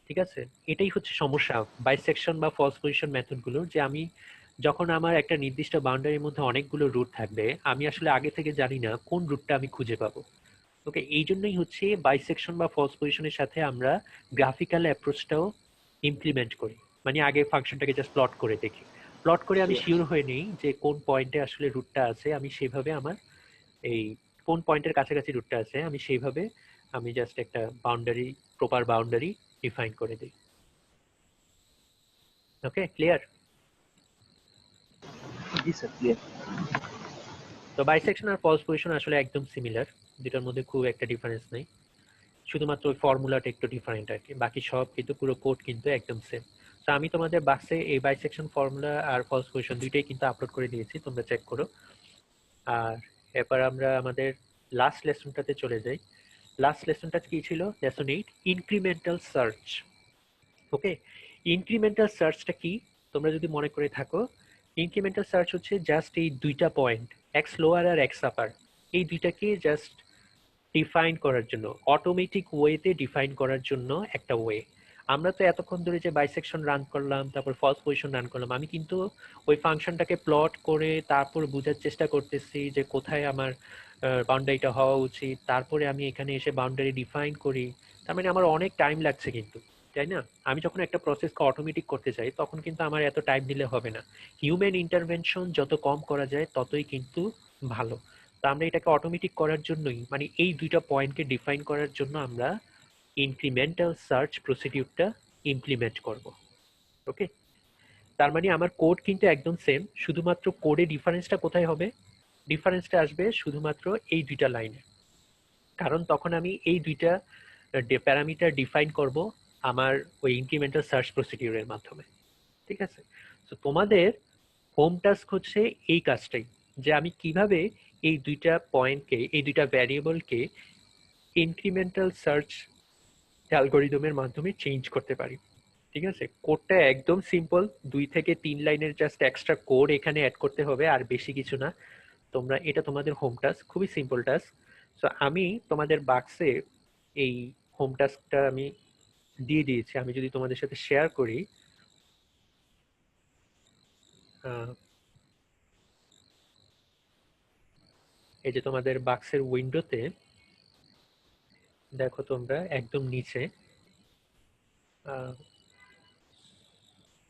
ঠিক আছে, এটাই হচ্ছে সমস্যা বাইসেকশন বা ফলস পজিশন মেথডগুলোর, যে আমি যখন আমার একটা নির্দিষ্ট বাউন্ডারির মধ্যে অনেকগুলো রুট থাকবে, আমি আসলে আগে থেকে জানি না কোন রুটটা আমি খুঁজে পাবো। ওকে, এই জন্যই হচ্ছে বাইসেকশন বা ফলস পজিশনের সাথে আমরা গ্রাফিক্যাল অ্যাপ্রোচটাও ইমপ্লিমেন্ট করি। মানে আগে ফাংশনটাকে জাস্ট প্লট করে দেখি, প্লট করে আমি শিওর হয়ে নেই যে কোন পয়েন্টে আসলে রুটটা আছে, আমি সেইভাবে আমার এই কোন পয়েন্টের কাছাকাছি রুটটা আছে আমি সেইভাবে আমি জাস্ট একটা বাউন্ডারি, প্রপার বাউন্ডারি ডিফাইন করে দিই। ওকে, ক্লিয়ার? জি স্যার, ক্লিয়ার। তো বাইসেকশন আর ফলস পজিশন আসলে একদম সিমিলার, দুটার মধ্যে খুব একটা ডিফারেন্স নেই, শুধুমাত্র ওই ফর্মুলাটা একটু ডিফারেন্ট আর কি, বাকি সব কিন্তু পুরো কোড কিন্তু একদম সেম। তো আমি তোমাদের বাক্সে এই বাইসেকশন ফর্মুলা আর ফলস পজিশন দুইটাই কিন্তু আপলোড করে দিয়েছি, তোমরা চেক করো। আর এরপর আমরা আমাদের লাস্ট লেসনটাতে চলে যাই। লাস্ট লেসনটা কি ছিল? Lesson 8, incremental search. Okay, incremental সার্চটা কি তোমরা যদি মনে করে থাকো, ইনক্রিমেন্টাল সার্চ হচ্ছে জাস্ট এই দুইটা পয়েন্ট, এক্স লোয়ার আর এক্স আপার, এই দুইটাকে জাস্ট ডিফাইন করার জন্য, অটোমেটিক ওয়েতে ডিফাইন করার জন্য একটা ওয়ে। আমরা তো এতক্ষণ ধরে যে বাইসেকশন রান করলাম, তারপর ফলস পজিশন রান করলাম, আমি কিন্তু ওই ফাংশনটাকে প্লট করে তারপর বোঝার চেষ্টা করতেছি যে কোথায় আমার বাউন্ডারিটা হওয়া উচিত, তারপরে আমি এখানে এসে বাউন্ডারি ডিফাইন করি। তার মানে আমার অনেক টাইম লাগছে কিন্তু, তাই না? আমি যখন একটা প্রসেসকে অটোমেটিক করতে চাই তখন কিন্তু আমার এত টাইম দিলে হবে না। হিউম্যান ইন্টারভেনশন যত কম করা যায় ততই কিন্তু ভালো। তো আমরা এটাকে অটোমেটিক করার জন্যই, মানে এই দুইটা পয়েন্টকে ডিফাইন করার জন্য আমরা ইনক্রিমেন্টাল সার্চ প্রসিডিউরটা ইমপ্লিমেন্ট করব। ওকে, তার মানে আমার কোড কিন্তু একদম সেম, শুধুমাত্র কোডে ডিফারেন্সটা কোথায় হবে? ডিফারেন্সটা আসবে শুধুমাত্র এই দুইটা লাইনে, কারণ তখন আমি এই দুইটা প্যারামিটার ডিফাইন করব আমার ওই ইনক্রিমেন্টাল সার্চ প্রসিডিউরের মাধ্যমে। ঠিক আছে, তো তোমাদের হোম টাস্ক হচ্ছে এই কাজটাই, যে আমি কিভাবে এই দুইটা পয়েন্টকে, এই দুইটা ভ্যারিয়েবলকে ইনক্রিমেন্টাল সার্চ অ্যালগরিদমের মাধ্যমে চেঞ্জ করতে পারি। ঠিক আছে, কোডটা একদম সিম্পল, 2 থেকে 3 লাইনের জাস্ট এক্সট্রা কোড এখানে অ্যাড করতে হবে, আর বেশি কিছু না। তোমরা, এটা তোমাদের হোম টাস্ক, খুবই সিম্পল টাস্ক। সো আমি তোমাদের বাক্সে এই হোম টাস্কটা আমি দিয়ে দিয়েছি। আমি যদি তোমাদের সাথে শেয়ার করি, এই যে তোমাদের বাক্সের উইন্ডোতে দেখো, তোমরা একদম নিচে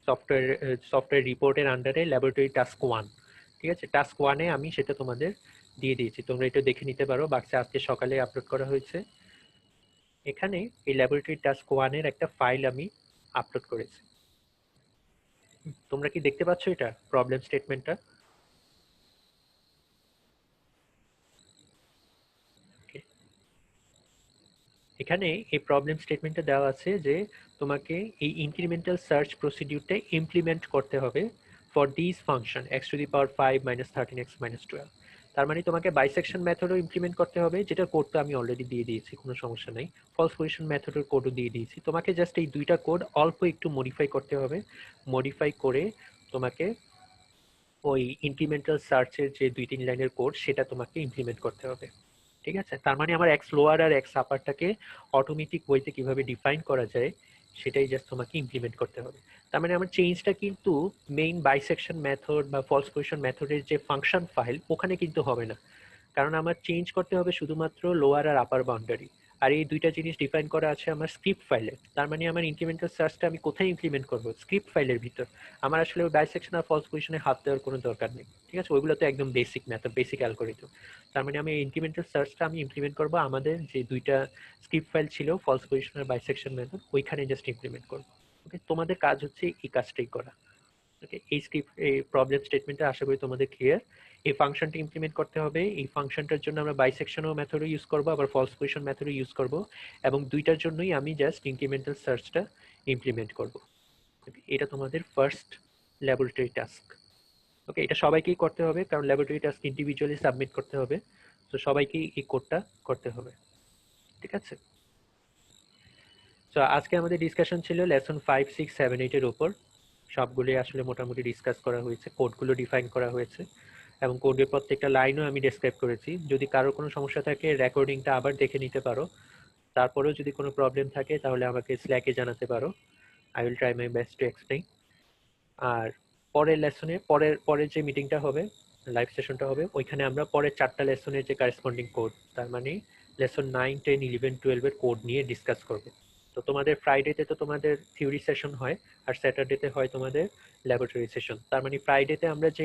সফটওয়্যার রিপোর্টের আন্ডারে ল্যাবরেটরি টাস্ক 1, ঠিক আছে, টাস্ক 1-এ আমি সেটা তোমাদের দিয়ে দিয়েছি, তোমরা এটা দেখে নিতে পারো। বাক্সে আজকে সকালে আপলোড করা হয়েছে। এখানে এই ল্যাবরেটরি টাস্ক 1-এর একটা ফাইল আমি আপলোড করেছি। তোমরা কি দেখতে পাচ্ছ এটা, প্রবলেম স্টেটমেন্টটা? এখানে এই প্রবলেম স্টেটমেন্টে দেওয়া আছে যে তোমাকে এই ইনক্রিমেন্টাল সার্চ প্রসিডিউরটা ইমপ্লিমেন্ট করতে হবে for this function x two the power 5 - 13x - 12। তার মানে তোমাকে বাইসেকশন মেথডও ইমপ্লিমেন্ট করতে হবে, যেটা কোড তো আমি অলরেডি দিয়ে দিয়েছি, কোনো সমস্যা নেই। ফলস পজিশন মেথডের কোডও দিয়ে দিয়েছি। তোমাকে জাস্ট এই দুইটা কোড অল্প একটু মডিফাই করতে হবে। মডিফাই করে তোমাকে ওই ইনক্রিমেন্টাল সার্চের যে 2-3 লাইনের কোড সেটা তোমাকে ইমপ্লিমেন্ট করতে হবে। ঠিক আছে, তার মানে আমার এক্স লোয়ার আর এক্স আপারটাকে অটোমেটিক ওয়েতে কিভাবে ডিফাইন করা যায় সেটাই জাস্ট তোমাকে ইমপ্লিমেন্ট করতে হবে। তার মানে আমার চেঞ্জটা কিন্তু মেইন বাইসেকশন মেথড বা ফলস পজিশন মেথডের যে ফাংশন ফাইল ওখানে কিন্তু হবে না, কারণ আমার চেঞ্জ করতে হবে শুধুমাত্র লোয়ার আর আপার বাউন্ডারি। আর এই দুইটা জিনিস ডিফাইন করা আছে আমার স্ক্রিপ্ট ফাইলে। তার মানে আমার ইনক্রিমেন্টাল সার্চটা আমি কোথায় ইমপ্লিমেন্ট করবো? স্ক্রিপ্ট ফাইলের ভিতর। আমার আসলে ওই বাইসেকশন আর ফলস পজিশনে হাত দেওয়ার কোনো দরকার নেই। ঠিক আছে, ওইগুলো তো একদম বেসিক মেথড, বেসিক অ্যালগরিদম। তার মানে আমি ইনক্রিমেন্টাল সার্চটা আমি ইমপ্লিমেন্ট করবো আমাদের যে দুইটা স্ক্রিপ্ট ফাইল ছিল, ফলস পজিশন আর বাইসেকশন মেথড, ওইখানে জাস্ট ইমপ্লিমেন্ট করবো। ওকে, তোমাদের কাজ হচ্ছে এই কাজটাই করা। ওকে, এই স্ক্রিপ্ট, এই প্রবলেম স্টেটমেন্টটা আশা করি তোমাদের ক্লিয়ার। এই ফাংশনটা ইমপ্লিমেন্ট করতে হবে। এই ফাংশনটার জন্য আমরা বাইসেকশনও মেথডও ইউজ করবো, আবার ফলস পজিশন মেথডও ইউজ করবো, এবং দুইটার জন্যই আমি জাস্ট ইনক্রিমেন্টাল সার্চটা ইমপ্লিমেন্ট করবো। এটা তোমাদের ফার্স্ট ল্যাবরেটরি টাস্ক। ওকে, এটা সবাইকেই করতে হবে, কারণ ল্যাবরেটরি টাস্ক ইন্ডিভিজুয়ালি সাবমিট করতে হবে। তো সবাইকেই এই কোডটা করতে হবে। ঠিক আছে, তো আজকে আমাদের ডিসকাশন ছিল লেসন 5, 6, 7, 8 এর উপর। সবগুলোই আসলে মোটামুটি ডিসকাস করা হয়েছে, কোডগুলো ডিফাইন করা হয়েছে, এবং কোডের প্রত্যেকটা লাইনও আমি ডেসক্রাইব করেছি। যদি কারোর কোনো সমস্যা থাকে রেকর্ডিংটা আবার দেখে নিতে পারো। তারপরেও যদি কোনো প্রবলেম থাকে তাহলে আমাকে স্ল্যাকে জানাতে পারো। I will try my best to explain. আর পরের লেসনে, পরের যে মিটিংটা হবে, লাইভ সেশনটা হবে, ওইখানে আমরা পরের 4টা লেসনের যে কারেসপন্ডিং কোড, তার মানে লেসন 9, 10, 11, 12 এর কোড নিয়ে ডিসকাস করব। তো তোমাদের ফ্রাইডেতে তো তোমাদের থিওরি সেশন হয়, আর স্যাটারডেতে হয় তোমাদের ল্যাবরেটরি সেশন। তার মানে ফ্রাইডেতে আমরা যে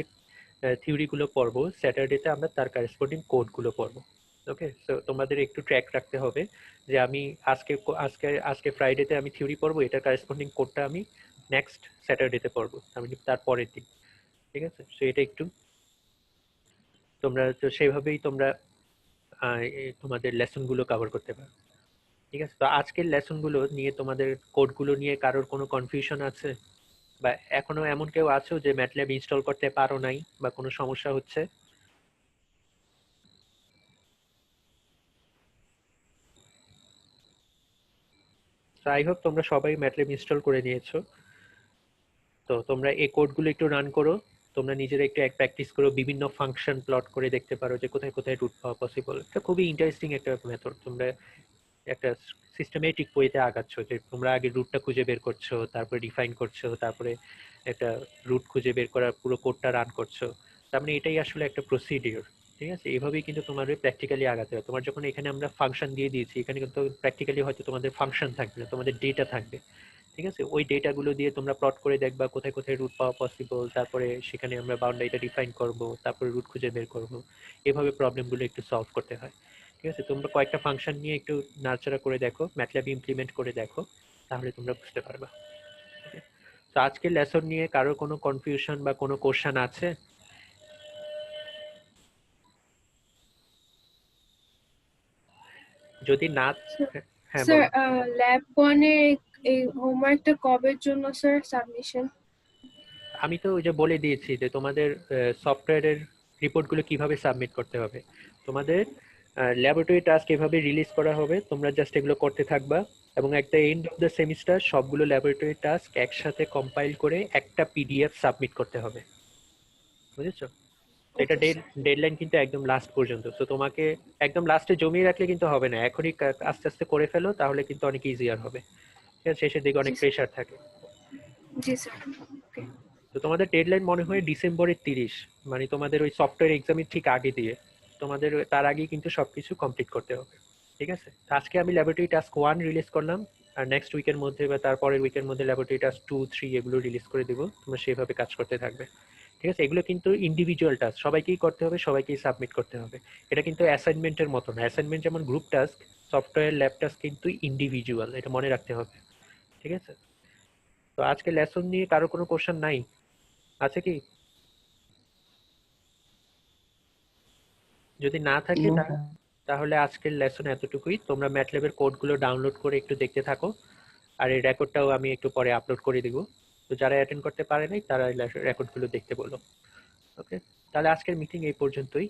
থিওরিগুলো পড়বো, স্যাটারডেতে আমরা তার কারেসপন্ডিং কোডগুলো পড়বো। ওকে, সো তোমাদের একটু ট্র্যাক রাখতে হবে যে আমি আজকে আজকে আজকে ফ্রাইডেতে আমি থিওরি পড়বো, এটার কারেসপন্ডিং কোডটা আমি নেক্সট স্যাটারডেতে পড়বো, আমি তার পরের দিন। ঠিক আছে, সো এটা একটু তোমরা তো সেইভাবেই তোমরা তোমাদের লেসনগুলো কভার করতে পারো। ঠিক আছে, তো আজকের লেসনগুলো নিয়ে, তোমাদের কোডগুলো নিয়ে কারোর কোনো কনফিউশন আছে, বা এখনো এমন কেউ আছো যে ম্যাটল্যাব ইনস্টল করতে পারো নাই বা কোনো সমস্যা হচ্ছে? সো আই হোপ তোমরা সবাই ম্যাটল্যাব ইনস্টল করে নিয়েছো। তো তোমরা এই কোডগুলো একটু রান করো, তোমরা নিজেরা একটু প্র্যাকটিস করো, বিভিন্ন ফাংশন প্লট করে দেখতে পারো যে কোথায় কোথায় রুট পাওয়া পসিবল। এটা খুবই ইন্টারেস্টিং একটা মেথড। তোমরা একটা সিস্টেমেটিক ওয়েতে আগাচ্ছ, যে তোমরা আগে রুটটা খুঁজে বের করছো, তারপরে ডিফাইন করছো, তারপরে একটা রুট খুঁজে বের করার পুরো কোডটা রান করছো। তার মানে এটাই আসলে একটা প্রসিডিওর, ঠিক আছে? এইভাবেই কিন্তু তোমাদের প্র্যাকটিক্যালি আগাতে হবে। তোমার যখন এখানে আমরা ফাংশন দিয়ে দিয়েছি, এখানে কিন্তু প্র্যাকটিক্যালি হয়তো তোমাদের ফাংশন থাকবে না, তোমাদের ডেটা থাকবে, ঠিক আছে? ওই ডেটাগুলো দিয়ে তোমরা প্লট করে দেখবা কোথায় কোথায় রুট পাওয়া পসিবল, তারপরে সেখানে আমরা বাউন্ডারিটা ডিফাইন করব, তারপরে রুট খুঁজে বের করব। এভাবে প্রবলেমগুলো একটু সলভ করতে হয়, ঠিক আছে? তোমরা কয়েকটা ফাংশন নিয়ে একটু নাড়াচাড়া করে দেখো, ম্যাটল্যাব ইমপ্লিমেন্ট করে দেখো, তাহলে তোমরা বুঝতে পারবা। ওকে, তো আজকের লেসন নিয়ে কারোর কোনো কনফিউশন বা কোনো কোশ্চেন আছে? যদি না, হ্যাঁ স্যার বলো। ল্যাব 1 এর এই হোমওয়ার্কটা কবের জন্য স্যার সাবমিশন? আমি তো ওই যে বলে দিয়েছি যে তোমাদের সফটওয়্যারের রিপোর্টগুলো কিভাবে সাবমিট করতে হবে। তোমাদের ল্যাবরেটরি টাস্ক এভাবে রিলিজ করা হবে, তোমরা জাস্ট এগুলো করতে থাকবা, এবং একটা এন্ড অফ দ্য সেমিস্টার সবগুলো ল্যাবরেটরি টাস্ক একসাথে কম্পাইল করে একটা পিডিএফ সাবমিট করতে হবে, বুঝেছো? এটা ডেডলাইন কিন্তু একদম লাস্ট পর্যন্ত। তো তোমাকে একদম লাস্টে জমিয়ে রাখলে কিন্তু হবে না, এখনই আস্তে আস্তে করে ফেলো, তাহলে কিন্তু অনেক ইজিয়ার হবে, ঠিক আছে? শেষের দিকে অনেক প্রেশার থাকে। জি স্যার। ওকে। তো তোমাদের ডেডলাইন মনে হয় ডিসেম্বরের 30, মানে তোমাদের ওই সফটওয়্যার এক্সামের ঠিক আগে দিয়ে, তোমাদের তার আগেই কিন্তু সবকিছু কমপ্লিট করতে হবে, ঠিক আছে? তো আজকে আমি ল্যাবরেটরি টাস্ক 1 রিলিজ করলাম, আর নেক্সট উইকের মধ্যে বা তারপরের উইকের মধ্যে ল্যাবরেটরি টাস্ক 2, 3 এগুলো রিলিজ করে দেবো, তোমরা সেভাবে কাজ করতে থাকবে, ঠিক আছে? এগুলো কিন্তু ইন্ডিভিজুয়াল টাস্ক, সবাইকেই করতে হবে, সবাইকেই সাবমিট করতে হবে। এটা কিন্তু অ্যাসাইনমেন্টের মতো না। অ্যাসাইনমেন্ট যেমন group task, software lab task কিন্তু ইন্ডিভিজুয়াল, এটা মনে রাখতে হবে, ঠিক আছে? তো আজকে লেসন নিয়ে কারো কোনো কোশ্চেন নাই, আছে কি? যদি না থাকে তাহলে আজকের লেসন এতটুকুই। তোমরা ম্যাটল্যাবের কোডগুলো ডাউনলোড করে একটু দেখতে থাকো, আর এই রেকর্ডটাও আমি একটু পরে আপলোড করে দিব। তো যারা অ্যাটেন্ড করতে পারে নাই তারা রেকর্ডগুলো দেখতে বলো। ওকে, তাহলে আজকের মিটিং এই পর্যন্তই।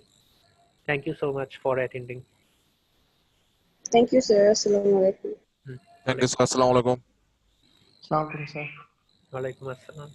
Thank you so much for attending. Thank you, sir. Assalamu alaikum. Thank you sir, আসসালামু আলাইকুম। Assalamualaikum, sir. ওয়ালাইকুম আসসালাম।